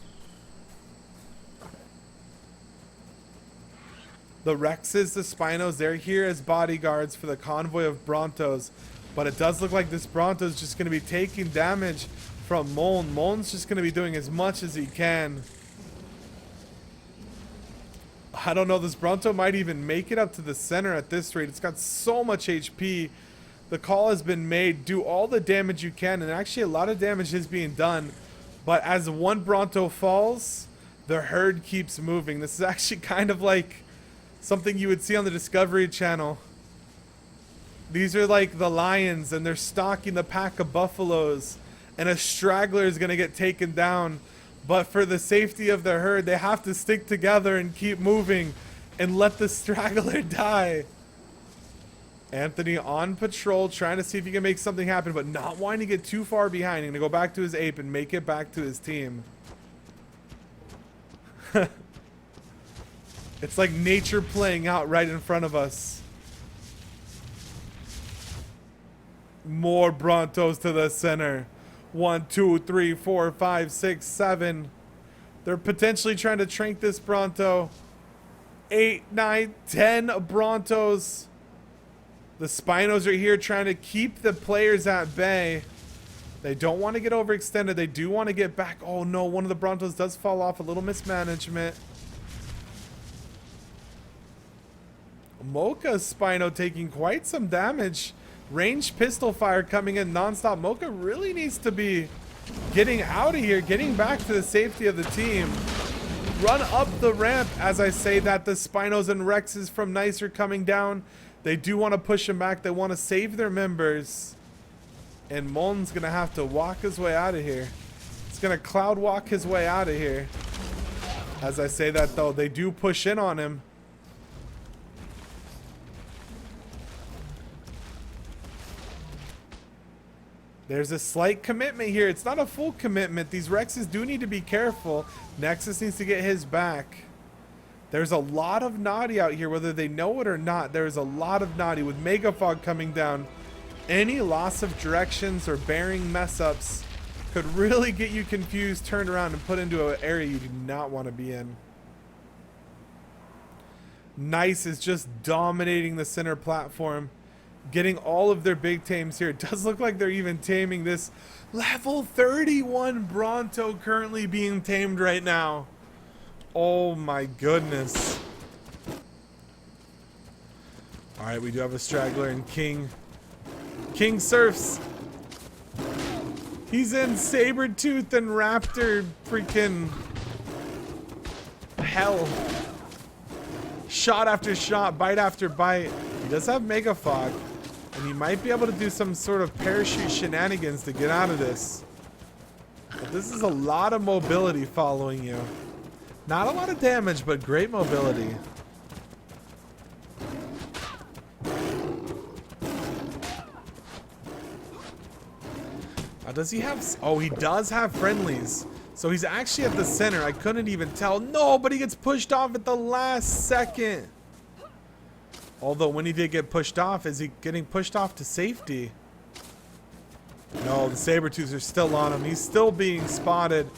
The Rexes, the Spinos, they're here as bodyguards for the convoy of Brontos. But it does look like this Bronto is just going to be taking damage from Moln. Moln's just going to be doing as much as he can. I don't know, this Bronto might even make it up to the center at this rate. It's got so much HP. The call has been made. Do all the damage you can. And actually a lot of damage is being done. But as one Bronto falls, the herd keeps moving. This is actually kind of like something you would see on the Discovery Channel. These are like the lions, and they're stalking the pack of buffaloes, and a straggler is going to get taken down. But for the safety of the herd, they have to stick together and keep moving and let the straggler die. Anthony on patrol, trying to see if he can make something happen, but not wanting to get too far behind. He's going to go back to his ape and make it back to his team. It's like nature playing out right in front of us. More Brontos to the center. 1, 2, 3, 4, 5, 6, 7. They're potentially trying to trank this Bronto. 8, 9, 10 Brontos. The Spinos are here trying to keep the players at bay. They don't want to get overextended. They do want to get back. Oh no, one of the Brontos does fall off. A little mismanagement. Mocha Spino taking quite some damage. Ranged pistol fire coming in nonstop. Mocha really needs to be getting out of here, getting back to the safety of the team. Run up the ramp as I say that. The Spinos and Rexes from Nice are coming down. They do want to push him back. They want to save their members. And Mon's going to have to walk his way out of here. He's going to cloud walk his way out of here. As I say that though, they do push in on him. There's a slight commitment here. It's not a full commitment. These Rexes do need to be careful. Nexus needs to get his back. There's a lot of Naughty out here, whether they know it or not. There's a lot of Naughty with Mega Fog coming down. Any loss of directions or bearing mess ups could really get you confused, turned around, and put into an area you do not want to be in. Nice is just dominating the center platform, getting all of their big tames here. It does look like they're even taming this level 31 Bronto currently being tamed right now. Oh my goodness. Alright, we do have a straggler in King. King surfs. He's in Sabertooth and Raptor freaking hell. Shot after shot, bite after bite. He does have Mega Fog. And he might be able to do some sort of parachute shenanigans to get out of this. But this is a lot of mobility following you. Not a lot of damage, but great mobility. Does he have... Oh, he does have friendlies. So he's actually at the center. I couldn't even tell. No, but he gets pushed off at the last second. Although when he did get pushed off, is he getting pushed off to safety? No, the Sabertooths are still on him. He's still being spotted.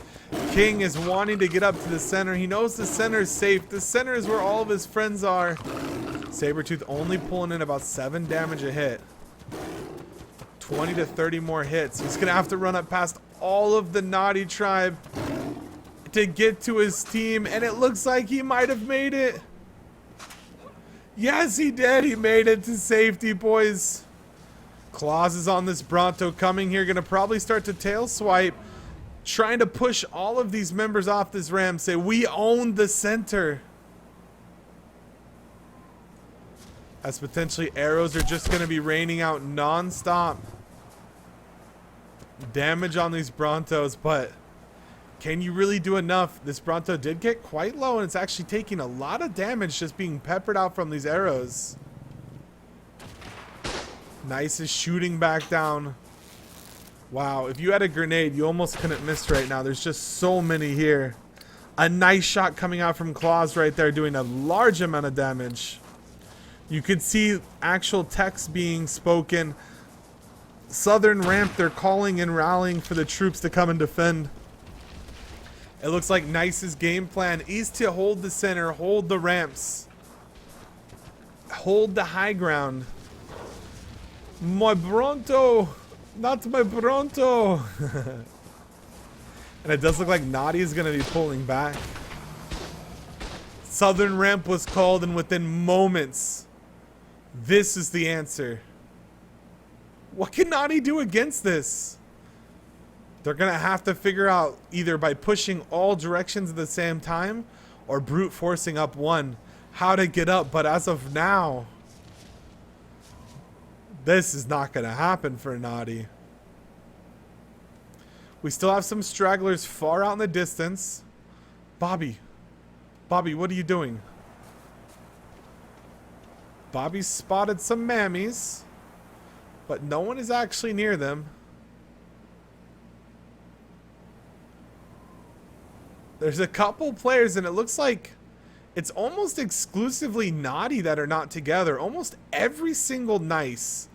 King is wanting to get up to the center. He knows the center is safe. The center is where all of his friends are. Sabertooth only pulling in about 7 damage a hit. 20 to 30 more hits. He's going to have to run up past all of the Naughty tribe to get to his team. And it looks like he might have made it. Yes, he did. He made it to safety, boys. Claus is on this Bronto coming here. Going to probably start to tail swipe. Trying to push all of these members off this ramp. Say, we own the center. As potentially arrows are just going to be raining out non-stop. Damage on these Brontos, but can you really do enough? This Bronto did get quite low, and it's actually taking a lot of damage just being peppered out from these arrows. Nice is shooting back down. Wow, if you had a grenade, you almost couldn't miss right now. There's just so many here. A nice shot coming out from Claus right there, doing a large amount of damage. You could see actual text being spoken. Southern ramp, they're calling and rallying for the troops to come and defend. It looks like Nice's game plan is to hold the center, hold the ramps, hold the high ground. My Bronto, not my Bronto. And it does look like Naughty is going to be pulling back. Southern ramp was called, and within moments, this is the answer. What can Naughty do against this? They're going to have to figure out either by pushing all directions at the same time or brute forcing up one how to get up. But as of now, this is not going to happen for Naughty. We still have some stragglers far out in the distance. Bobby, what are you doing? Bobby spotted some mammies, but no one is actually near them. There's a couple players, and it looks like It's almost exclusively naughty that are not together. Almost every single nice,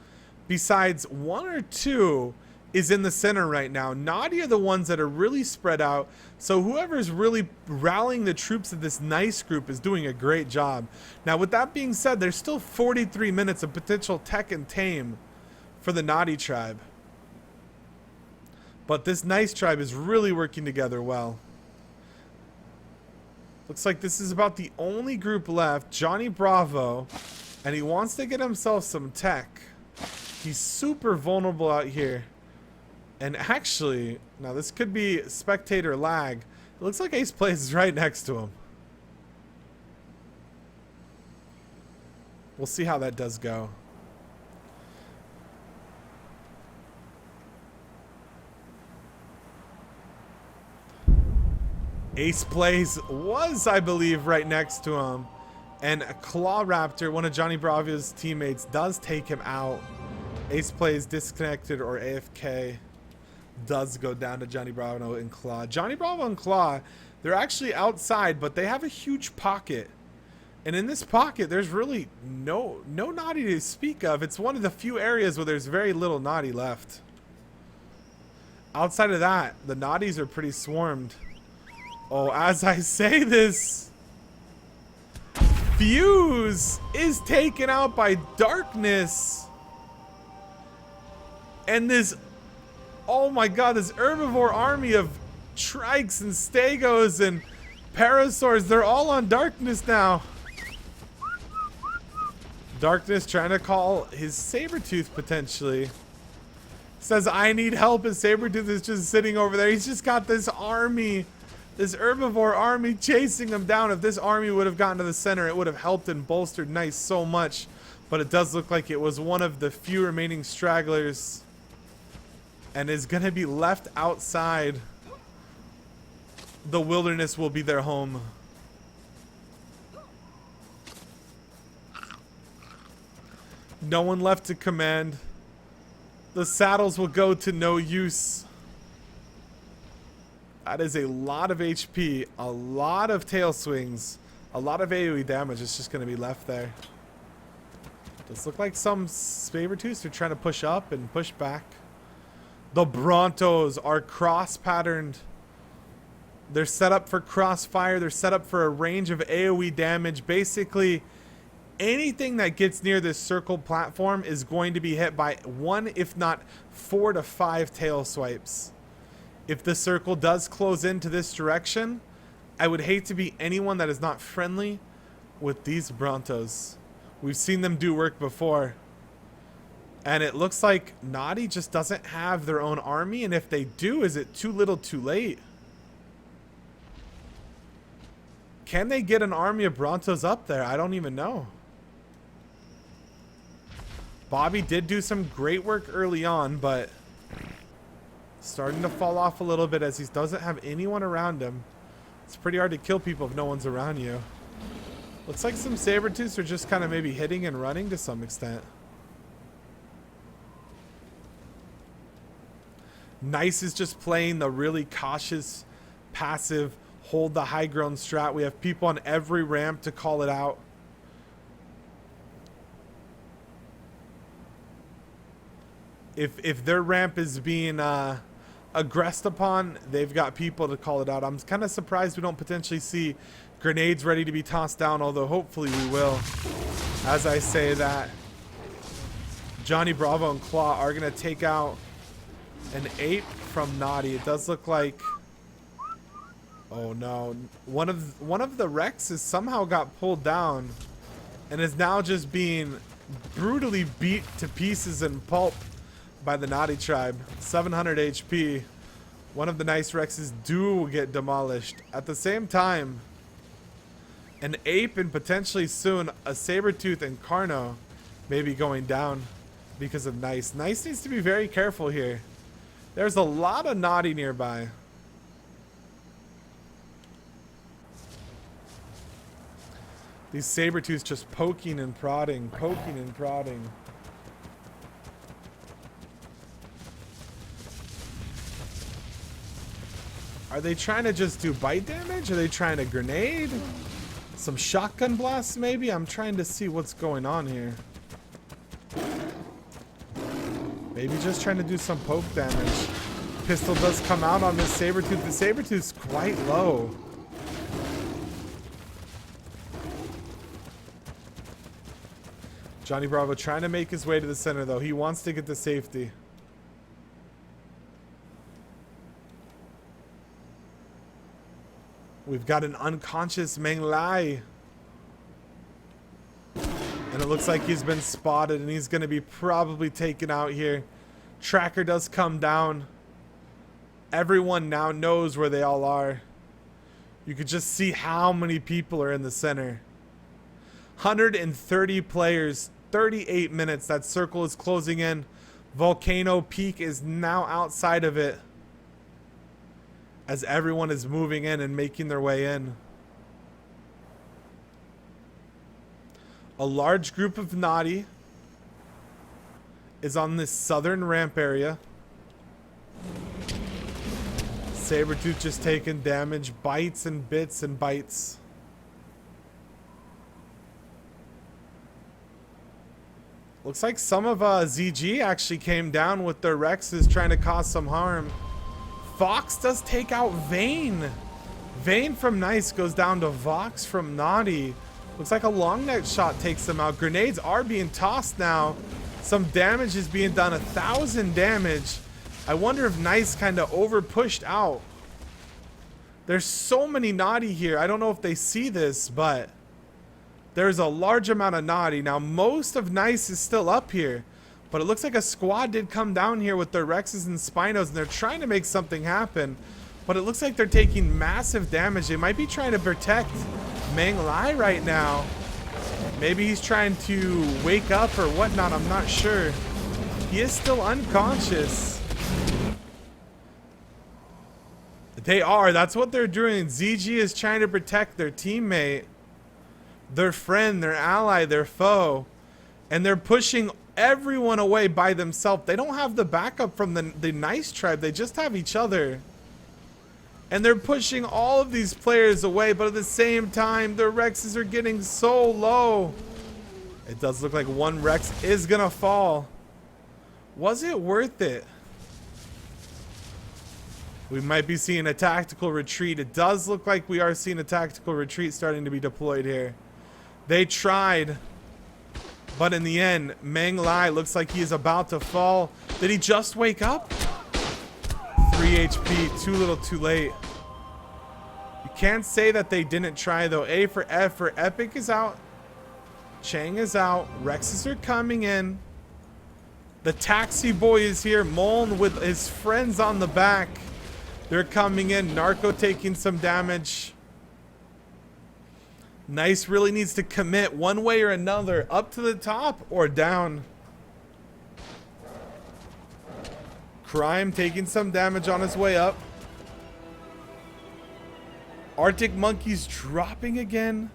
besides one or two, is in the center right now. Naughty are the ones that are really spread out. So whoever's really rallying the troops of this nice group is doing a great job. Now, with that being said, there's still 43 minutes of potential tech and tame for the naughty tribe. But this nice tribe is really working together well. Looks like this is about the only group left. Johnny Bravo. And he wants to get himself some tech. He's super vulnerable out here. And actually, now this could be spectator lag. It looks like Ace Plays is right next to him. We'll see how that does go. Ace Plays was, I believe, right next to him. And Claw Raptor, one of Johnny Bravo's teammates, does take him out. Ace Plays disconnected or AFK. Does go down to Johnny Bravo and Claw. Johnny Bravo and Claw, they're actually outside, but they have a huge pocket. And in this pocket, there's really no naughty to speak of. It's one of the few areas where there's very little naughty left. Outside of that, the naughties are pretty swarmed. Oh, as I say this, Fuse is taken out by Darkness. And this, oh my god, this herbivore army of Trikes and Stegos and Parasaurs, they're all on Darkness now. Darkness trying to call his Sabertooth potentially. Says, I need help, and Sabertooth is just sitting over there. He's just got this army, this herbivore army chasing him down. If this army would have gotten to the center, it would have helped and bolstered Nice so much. But it does look like it was one of the few remaining stragglers. And is going to be left outside. The wilderness will be their home. No one left to command. The saddles will go to no use. That is a lot of HP, a lot of tail swings, a lot of AoE damage is just going to be left there. Does look like some Sabertooths are trying to push up and push back. The Brontos are cross-patterned. They're set up for crossfire. They're set up for a range of AoE damage. Basically, anything that gets near this circle platform is going to be hit by one, if not 4 to 5 tail swipes. If the circle does close into this direction, I would hate to be anyone that is not friendly with these Brontos. We've seen them do work before. And it looks like Naughty just doesn't have their own army, and if they do, is it too little too late? Can they get an army of Brontos up there? I don't even know. Bobby did do some great work early on, but starting to fall off a little bit as he doesn't have anyone around him. It's pretty hard to kill people if no one's around you. Looks like some Sabertooths are just kind of maybe hitting and running to some extent. Nice is just playing the really cautious, passive, hold the high ground strat. We have people on every ramp to call it out. If their ramp is being aggressed upon, they've got people to call it out. I'm kind of surprised we don't potentially see grenades ready to be tossed down, although hopefully we will. As I say that, Johnny Bravo and Claw are going to take out an 8 from Naughty. It does look like, oh no, one of the Rexes somehow got pulled down and is now just being brutally beat to pieces and pulp by the Naughty tribe. 700 HP. One of the nice Rexes do get demolished. At the same time, an Ape and potentially soon a Sabertooth and Carno may be going down because of Nice. Nice needs to be very careful here. There's a lot of Naughty nearby. These Sabertooths just poking and prodding, poking and prodding. Are they trying to just do bite damage? Are they trying to grenade? Some shotgun blasts, maybe? I'm trying to see what's going on here. Maybe just trying to do some poke damage. Pistol does come out on this Sabretooth. The Sabretooth's quite low. Johnny Bravo trying to make his way to the center, though. He wants to get to safety. We've got an unconscious Meng Lai. And it looks like he's been spotted and he's going to be probably taken out here. Tracker does come down. Everyone now knows where they all are. You could just see how many people are in the center. 130 players, 38 minutes. That circle is closing in. Volcano Peak is now outside of it, as everyone is moving in and making their way in. A large group of Naughty is on this southern ramp area. Sabretooth just taking damage, bites and bits and bites. Looks like some of ZG actually came down with their Rexes trying to cause some harm. Vox does take out Vayne. Vayne from Nice goes down to Vox from Naughty. Looks like a long neck shot takes them out. Grenades are being tossed now. Some damage is being done. 1,000 damage. I wonder if Nice kind of over pushed out. There's so many Naughty here. I don't know if they see this, but there's a large amount of Naughty. Now, most of Nice is still up here, but it looks like a squad did come down here with their Rexes and Spinos, and they're trying to make something happen, but it looks like they're taking massive damage. They might be trying to protect Meng Lai right now. Maybe he's trying to wake up or whatnot. I'm not sure. He is still unconscious. They are. That's what they're doing. ZG is trying to protect their teammate, their friend, their ally, their foe. And they're pushing everyone away by themselves. They don't have the backup from the Nice tribe. They just have each other. And they're pushing all of these players away, but at the same time, their Rexes are getting so low. It does look like one Rex is gonna fall. Was it worth it? We might be seeing a tactical retreat. It does look like we are seeing a tactical retreat starting to be deployed here. They tried, but in the end, Meng Lai looks like he is about to fall. Did he just wake up? 3 HP, too little too late. You can't say that they didn't try though. A for effort. Epic is out. Chang is out. Rexes are coming in. The taxi boy is here. Moln with his friends on the back. They're coming in. Narco taking some damage. Nice really needs to commit one way or another. Up to the top or down. Crime taking some damage on his way up. Arctic Monkeys dropping again.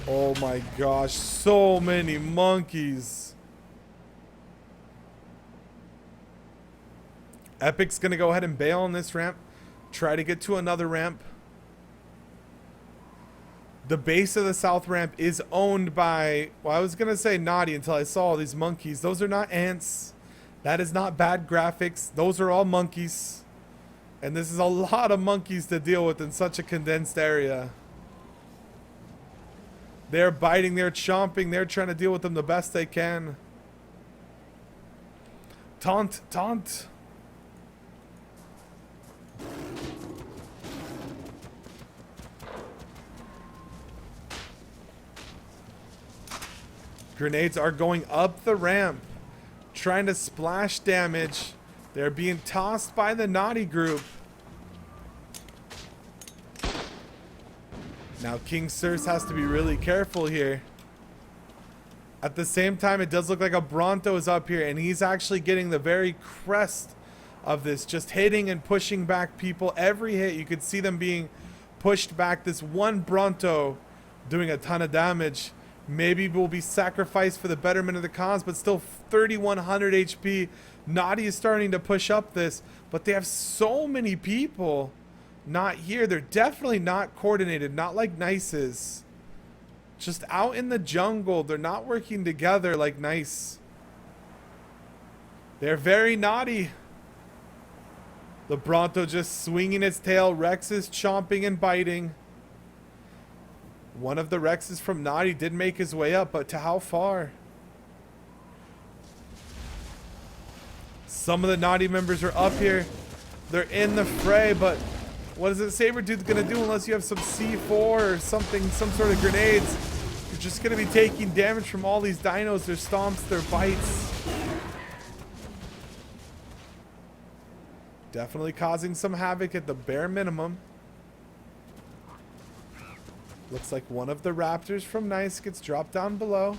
Oh my gosh, so many monkeys. Epic's gonna go ahead and bail on this ramp. Try to get to another ramp. The base of the south ramp is owned by, well, I was going to say Naughty until I saw all these monkeys. Those are not ants. That is not bad graphics. Those are all monkeys. And this is a lot of monkeys to deal with in such a condensed area. They're biting, they're chomping, they're trying to deal with them the best they can. Taunt, taunt. Grenades are going up the ramp, trying to splash damage. They're being tossed by the Naughty group. Now King Circe has to be really careful here. At the same time, it does look like a Bronto is up here, and he's actually getting the very crest of this, just hitting and pushing back people. Every hit, you could see them being pushed back. This one Bronto doing a ton of damage. Maybe will be sacrificed for the betterment of the cause, but still 3,100 HP. Naughty is starting to push up this, but they have so many people Not here. They're definitely not coordinated. Not like Nice is. Just out in the jungle. They're not working together like Nice. They're very naughty. The Bronto just swinging its tail. Rex is chomping and biting. One of the Rexes from Naughty did make his way up, but to how far? Some of the Naughty members are up here. They're in the fray, but what is it Sabretooth gonna do unless you have some C4 or something, some sort of grenades? You're just gonna be taking damage from all these dinos, their stomps, their bites. Definitely causing some havoc at the bare minimum. Looks like one of the raptors from Nice gets dropped down below.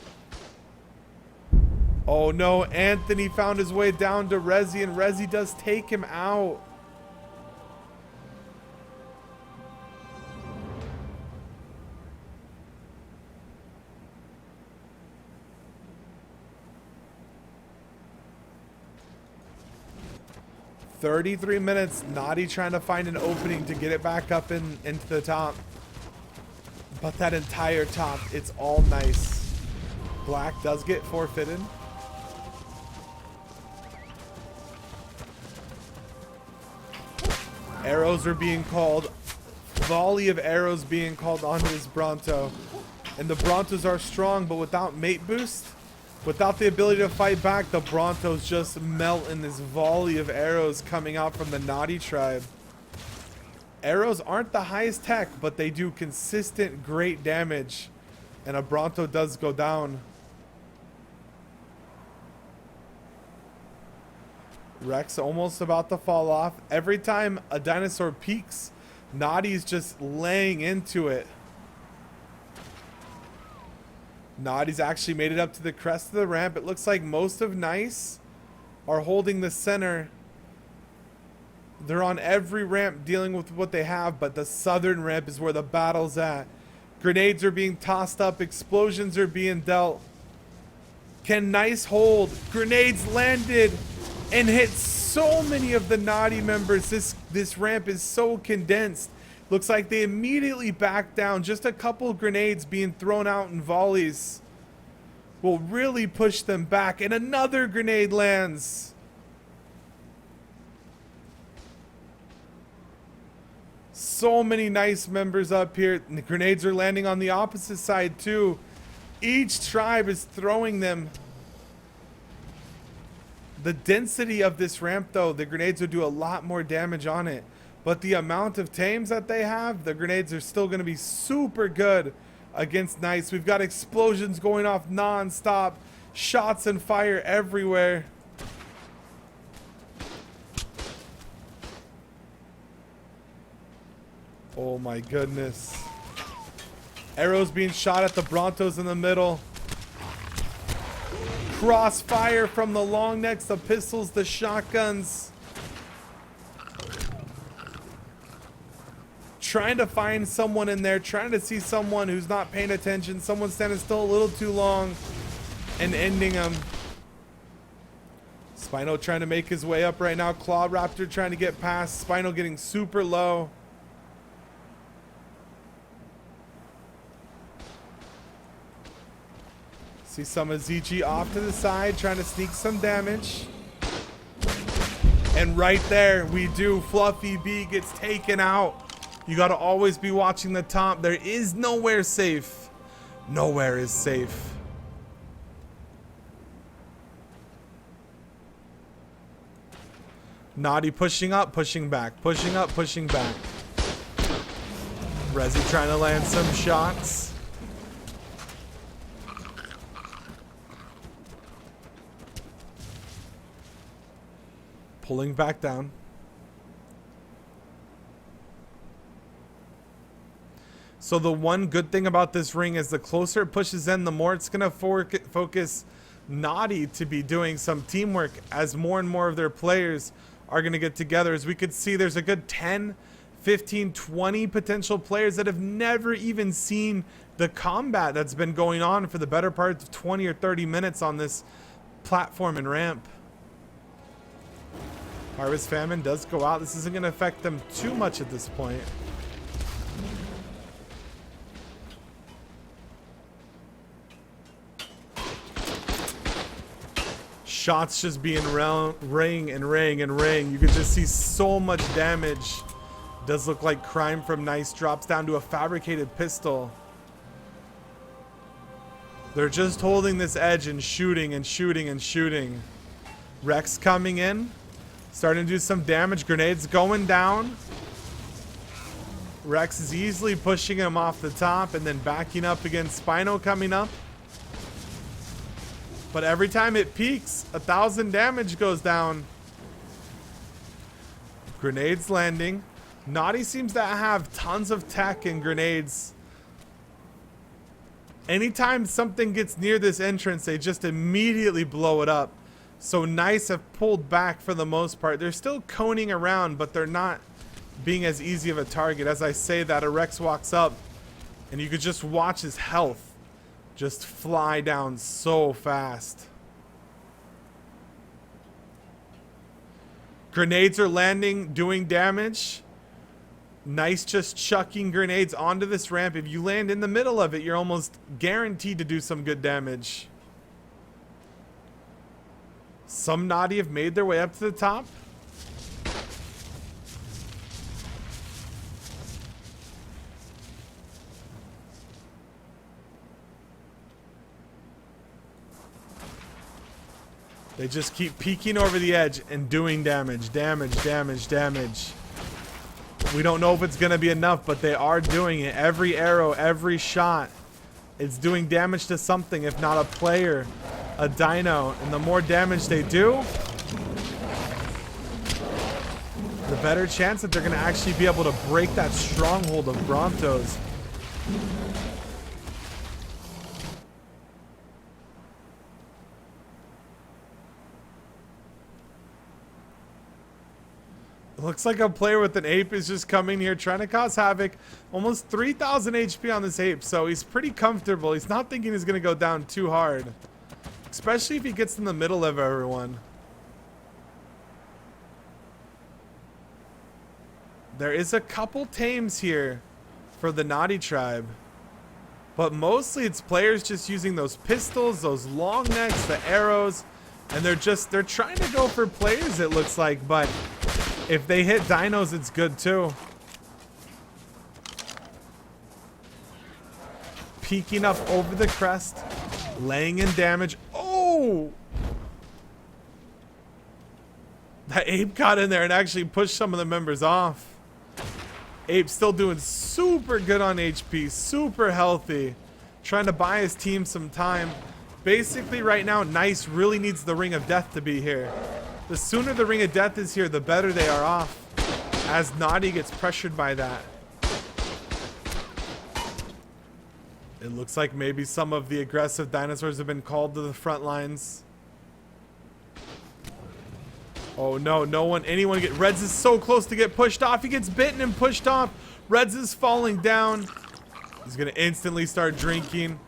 Oh no, Anthony found his way down to Rezi, and Rezi does take him out. "33 minutes, Naughty trying to find an opening to get it back up into the top. But that entire top, it's all Nice. Black does get forfeited. Arrows are being called. Volley of arrows being called onto this Bronto. And the Brontos are strong, but without mate boost, without the ability to fight back, the Brontos just melt in this volley of arrows coming out from the Naughty tribe. Arrows aren't the highest tech, but they do consistent great damage. And a Bronto does go down. Rex almost about to fall off. Every time a dinosaur peaks, Naughty's just laying into it. Naughty's actually made it up to the crest of the ramp. It looks like most of Nice are holding the center. They're on every ramp dealing with what they have, but the southern ramp is where the battle's at. Grenades are being tossed up. Explosions are being dealt. Can Nice hold? Grenades landed and hit so many of the Naughty members. This ramp is so condensed. Looks like they immediately back down. Just a couple grenades being thrown out in volleys will really push them back. And another grenade lands. So many Nice members up here. And the grenades are landing on the opposite side too. Each tribe is throwing them. The density of this ramp though, the grenades will do a lot more damage on it. But the amount of tames that they have, the grenades are still going to be super good against Nice. We've got explosions going off non-stop. Shots and fire everywhere. Oh my goodness. Arrows being shot at the Brontos in the middle. Crossfire from the long necks, the pistols, the shotguns. Trying to find someone in there, trying to see someone who's not paying attention, someone standing still a little too long, and ending them. Spino trying to make his way up right now. Claw Raptor trying to get past. Spino getting super low. See some of ZG off to the side, trying to sneak some damage. And right there, we do. Fluffy B gets taken out. You got to always be watching the top. There is nowhere safe. Nowhere is safe. Naughty pushing up, pushing back. Pushing up, pushing back. Rezi trying to land some shots. Pulling back down. So the one good thing about this ring is the closer it pushes in, the more it's going to focus Naughty to be doing some teamwork as more and more of their players are going to get together. As we could see, there's a good 10, 15, 20 potential players that have never even seen the combat that's been going on for the better part of 20 or 30 minutes on this platform and ramp. Harvest Famine does go out. This isn't going to affect them too much at this point. Shots just being ring and ring and ring. You can just see so much damage. Does look like Crime from Nice drops down to a fabricated pistol. They're just holding this edge and shooting and shooting and shooting. Rex coming in. Starting to do some damage. Grenades going down. Rex is easily pushing him off the top and then backing up against Spino coming up. But every time it peaks, 1,000 damage goes down. Grenades landing. Naughty seems to have tons of tech and grenades. Anytime something gets near this entrance, they just immediately blow it up. So Nice have pulled back for the most part. They're still coning around, but they're not being as easy of a target. As I say that, a Rex walks up, and you could just watch his health just fly down so fast. Grenades are landing, doing damage. Nice just chucking grenades onto this ramp. If you land in the middle of it, you're almost guaranteed to do some good damage. Some Naughty have made their way up to the top. They just keep peeking over the edge and doing damage, damage, damage, damage. We don't know if it's going to be enough, but they are doing it. Every arrow, every shot, it's doing damage to something, if not a player, a dino. And the more damage they do, the better chance that they're going to actually be able to break that stronghold of Brontos. Looks like a player with an ape is just coming here trying to cause havoc. Almost 3,000 HP on this ape, so he's pretty comfortable. He's not thinking he's going to go down too hard, especially if he gets in the middle of everyone. There is a couple tames here for the Naughty tribe, but mostly it's players just using those pistols, those long necks, the arrows, and they're trying to go for players, it looks like, but if they hit dinos, it's good too. Peeking up over the crest, laying in damage. Oh! That ape got in there and actually pushed some of the members off. Ape still doing super good on HP, super healthy. Trying to buy his team some time. Basically right now, Nice really needs the Ring of Death to be here. The sooner the Ring of Death is here, the better they are off, as Naughty gets pressured by that. It looks like maybe some of the aggressive dinosaurs have been called to the front lines. Oh no, anyone get... Reds is so close to get pushed off. He gets bitten and pushed off. Reds is falling down. He's gonna instantly start drinking.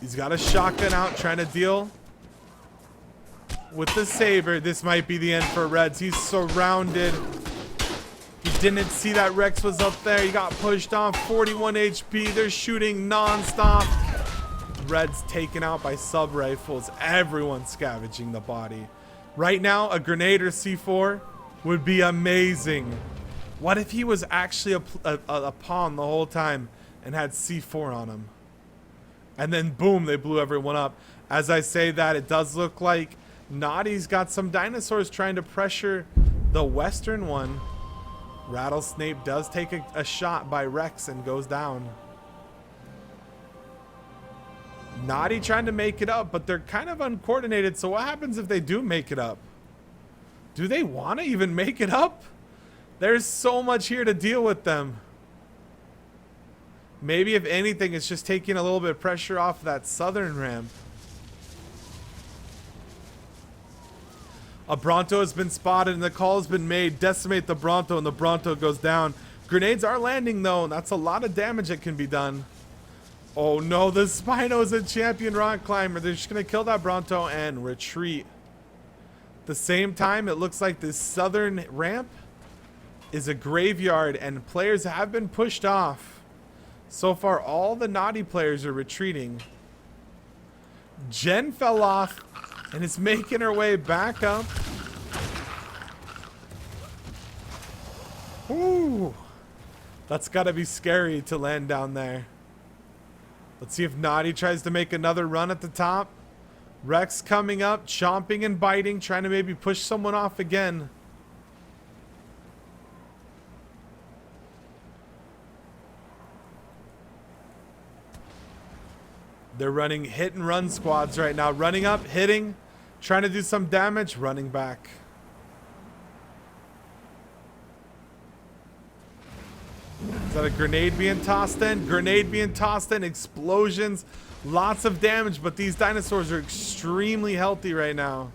He's got a shotgun out trying to deal with the saber. This might be the end for Reds. He's surrounded. He didn't see that Rex was up there. He got pushed off. 41 HP. They're shooting non-stop. Reds taken out by sub rifles. Everyone's scavenging the body. Right now, a grenade or C4 would be amazing. What if he was actually a pawn the whole time and had C4 on him? And then boom, they blew everyone up. As I say that, it does look like Naughty's got some dinosaurs trying to pressure the western one. Rattlesnake does take a shot by Rex and goes down. Naughty trying to make it up, but they're kind of uncoordinated. So what happens if they do make it up? Do they want to even make it up? There's so much here to deal with them. Maybe if anything, it's just taking a little bit of pressure off that southern ramp. A Bronto has been spotted and the call has been made. Decimate the Bronto and the Bronto goes down. Grenades are landing though. That's a lot of damage that can be done. Oh no, the Spino is a champion rock climber. They're just going to kill that Bronto and retreat. At the same time, it looks like this southern ramp is a graveyard and players have been pushed off. So far, all the naughty players are retreating. Jen fell off and is making her way back up. Ooh, that's gotta be scary to land down there. Let's see if Naughty tries to make another run at the top. Rex coming up, chomping and biting, trying to maybe push someone off again. They're running hit and run squads right now. Running up, hitting, trying to do some damage, running back. Is that a grenade being tossed in? Grenade being tossed in, explosions, lots of damage, but these dinosaurs are extremely healthy right now.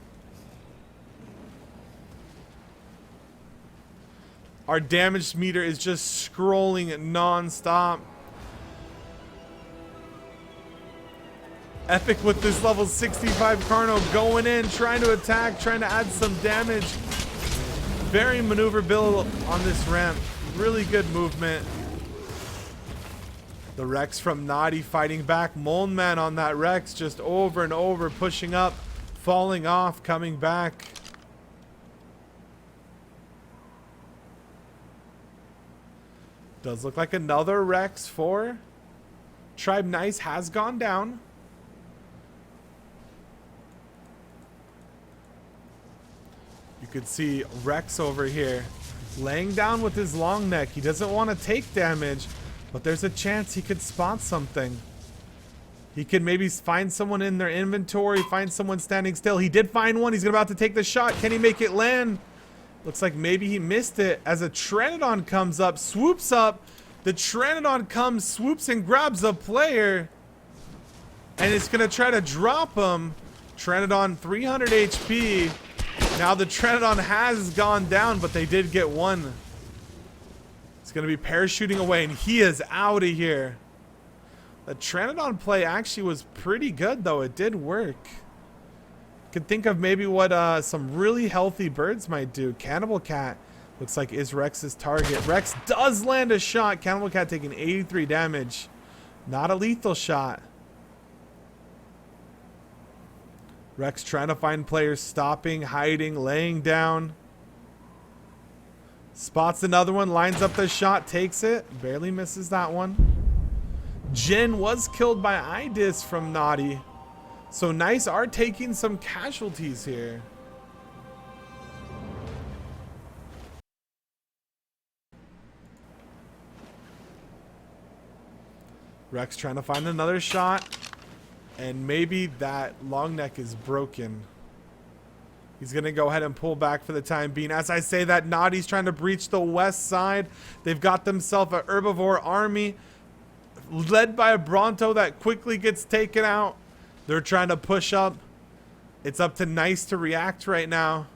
Our damage meter is just scrolling non-stop. Epic with this level 65 Carno going in, trying to attack, trying to add some damage. Very maneuverable on this ramp. Really good movement. The Rex from Naughty fighting back. Moln Man on that Rex just over and over, pushing up, falling off, coming back. Does look like another Rex for Tribe Nice has gone down. You could see Rex over here laying down with his long neck. He doesn't want to take damage, but there's a chance he could spot something. He could maybe find someone in their inventory, find someone standing still. He did find one. He's about to take the shot. Can he make it land? Looks like maybe he missed it as a Pteranodon comes up, swoops up. The Pteranodon comes, swoops and grabs a player. And it's going to try to drop him. Pteranodon 300 HP. Now the Pteranodon has gone down, but they did get one. It's going to be parachuting away, and he is out of here. The Pteranodon play actually was pretty good, though. It did work. Could think of maybe what some really healthy birds might do. Cannibal Cat looks like is Rex's target. Rex does land a shot. Cannibal Cat taking 83 damage. Not a lethal shot. Rex trying to find players, stopping, hiding, laying down. Spots another one, lines up the shot, takes it. Barely misses that one. Jin was killed by Idis from Naughty. So Nice are taking some casualties here. Rex trying to find another shot. And maybe that long neck is broken. He's going to go ahead and pull back for the time being. As I say that, Naughty's trying to breach the west side. They've got themselves an herbivore army led by a Bronto that quickly gets taken out. They're trying to push up. It's up to Nice to react right now.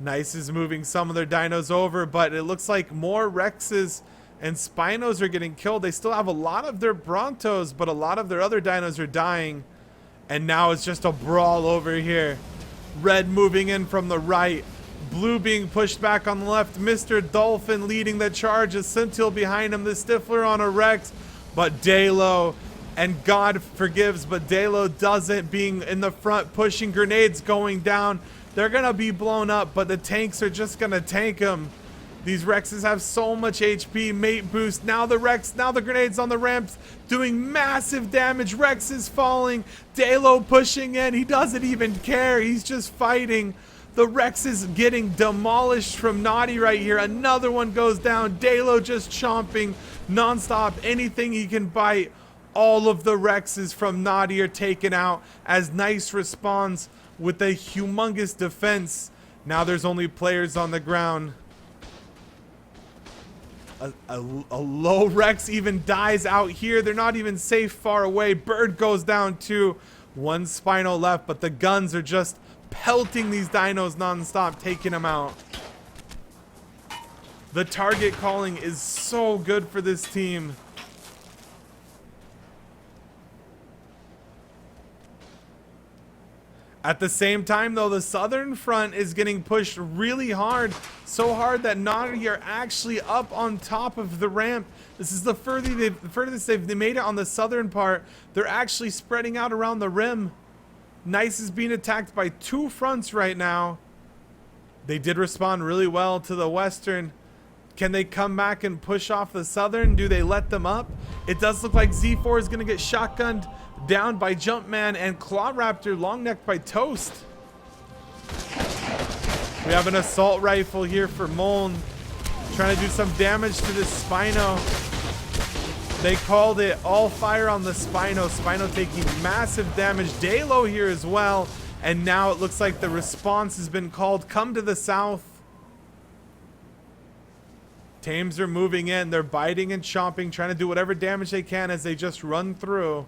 Nice is moving some of their dinos over, but it looks like more Rexes and Spinos are getting killed. They still have a lot of their Brontos, but a lot of their other dinos are dying. And now it's just a brawl over here. Red moving in from the right. Blue being pushed back on the left. Mr. Dolphin leading the charge. A Scintille behind him. The Stifler on a Rex. But Dalo, and God forgives, but Dalo doesn't, being in the front, pushing grenades going down. They're going to be blown up, but the tanks are just going to tank them. These Rexes have so much HP, mate boost. Now the Rex, now the grenades on the ramps doing massive damage. Rex is falling. Dalo pushing in. He doesn't even care. He's just fighting. The Rex is getting demolished from Naughty right here. Another one goes down. Dalo just chomping nonstop. Anything he can bite. All of the Rexes from Naughty are taken out as Nice responds with a humongous defense. Now there's only players on the ground. A low Rex even dies out here. They're not even safe far away. Bird goes down too. One Spino left, but the guns are just pelting these dinos nonstop, taking them out. The target calling is so good for this team. At the same time, though, the southern front is getting pushed really hard. So hard that Naughty are actually up on top of the ramp. This is the furthest they've made it on the southern part. They're actually spreading out around the rim. Nice is being attacked by two fronts right now. They did respond really well to the western. Can they come back and push off the southern? Do they let them up? It does look like Z4 is going to get shotgunned down by Jumpman and Claw Raptor long necked by Toast. We have an assault rifle here for Moln, trying to do some damage to this Spino. They called it all fire on the Spino. Spino taking massive damage. Dalo here as well. And now it looks like the response has been called. Come to the south. Tames are moving in. They're biting and chomping, trying to do whatever damage they can as they just run through.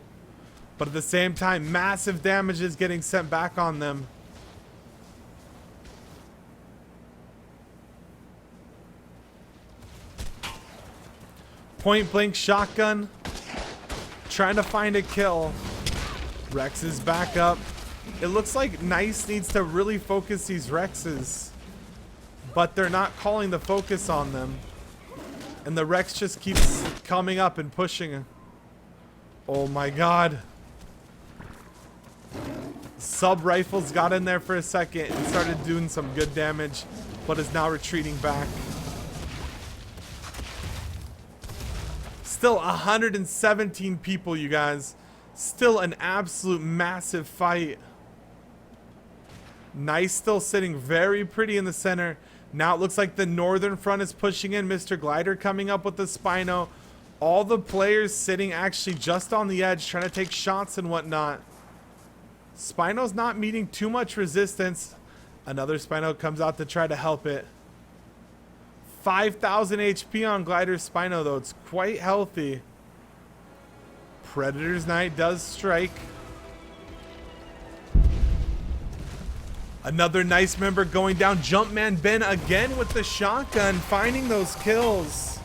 But at the same time, massive damage is getting sent back on them. Point blank shotgun. Trying to find a kill. Rex is back up. It looks like Nice needs to really focus these Rexes. But they're not calling the focus on them. And the Rex just keeps coming up and pushing. Oh my god. Sub rifles got in there for a second and started doing some good damage, but is now retreating back. Still 117 people, you guys. Still an absolute massive fight. Nice still sitting very pretty in the center. Now it looks like the northern front is pushing in. Mr. Glider coming up with the Spino. All the players sitting actually just on the edge, trying to take shots and whatnot. Spino's not meeting too much resistance. Another Spino comes out to try to help it. 5,000 HP on Glider's Spino, though. It's quite healthy. Predator's Knight does strike. Another Nice member going down. Jumpman Ben again with the shotgun, finding those kills.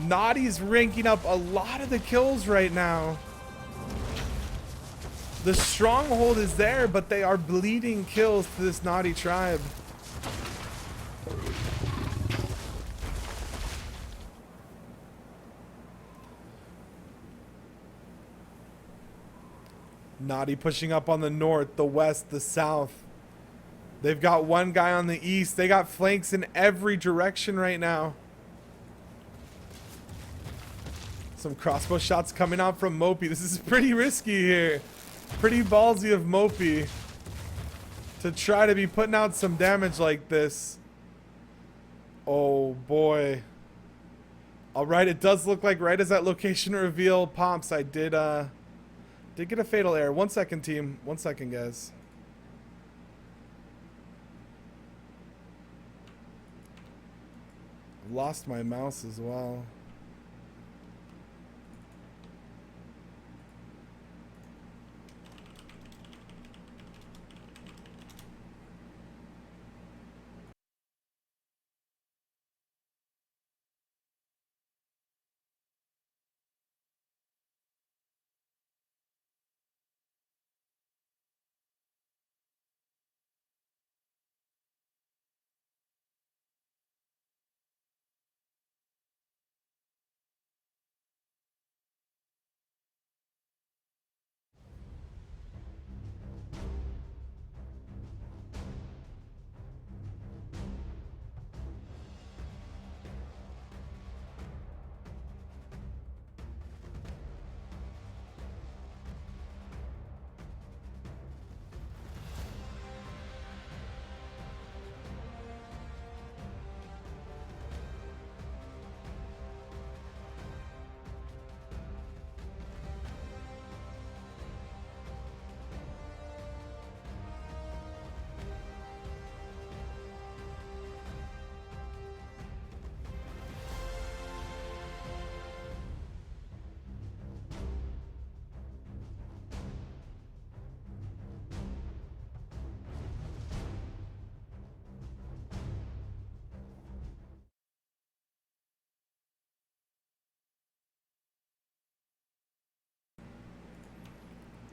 Naughty's ranking up a lot of the kills right now. The stronghold is there, but they are bleeding kills to this Naughty tribe. Naughty pushing up on the north, the west, the south. They've got one guy on the east. They got flanks in every direction right now. Some crossbow shots coming out from Mopey. This is pretty risky here. Pretty ballsy of Mopey to try to be putting out some damage like this. Oh boy. Alright, it does look like right as that location reveal pops, I did get a fatal error. 1 second, team. 1 second, guys. Lost my mouse as well.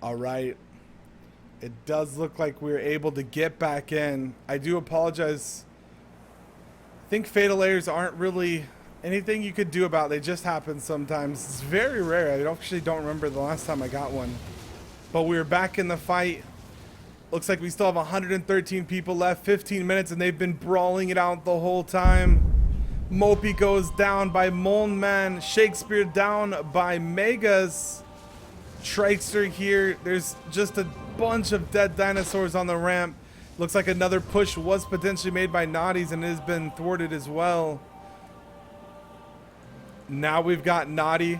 All right. It does look like we were able to get back in. I do apologize. I think fatal layers aren't really anything you could do about it. They just happen sometimes. It's very rare. I actually don't remember the last time I got one. But we were back in the fight. Looks like we still have 113 people left, 15 minutes, and they've been brawling it out the whole time. Mopey goes down by Molnman. Shakespeare down by Megas. Trikester here. There's just a bunch of dead dinosaurs on the ramp. Looks like another push was potentially made by Naughties and it has been thwarted as well. Now we've got Naughty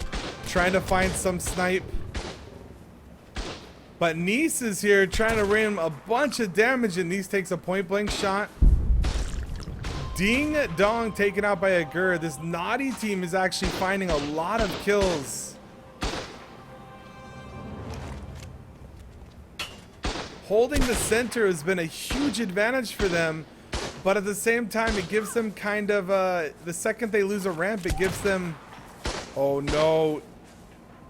trying to find some snipe. But Nice is here trying to ram a bunch of damage, and Nice takes a point blank shot. Ding Dong taken out by a Gur. This Naughty team is actually finding a lot of kills. Holding the center has been a huge advantage for them, but at the same time it gives them kind of the second they lose a ramp, it gives them, oh no,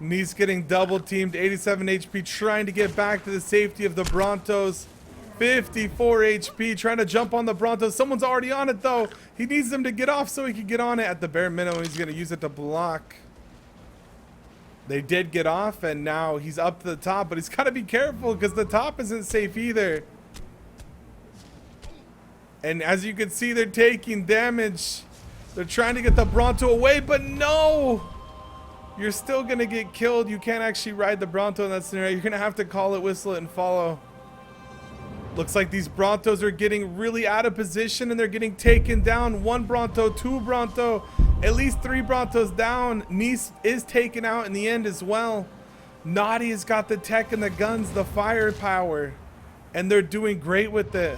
Nice getting double teamed. 87 HP trying to get back to the safety of the Brontos. 54 HP trying to jump on the Brontos. Someone's already on it though. He needs them to get off so he can get on it. At the bare minimum, he's going to use it to block. They did get off, and now he's up to the top, but he's got to be careful because the top isn't safe either. And as you can see, they're taking damage. They're trying to get the Bronto away, but no! You're still going to get killed. You can't actually ride the Bronto in that scenario. You're going to have to call it, whistle it, and follow. Looks like these Brontos are getting really out of position, and they're getting taken down. One Bronto, two Bronto, at least three Brontos down. Nice is taken out in the end as well. Naughty has got the tech and the guns, the firepower, and they're doing great with it.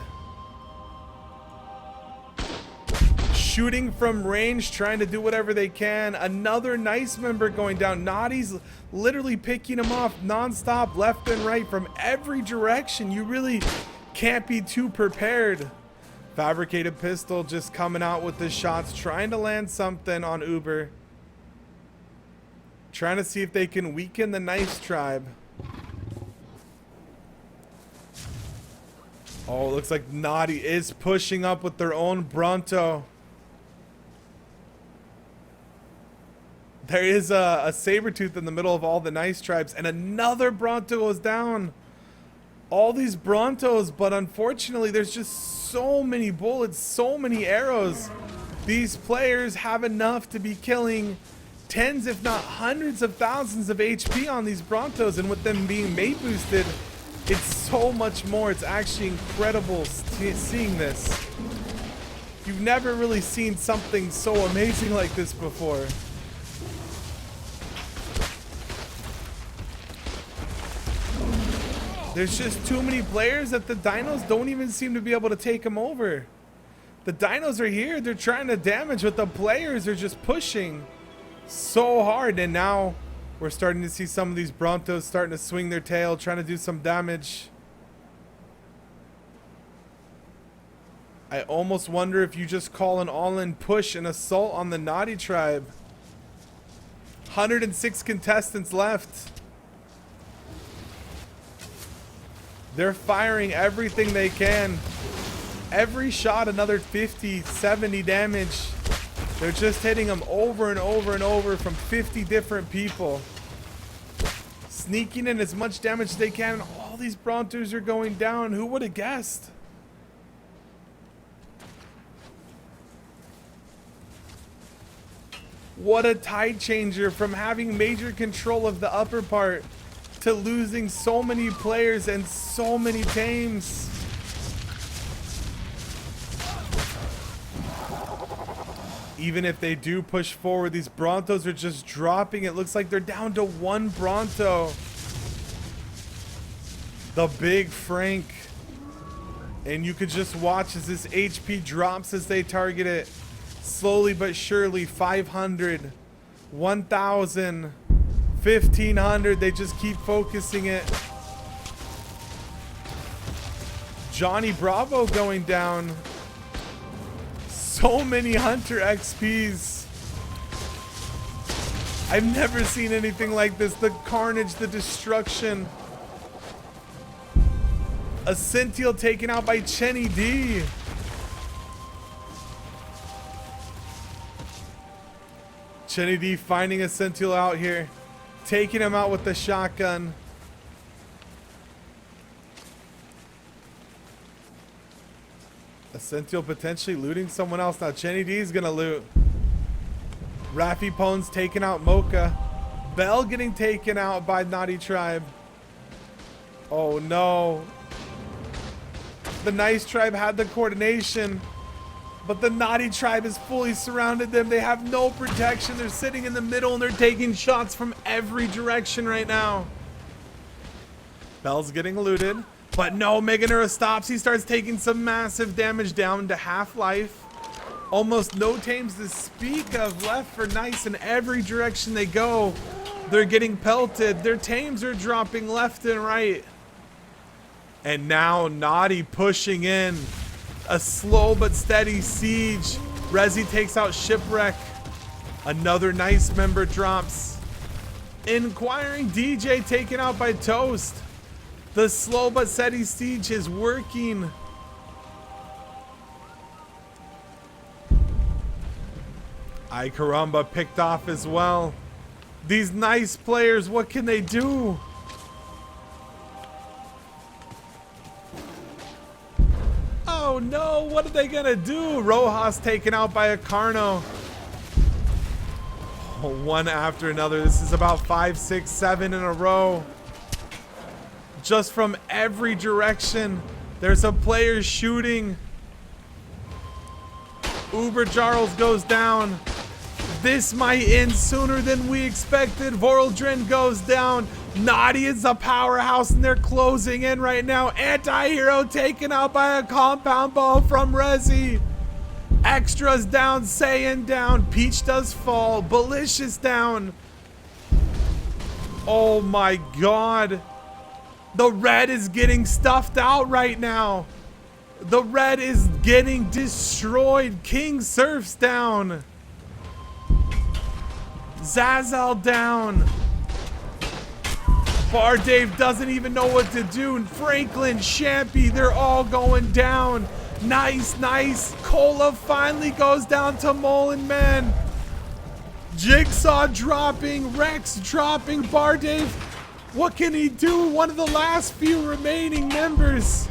Shooting from range, trying to do whatever they can. Another Nice member going down. Naughty's literally picking him off non-stop, left and right, from every direction. You really can't be too prepared. Fabricated pistol just coming out with the shots, trying to land something on Uber. Trying to see if they can weaken the Nice tribe. Oh, it looks like Naughty is pushing up with their own Bronto. There is a Sabretooth in the middle of all the Nice tribes, and another Bronto is down. All these Brontos, but unfortunately there's just so many bullets, so many arrows. These players have enough to be killing tens if not hundreds of thousands of HP on these Brontos, and with them being mate boosted, it's so much more. It's actually incredible seeing this. You've never really seen something so amazing like this before. There's just too many players that the dinos don't even seem to be able to take them over. The dinos are here, they're trying to damage, but the players are just pushing so hard. And now we're starting to see some of these Brontos starting to swing their tail, trying to do some damage. I almost wonder if you just call an all-in push and assault on the Naughty tribe. 106 contestants left. They're firing everything they can. Every shot, another 50, 70 damage. They're just hitting them over and over and over from 50 different people. Sneaking in as much damage as they can. All these Brontos are going down. Who would have guessed? What a tide changer from having major control of the upper part to losing so many players and so many tames. Even if they do push forward, these Brontos are just dropping. It looks like they're down to one Bronto. The big Frank. And you could just watch as this HP drops as they target it. Slowly but surely, 500, 1,000, 1,500, they just keep focusing it. Johnny Bravo going down. So many Hunter XPs. I've never seen anything like this. The carnage, the destruction. A Scintille taken out by Chenny D. Chenny D finding a Scintille out here. Taking him out with the shotgun. A Scintille potentially looting someone else. Now Chenny D is going to loot. Raffy Pone's taking out Mocha. Bell getting taken out by Naughty Tribe. Oh no. The Nice Tribe had the coordination, but the Naughty Tribe has fully surrounded them. They have no protection. They're sitting in the middle and they're taking shots from every direction right now. Bell's getting looted, but no, Meganura stops. He starts taking some massive damage down to half life. Almost no tames to speak of left for Nice. In every direction they go, they're getting pelted. Their tames are dropping left and right. And now Naughty pushing in. A slow but steady siege. Rezi takes out Shipwreck. Another Nice member drops. Inquiring DJ taken out by Toast. The slow but steady siege is working. Ay Caramba picked off as well. These Nice players, what can they do? Oh no, what are they gonna do? Rojas taken out by a Carno. Oh, one after another. This is about 5, 6, 7 in a row. Just from every direction, there's a player shooting. Uber Jarls goes down. This might end sooner than we expected. Voraldrin goes down. Naughty is a powerhouse and they're closing in right now. Anti-hero taken out by a compound ball from Rezi. Extras down, Saiyan down. Peach does fall. Balicious down. Oh my god. The red is getting stuffed out right now. The red is getting destroyed. King Surf's down. Zazel down. Bar Dave doesn't even know what to do. Franklin, Champy, they're all going down. Nice, nice. Cola finally goes down to Mullen Man. Jigsaw dropping. Rex dropping. Bar Dave, what can he do? One of the last few remaining members.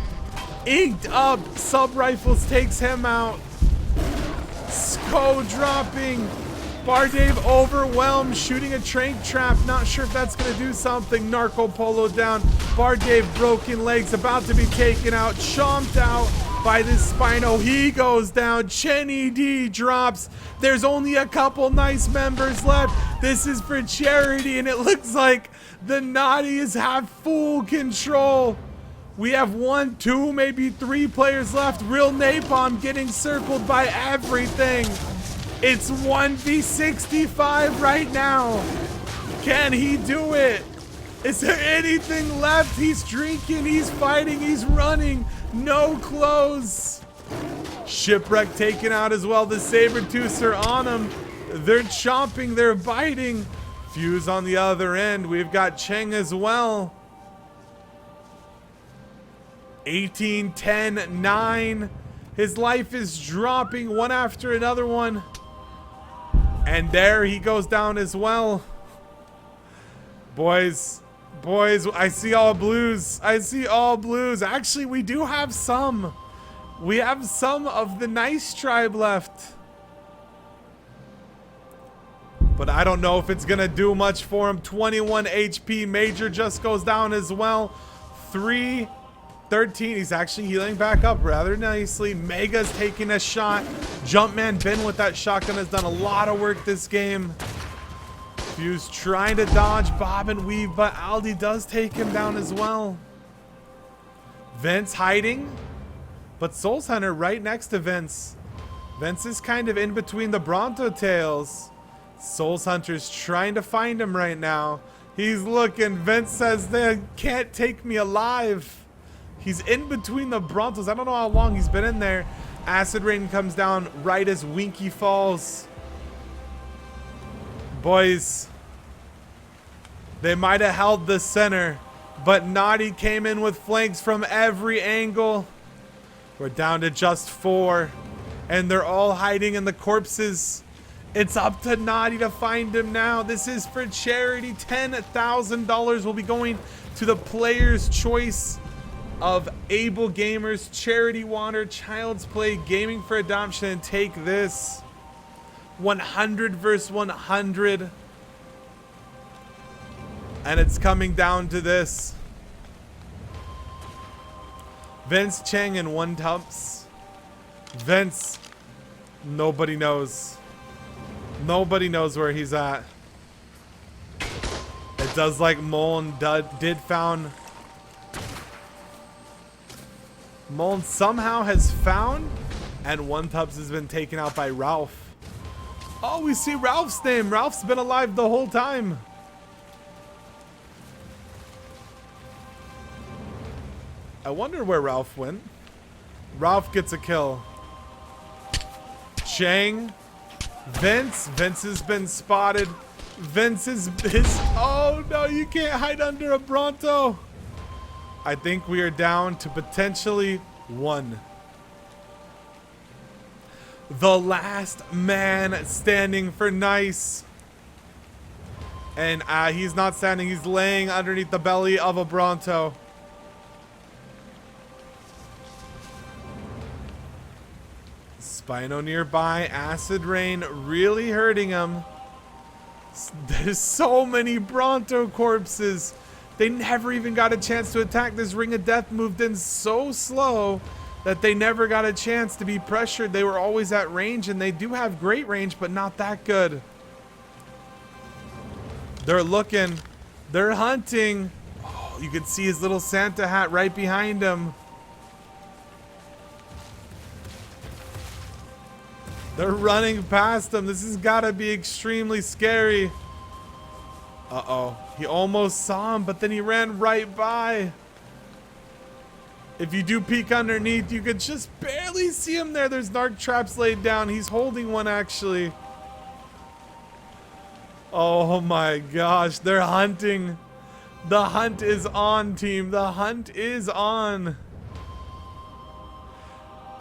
Inked up. Sub Rifles takes him out. Sko dropping. Bar Dave overwhelmed, shooting a trank trap. Not sure if that's going to do something. Narco Polo down. Bar Dave broken legs, about to be taken out. Chomped out by this Spino. He goes down. Chenny D drops. There's only a couple Nice members left. This is for charity, and it looks like the Naughties have full control. We have 1, 2, maybe 3 players left. Real Napalm getting circled by everything. It's 1v65 right now. Can he do it? Is there anything left? He's drinking, he's fighting, he's running. No clothes. Shipwreck taken out as well. The Sabertooths are on him. They're chomping, they're biting. Fuse on the other end. We've got Cheng as well. 18, 10, 9. His life is dropping one after another one. And there he goes down as well. Boys, I see all blues. I see all blues. Actually, we do have some. We have some of the Nice Tribe left. But I don't know if it's going to do much for him. 21 HP. Major just goes down as well. 3, 13. He's actually healing back up rather nicely. Mega's taking a shot. Jumpman Ben with that shotgun has done a lot of work this game. Fuse trying to dodge, bob and weave, but Aldi does take him down as well. Vince hiding, but Souls Hunter right next to Vince. Vince is kind of in between the Bronto tails. Souls Hunter's trying to find him right now. He's looking. Vince says they can't take me alive. He's in between the Brontos. I don't know how long he's been in there. Acid Rain comes down right as Winky falls. Boys, they might have held the center, But Naughty came in with flanks from every angle. We're down to just 4. And they're all hiding in the corpses. It's up to Naughty to find him now. This is for charity. $10,000 will be going to the player's choice of Able Gamers, Charity Water, Child's Play, Gaming for Adoption, and take this. 100 versus 100. And it's coming down to this. Vince Chang and One Tubs. Vince, nobody knows. Nobody knows where he's at. It does like Mullen did found. Mullen somehow has found, and One Tubs has been taken out by Ralph. Oh, we see Ralph's name. Ralph's been alive the whole time. I wonder where Ralph went. Ralph gets a kill. Chang. Vince. Vince has been spotted. Vince is... Oh, no, you can't hide under a Bronto. I think we are down to potentially 1. The last man standing for Nice. And he's not standing. He's laying underneath the belly of a Bronto. Spino nearby. Acid Rain really hurting him. There's so many Bronto corpses. They never even got a chance to attack. This Ring of Death moved in so slow that they never got a chance to be pressured. They were always at range, and they do have great range, but not that good. They're looking. They're hunting. Oh, you can see his little Santa hat right behind him. They're running past him. This has got to be extremely scary. Uh-oh. He almost saw him, but then he ran right by. If you do peek underneath, you could just barely see him there. There's narc traps laid down. He's holding one, actually. Oh my gosh. They're hunting. The hunt is on, team. The hunt is on.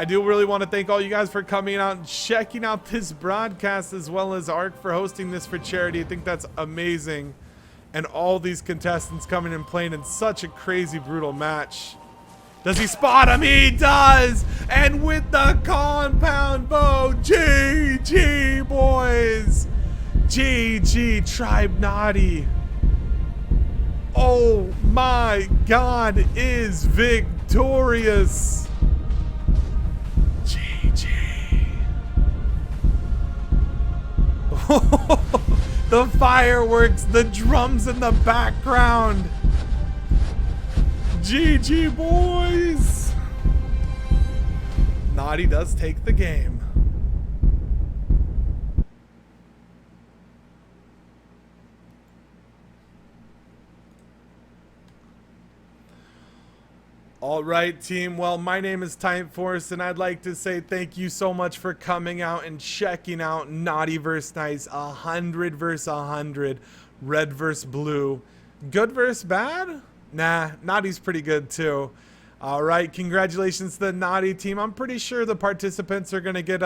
I do really want to thank all you guys for coming out and checking out this broadcast, as well as ARC for hosting this for charity. I think that's amazing. And all these contestants coming and playing in such a crazy, brutal match. Does he spot him? He does! And with the compound bow, GG, boys! GG, Tribe Naughty. Oh my God, is victorious. The fireworks, the drums in the background. GG, boys. Naughty does take the game. All right, team. Well, my name is typeForced, and I'd like to say thank you so much for coming out and checking out Naughty vs. Nice, 100 vs. 100, red vs. blue. Good vs. bad? Nah, Naughty's pretty good too. All right, congratulations to the Naughty team. I'm pretty sure the participants are gonna get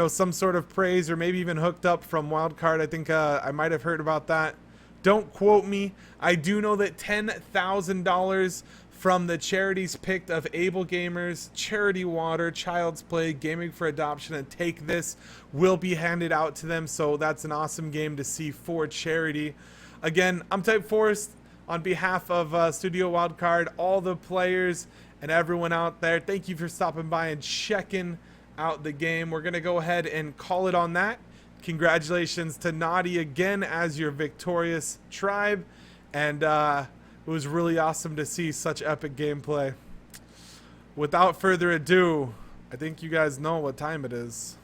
some sort of praise, or maybe even hooked up from Wildcard. I think I might have heard about that. Don't quote me. I do know that $10,000 from the charities picked of Able Gamers, Charity Water, Child's Play, Gaming for Adoption, and Take This will be handed out to them. So that's an awesome game to see for charity. Again, I'm typeForced on behalf of Studio Wildcard, all the players and everyone out there. Thank you for stopping by and checking out the game. We're going to go ahead and call it on that. Congratulations to Naughty again as your victorious tribe. And it was really awesome to see such epic gameplay. Without further ado, I think you guys know what time it is.